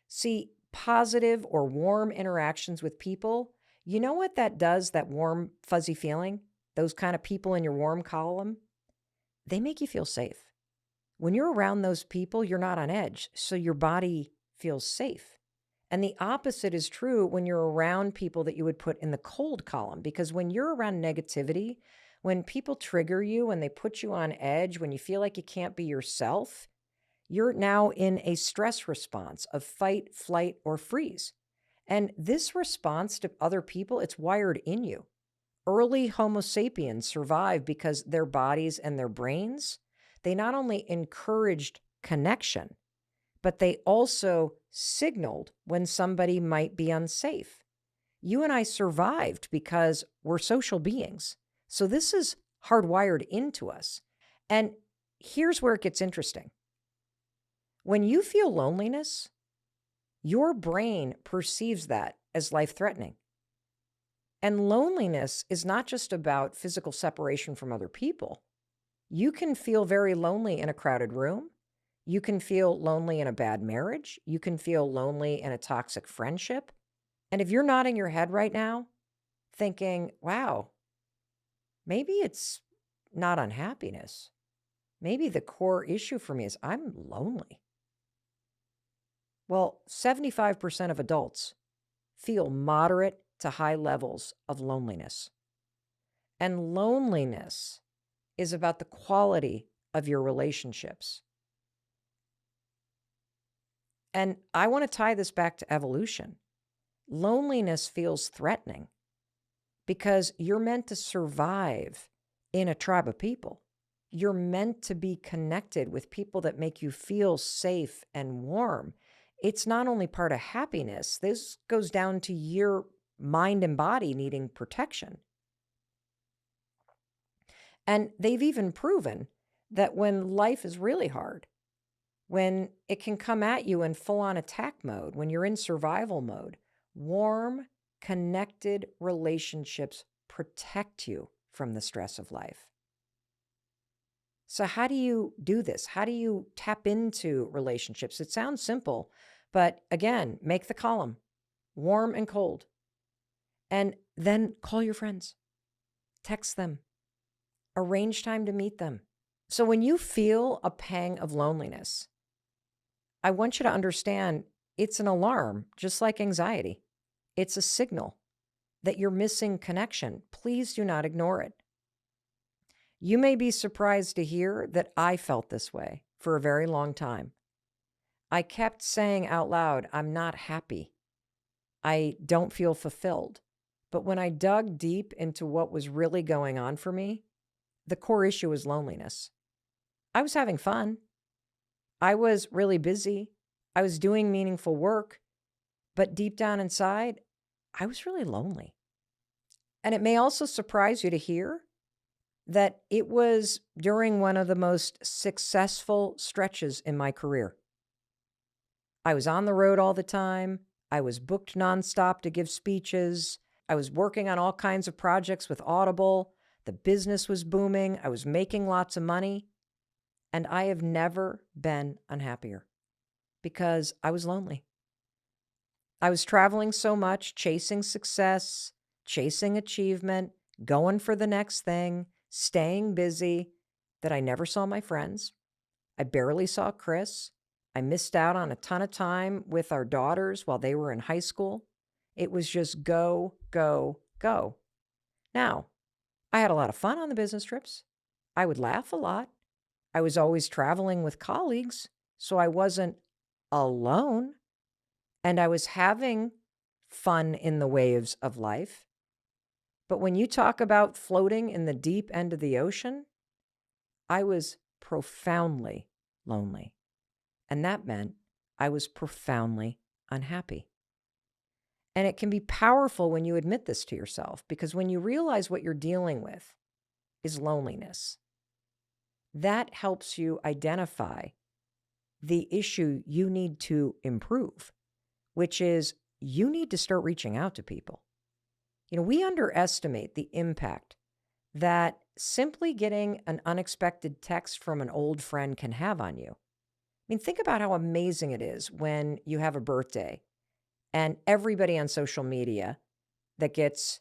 A: See, positive or warm interactions with people, you know what that does, that warm, fuzzy feeling? Those kind of people in your warm column? They make you feel safe. When you're around those people, you're not on edge, so your body feels safe. And the opposite is true when you're around people that you would put in the cold column, because when you're around negativity, when people trigger you, when they put you on edge, when you feel like you can't be yourself, you're now in a stress response of fight, flight, or freeze. And this response to other people, it's wired in you. Early Homo sapiens survived because their bodies and their brains, they not only encouraged connection, but they also signaled when somebody might be unsafe. You and I survived because we're social beings. So this is hardwired into us. And here's where it gets interesting. When you feel loneliness, your brain perceives that as life-threatening. And loneliness is not just about physical separation from other people. You can feel very lonely in a crowded room. You can feel lonely in a bad marriage. You can feel lonely in a toxic friendship. And if you're nodding your head right now, thinking, wow, maybe it's not unhappiness. Maybe the core issue for me is I'm lonely. Well, 75% of adults feel moderate to high levels of loneliness. And loneliness is about the quality of your relationships. And I want to tie this back to evolution. Loneliness feels threatening because you're meant to survive in a tribe of people. You're meant to be connected with people that make you feel safe and warm. It's not only part of happiness, this goes down to your mind and body needing protection. And they've even proven that when life is really hard, when it can come at you in full-on attack mode, when you're in survival mode, warm, connected relationships protect you from the stress of life. So how do you do this? How do you tap into relationships? It sounds simple, but again, make the column warm and cold. And then call your friends, text them, arrange time to meet them. So when you feel a pang of loneliness, I want you to understand it's an alarm, just like anxiety. It's a signal that you're missing connection. Please do not ignore it. You may be surprised to hear that I felt this way for a very long time. I kept saying out loud, I'm not happy. I don't feel fulfilled. But when I dug deep into what was really going on for me, the core issue was loneliness. I was having fun. I was really busy. I was doing meaningful work. But deep down inside, I was really lonely. And it may also surprise you to hear that it was during one of the most successful stretches in my career. I was on the road all the time. I was booked nonstop to give speeches. I was working on all kinds of projects with Audible. The business was booming. I was making lots of money. And I have never been unhappier because I was lonely. I was traveling so much, chasing success, chasing achievement, going for the next thing, staying busy, that I never saw my friends. I barely saw Chris. I missed out on a ton of time with our daughters while they were in high school. It was just go, go, go. Now, I had a lot of fun on the business trips. I would laugh a lot. I was always traveling with colleagues, so I wasn't alone. And I was having fun in the waves of life. But when you talk about floating in the deep end of the ocean, I was profoundly lonely. And that meant I was profoundly unhappy. And it can be powerful when you admit this to yourself, because when you realize what you're dealing with is loneliness, that helps you identify the issue you need to improve, which is you need to start reaching out to people. We underestimate the impact that simply getting an unexpected text from an old friend can have on you. Think about how amazing it is when you have a birthday and everybody on social media that gets,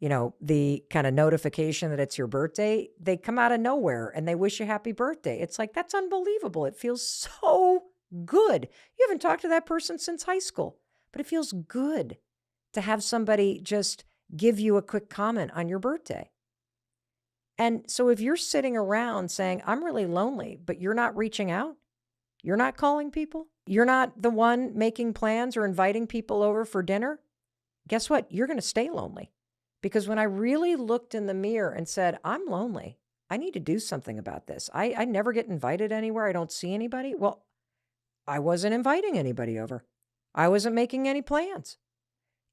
A: the kind of notification that it's your birthday, they come out of nowhere and they wish you happy birthday. It's like, that's unbelievable. It feels so good. You haven't talked to that person since high school, but it feels good to have somebody just give you a quick comment on your birthday. And so if you're sitting around saying, I'm really lonely, but you're not reaching out, you're not calling people, you're not the one making plans or inviting people over for dinner, guess what? You're going to stay lonely. Because when I really looked in the mirror and said, I'm lonely, I need to do something about this. I never get invited anywhere. I don't see anybody. Well, I wasn't inviting anybody over. I wasn't making any plans.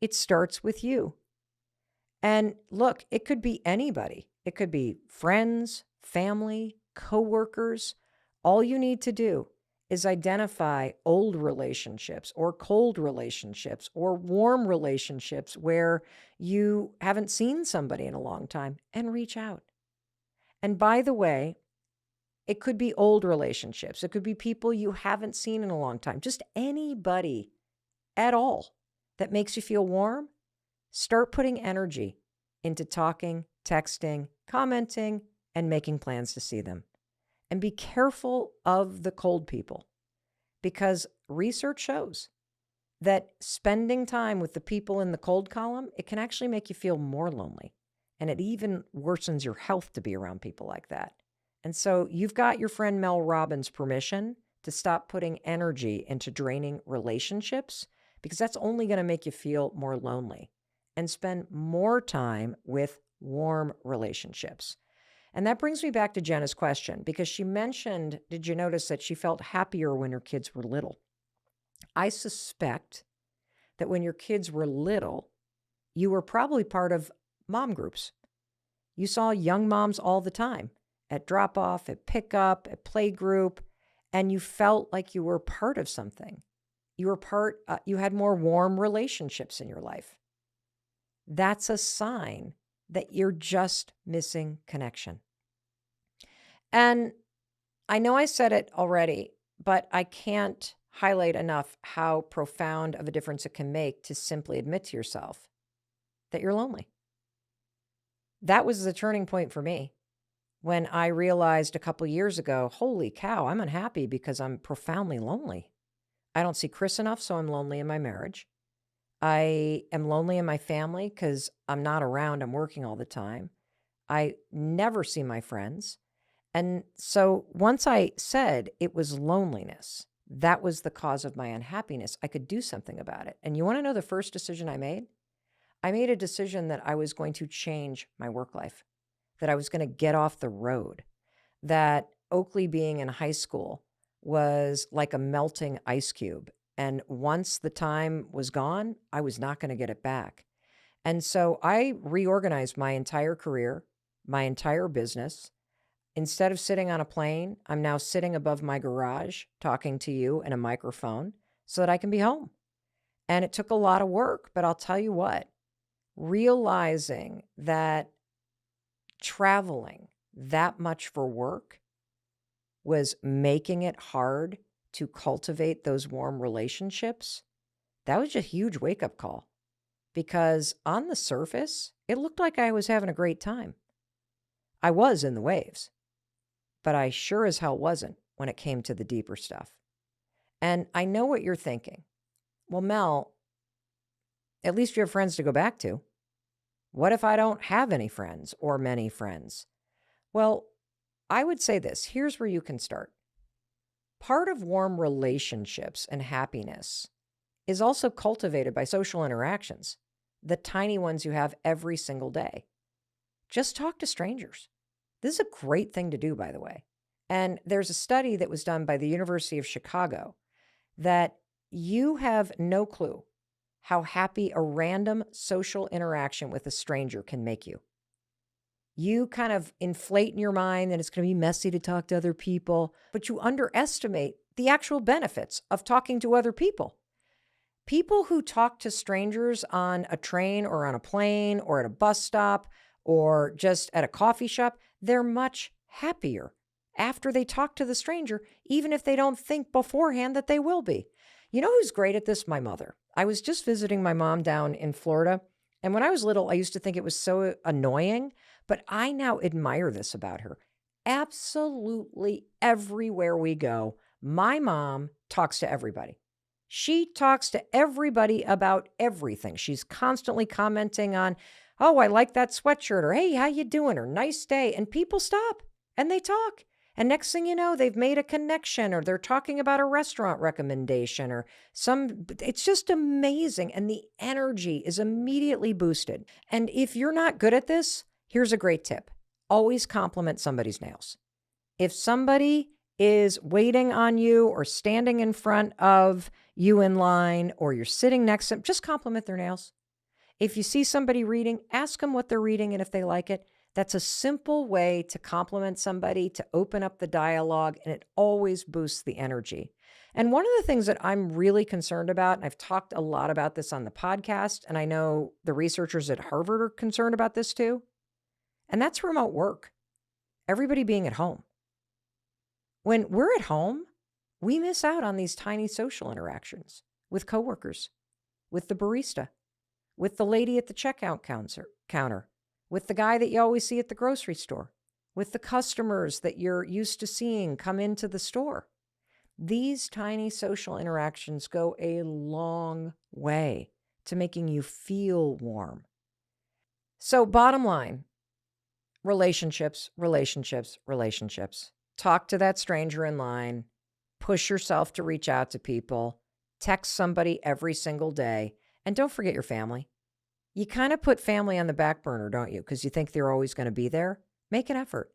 A: It starts with you. And look, it could be anybody. It could be friends, family, coworkers. All you need to do is identify old relationships or cold relationships or warm relationships where you haven't seen somebody in a long time and reach out. And by the way, it could be old relationships. It could be people you haven't seen in a long time. Just anybody at all that makes you feel warm. Start putting energy into talking, texting, commenting, and making plans to see them. And be careful of the cold people, because research shows that spending time with the people in the cold column, it can actually make you feel more lonely. And it even worsens your health to be around people like that. And so you've got your friend Mel Robbins' permission to stop putting energy into draining relationships, because that's only going to make you feel more lonely, and spend more time with warm relationships. And that brings me back to Jenna's question, because she mentioned, did you notice that she felt happier when her kids were little? I suspect that when your kids were little, you were probably part of mom groups. You saw young moms all the time at drop off, at pickup, at play group, and you felt like you were part of something. You were you had more warm relationships in your life. That's a sign that you're just missing connection. And I know I said it already, but I can't highlight enough how profound of a difference it can make to simply admit to yourself that you're lonely. That was the turning point for me when I realized a couple years ago, holy cow, I'm unhappy because I'm profoundly lonely. I don't see Chris enough, so I'm lonely in my marriage. I am lonely in my family because I'm not around. I'm working all the time. I never see my friends. And so once I said it was loneliness, that was the cause of my unhappiness, I could do something about it. And you want to know the first decision I made? I made a decision that I was going to change my work life, that I was going to get off the road, that Oakley being in high school was like a melting ice cube. And once the time was gone, I was not going to get it back. And so I reorganized my entire career, my entire business. Instead of sitting on a plane, I'm now sitting above my garage talking to you in a microphone so that I can be home. And it took a lot of work, but I'll tell you what, realizing that traveling that much for work was making it hard to cultivate those warm relationships, that was a huge wake-up call, because on the surface, it looked like I was having a great time. I was in the waves, but I sure as hell wasn't when it came to the deeper stuff. And I know what you're thinking. Well, Mel, at least you have friends to go back to. What if I don't have any friends or many friends? Well, I would say this. Here's where you can start. Part of warm relationships and happiness is also cultivated by social interactions, the tiny ones you have every single day. Just talk to strangers. This is a great thing to do, by the way. And there's a study that was done by the University of Chicago that you have no clue how happy a random social interaction with a stranger can make you. You kind of inflate in your mind that it's going to be messy to talk to other people, but you underestimate the actual benefits of talking to other people. People who talk to strangers on a train or on a plane or at a bus stop or just at a coffee shop, they're much happier after they talk to the stranger, even if they don't think beforehand that they will be. You know who's great at this? My mother. I was just visiting my mom down in Florida, and when I was little, I used to think it was so annoying, but I now admire this about her. Absolutely everywhere we go, my mom talks to everybody. She talks to everybody about everything. She's constantly commenting on, oh, I like that sweatshirt, or hey, how you doing, or nice day. And people stop and they talk. And next thing you know, they've made a connection, or they're talking about a restaurant recommendation or it's just amazing. And the energy is immediately boosted. And if you're not good at this, here's a great tip. Always compliment somebody's nails. If somebody is waiting on you or standing in front of you in line, or you're sitting next to them, just compliment their nails. If you see somebody reading, ask them what they're reading and if they like it. That's a simple way to compliment somebody, to open up the dialogue, and it always boosts the energy. And one of the things that I'm really concerned about, and I've talked a lot about this on the podcast, and I know the researchers at Harvard are concerned about this too, and that's remote work. Everybody being at home. When we're at home, we miss out on these tiny social interactions with coworkers, with the barista, with the lady at the checkout counter, with the guy that you always see at the grocery store, with the customers that you're used to seeing come into the store. These tiny social interactions go a long way to making you feel warm. So bottom line, relationships, relationships, relationships. Talk to that stranger in line. Push yourself to reach out to people. Text somebody every single day. And don't forget your family. You kind of put family on the back burner, don't you? Because you think they're always going to be there. Make an effort.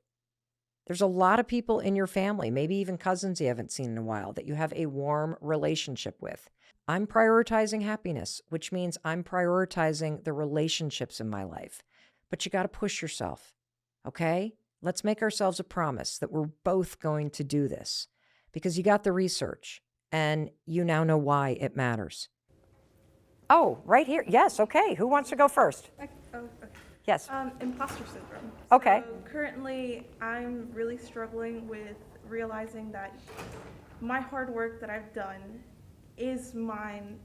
A: There's a lot of people in your family, maybe even cousins you haven't seen in a while, that you have a warm relationship with. I'm prioritizing happiness, which means I'm prioritizing the relationships in my life. But you got to push yourself, okay? Let's make ourselves a promise that we're both going to do this because you got the research and you now know why it matters. Oh, right here. Yes, okay. Who wants to go first?
I: Okay.
A: Yes.
I: Imposter syndrome.
A: Okay.
I: So currently, I'm really struggling with realizing that my hard work that I've done is mine,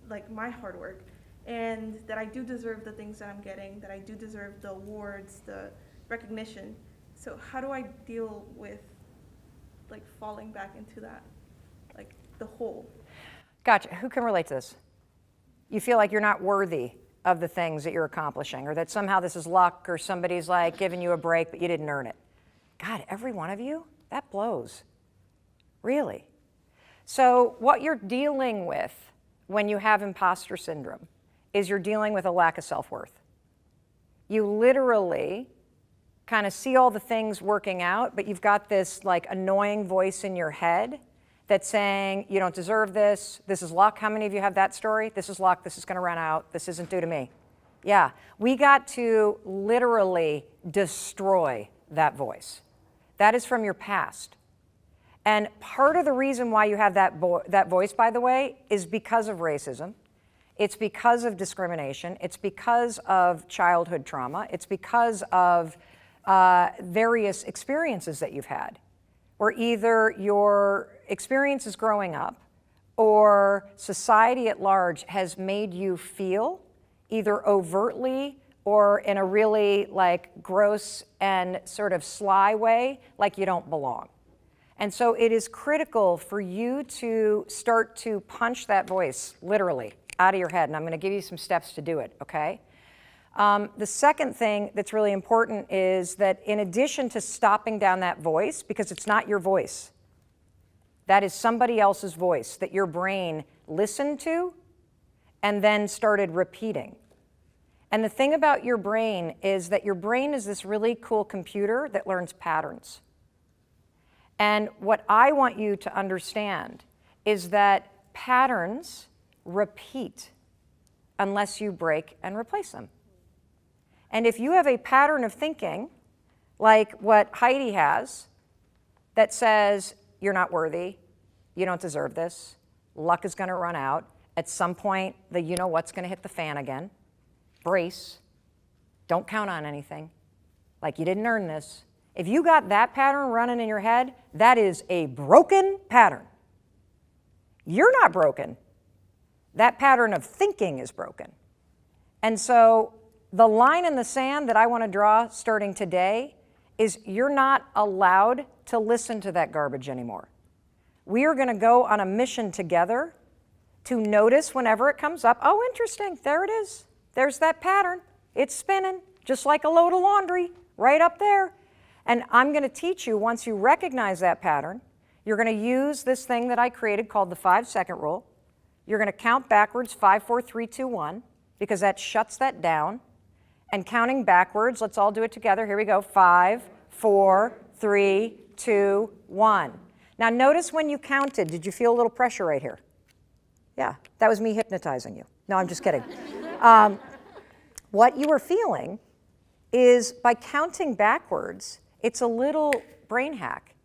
I: like my hard work, and that I do deserve the things that I'm getting, that I do deserve the awards, the recognition. So how do I deal with like falling back into that, like the hole?
A: Gotcha. Who can relate to this? You feel like you're not worthy of the things that you're accomplishing, or that somehow this is luck, or somebody's like giving you a break, but you didn't earn it. God, every one of you, that blows. Really. So what you're dealing with when you have imposter syndrome is you're dealing with a lack of self-worth. You literally kind of see all the things working out, but you've got this like annoying voice in your head that's saying, you don't deserve this. This is luck. How many of you have that story? This is luck. This is going to run out. This isn't due to me. Yeah, we got to literally destroy that voice. That is from your past. And part of the reason why you have that voice, by the way, is because of racism. It's because of discrimination. It's because of childhood trauma. It's because of various experiences that you've had, where either your experiences growing up or society at large has made you feel either overtly or in a really like gross and sort of sly way like you don't belong. And so it is critical for you to start to punch that voice literally out of your head. And I'm going to give you some steps to do it, okay? The second thing that's really important is that in addition to stopping down that voice, because it's not your voice, that is somebody else's voice that your brain listened to and then started repeating. And the thing about your brain is that your brain is this really cool computer that learns patterns. And what I want you to understand is that patterns repeat unless you break and replace them. And if you have a pattern of thinking, like what Heidi has, that says, you're not worthy, you don't deserve this, luck is going to run out, at some point, the you-know-what's going to hit the fan again, brace, don't count on anything, like you didn't earn this. If you got that pattern running in your head, that is a broken pattern. You're not broken. That pattern of thinking is broken. And so the line in the sand that I want to draw starting today is you're not allowed to listen to that garbage anymore. We are going to go on a mission together to notice whenever it comes up, oh, interesting, there it is. There's that pattern. It's spinning, just like a load of laundry, right up there. And I'm going to teach you, once you recognize that pattern, you're going to use this thing that I created called the 5-second rule. You're going to count backwards, 5, 4, 3, 2, 1, because that shuts that down. And counting backwards, let's all do it together. Here we go. 5, 4, 3, 2, 1. Now notice when you counted, did you feel a little pressure right here? Yeah, that was me hypnotizing you. No, I'm just kidding. What you are feeling is by counting backwards, it's a little brain hack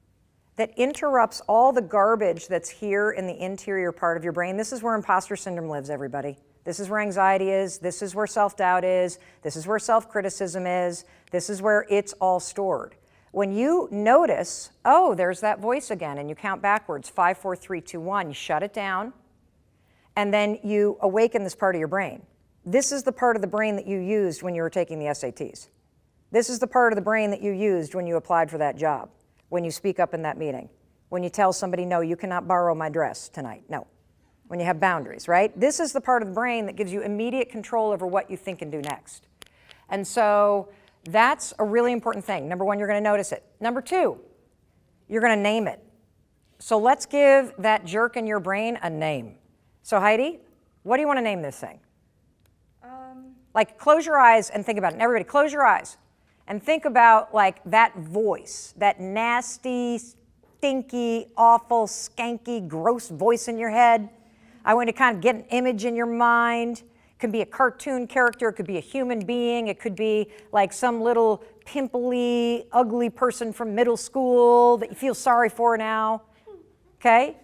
A: that interrupts all the garbage that's here in the interior part of your brain. This is where imposter syndrome lives, everybody. This is where anxiety is. This is where self-doubt is. This is where self-criticism is. This is where it's all stored. When you notice, oh, there's that voice again, and you count backwards, 5, 4, 3, 2, 1, you shut it down, and then you awaken this part of your brain. This is the part of the brain that you used when you were taking the SATs. This is the part of the brain that you used when you applied for that job, when you speak up in that meeting, when you tell somebody, no, you cannot borrow my dress tonight. No. When you have boundaries, right? This is the part of the brain that gives you immediate control over what you think and do next. And so that's a really important thing. Number one, you're going to notice it. Number two, you're going to name it. So let's give that jerk in your brain a name. So Heidi, what do you want to name this thing? Like, close your eyes and think about it. And everybody, close your eyes and think about, like, that voice, that nasty, stinky, awful, skanky, gross voice in your head. I want to kind of get an image in your mind. It could be a cartoon character. It could be a human being. It could be like some little pimply, ugly person from middle school that you feel sorry for now. Okay?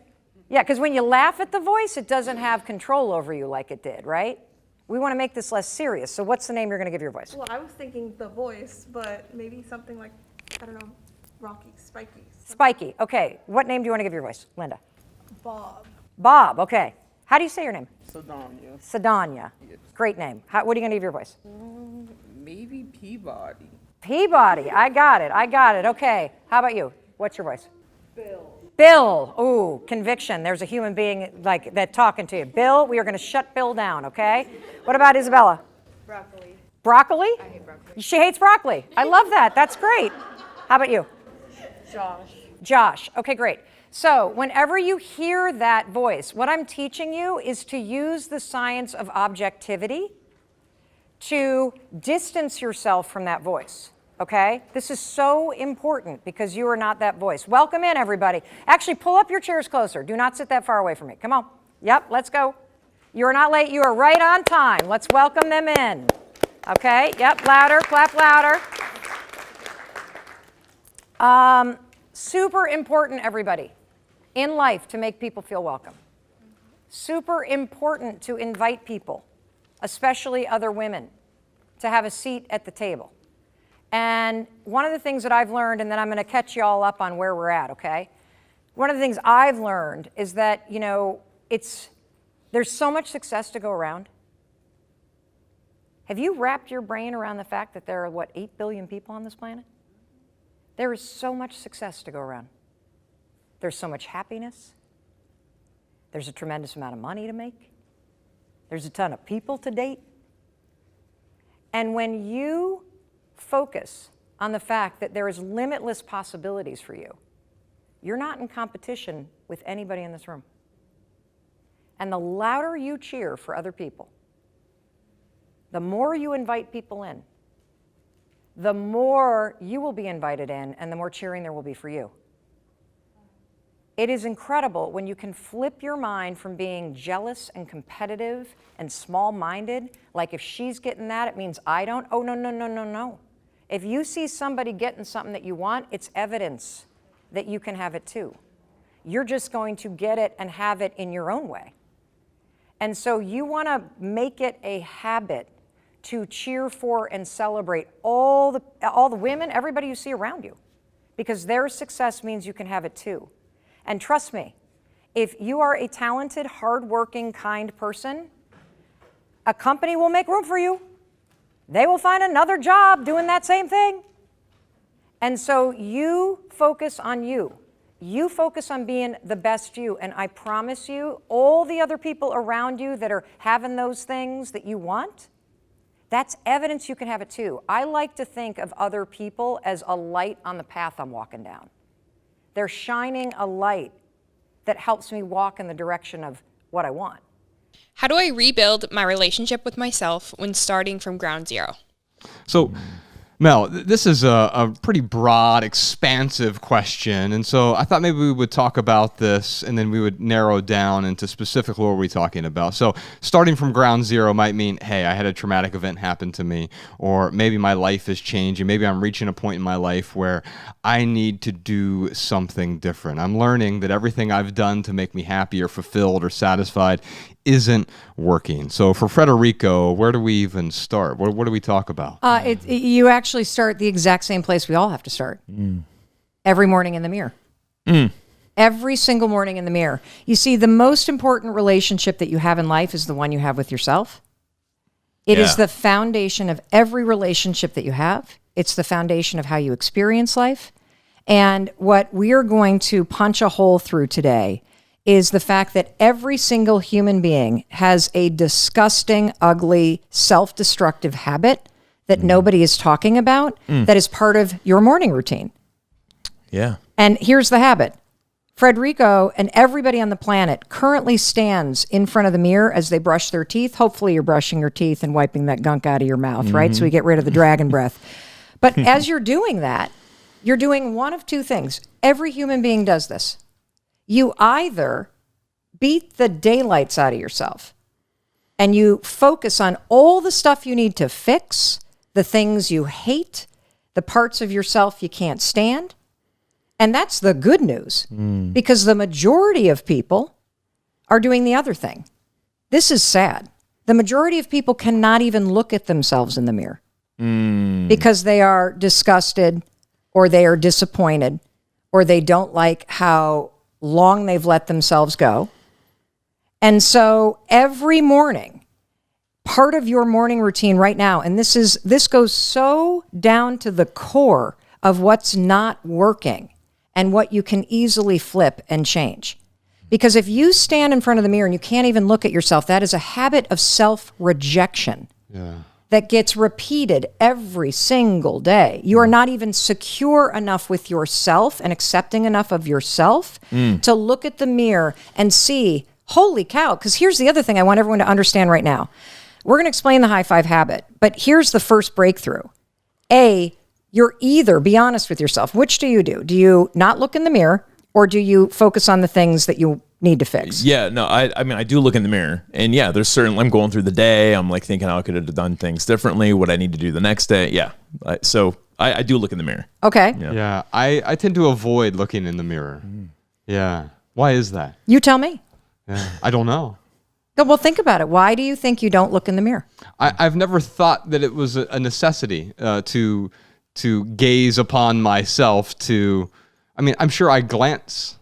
A: Yeah, because when you laugh at the voice, it doesn't have control over you like it did, right? We want to make this less serious. So what's the name you're going to give your voice?
I: Well, I was thinking the voice, but maybe something like, I don't know, Rocky, Spiky.
A: Spiky. Okay. What name do you want to give your voice? Linda.
I: Bob.
A: Bob. Okay. How do you say your name?
J: Sedania.
A: Sedania.
J: Yes.
A: Great name. What are you going to give your voice?
J: Maybe Peabody.
A: Peabody. I got it. I got it. Okay. How about you? What's your voice?
I: Bill.
A: Bill. Ooh, conviction. There's a human being like that talking to you. Bill, we are going to shut Bill down, okay? What about Isabella?
I: Broccoli.
A: Broccoli?
I: I hate broccoli.
A: She hates broccoli. I love that. That's great. How about you?
I: Josh.
A: Josh. Okay, great. So whenever you hear that voice, what I'm teaching you is to use the science of objectivity to distance yourself from that voice. Okay? This is so important because you are not that voice. Welcome in, everybody. Actually, pull up your chairs closer. Do not sit that far away from me. Come on. Yep, let's go. You are not late. You are right on time. Let's welcome them in. Okay? Yep, louder. Clap louder. Super important, everybody, in life to make people feel welcome. Super important to invite people, especially other women, to have a seat at the table. And one of the things that I've learned, and then I'm going to catch you all up on where we're at, okay? One of the things I've learned is that, you know, there's so much success to go around. Have you wrapped your brain around the fact that there are, 8 billion people on this planet? There is so much success to go around. There's so much happiness. There's a tremendous amount of money to make. There's a ton of people to date. And when you focus on the fact that there is limitless possibilities for you, you're not in competition with anybody in this room. And the louder you cheer for other people, the more you invite people in, the more you will be invited in and the more cheering there will be for you. It is incredible when you can flip your mind from being jealous and competitive and small-minded, like if she's getting that, it means I don't. Oh, no, no, no, no, no. If you see somebody getting something that you want, it's evidence that you can have it too. You're just going to get it and have it in your own way. And so you want to make it a habit to cheer for and celebrate all the women, everybody you see around you, because their success means you can have it too. And trust me, if you are a talented, hardworking, kind person, a company will make room for you. They will find another job doing that same thing. And so you focus on you. You focus on being the best you. And I promise you, all the other people around you that are having those things that you want, that's evidence you can have it too. I like to think of other people as a light on the path I'm walking down. They're shining a light that helps me walk in the direction of what I want.
K: How do I rebuild my relationship with myself when starting from ground zero?
L: So
K: Mel, this is a pretty broad, expansive question. And so I thought maybe we would talk about this and then we would narrow down into specifically what we're talking about. So starting from ground zero might mean, hey, I had a traumatic event happen to me, or maybe my life is changing. Maybe I'm reaching a point in my life where I need to do something different. I'm learning that everything I've done to make me happy or fulfilled or satisfied isn't working. So for Federico, where do we even start? What do we talk about?
A: You actually start the exact same place we all have to start. Every morning in the mirror. Every single morning in the mirror. You see, the most important relationship that you have in life is the one you have with yourself. It is the foundation of every relationship that you have. It's the foundation of how you experience life. And what we are going to punch a hole through today is the fact that every single human being has a disgusting, ugly, self-destructive habit that nobody is talking about that is part of your morning routine.
L: Yeah.
A: And here's the habit. Frederico and everybody on the planet currently stands in front of the mirror as they brush their teeth. Hopefully you're brushing your teeth and wiping that gunk out of your mouth, right? So we get rid of the dragon breath. But as you're doing that, you're doing one of two things. Every human being does this. You either beat the daylights out of yourself and you focus on all the stuff you need to fix, the things you hate, the parts of yourself you can't stand. And that's the good news, because the majority of people are doing the other thing. This is sad. The majority of people cannot even look at themselves in the mirror because they are disgusted or they are disappointed or they don't like how long they've let themselves go. And so every morning, part of your morning routine right now, and this goes so down to the core of what's not working and what you can easily flip and change. Because if you stand in front of the mirror and you can't even look at yourself, that is a habit of self-rejection that gets repeated every single day. You are not even secure enough with yourself and accepting enough of yourself to look at the mirror and see, holy cow, because here's the other thing I want everyone to understand right now. We're going to explain the high five habit, but here's the first breakthrough. You're either, be honest with yourself, which do you do? Do you not look in the mirror or do you focus on the things that you need to fix?
L: Yeah, no, I mean, I do look in the mirror, and yeah, there's certain, I'm going through the day, I'm like thinking how I could have done things differently, what I need to do the next day. Yeah. So I do look in the mirror.
A: Okay.
K: Yeah. I tend to avoid looking in the mirror. Yeah. Why is that?
A: You tell me.
K: Yeah. I don't know.
A: Well, think about it. Why do you think you don't look in the mirror?
K: I've never thought that it was a necessity to gaze upon myself I'm sure I glance.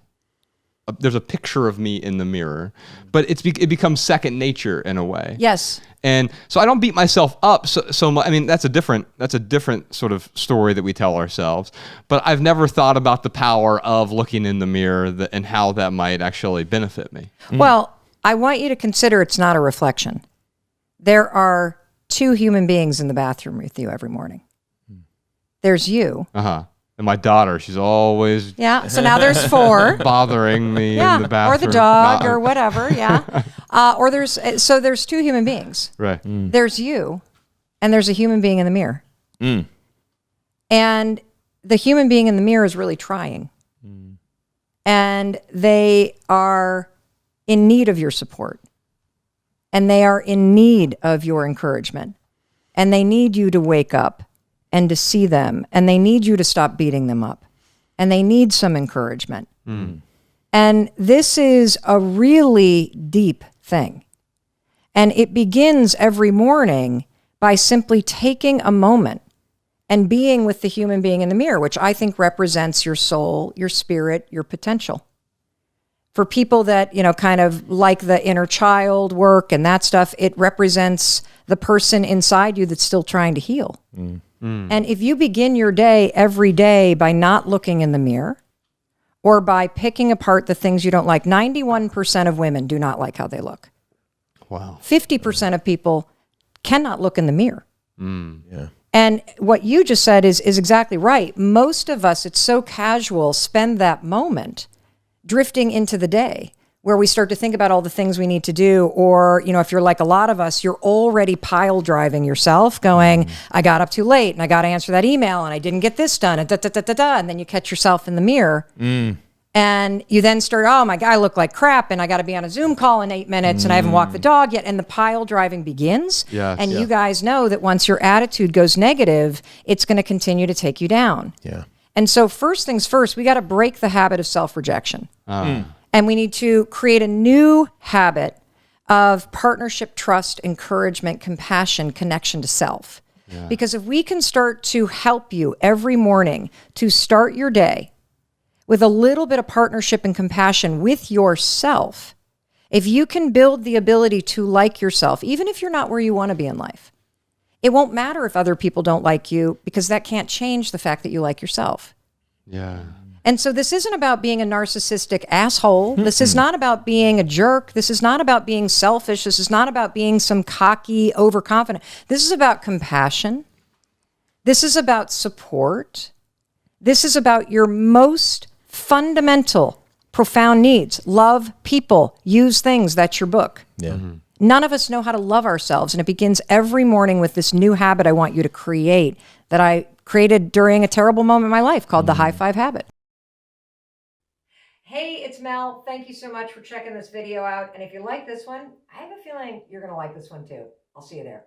K: There's a picture of me in the mirror, but it becomes second nature in a way.
A: Yes.
K: And so I don't beat myself up so much. I mean, that's a different sort of story that we tell ourselves, but I've never thought about the power of looking in the mirror and how that might actually benefit me.
A: Well, I want you to consider it's not a reflection. There are two human beings in the bathroom with you every morning. There's you.
K: And my daughter, she's always
A: so now there's four
K: bothering me in the bathroom.
A: Or the dog or whatever, or there's two human beings.
K: Right.
A: There's you and there's a human being in the mirror. And the human being in the mirror is really trying. And they are in need of your support. And they are in need of your encouragement. And they need you to wake up and to see them, and they need you to stop beating them up, and they need some encouragement. And this is a really deep thing. And it begins every morning by simply taking a moment and being with the human being in the mirror, which I think represents your soul, your spirit, your potential. For people that, kind of like the inner child work and that stuff, it represents the person inside you that's still trying to heal. And if you begin your day every day by not looking in the mirror or by picking apart the things you don't like, 91% of women do not like how they look.
K: Wow.
A: 50% of people cannot look in the mirror. And what you just said is exactly right. Most of us, it's so casual, spend that moment drifting into the day where we start to think about all the things we need to do. Or, you know, if you're like a lot of us, you're already pile driving yourself going, I got up too late and I got to answer that email and I didn't get this done and da, da, da, da, da. And then you catch yourself in the mirror and you then start, oh my God, I look like crap and I got to be on a Zoom call in 8 minutes and I haven't walked the dog yet. And the pile driving begins.
K: Yes.
A: And you guys know that once your attitude goes negative, it's going to continue to take you down.
L: Yeah.
A: And so first things first, we got to break the habit of self-rejection. And we need to create a new habit of partnership, trust, encouragement, compassion, connection to self. Yeah. Because if we can start to help you every morning to start your day with a little bit of partnership and compassion with yourself, if you can build the ability to like yourself, even if you're not where you want to be in life, it won't matter if other people don't like you because that can't change the fact that you like yourself.
K: Yeah.
A: And so this isn't about being a narcissistic asshole. This is not about being a jerk. This is not about being selfish. This is not about being some cocky, overconfident. This is about compassion. This is about support. This is about your most fundamental, profound needs. Love people, use things. That's your book.
L: Yeah.
A: None of us know how to love ourselves. And it begins every morning with this new habit I want you to create that I created during a terrible moment in my life called the high five habit. Hey, it's Mel. Thank you so much for checking this video out. And if you like this one, I have a feeling you're going to like this one too. I'll see you there.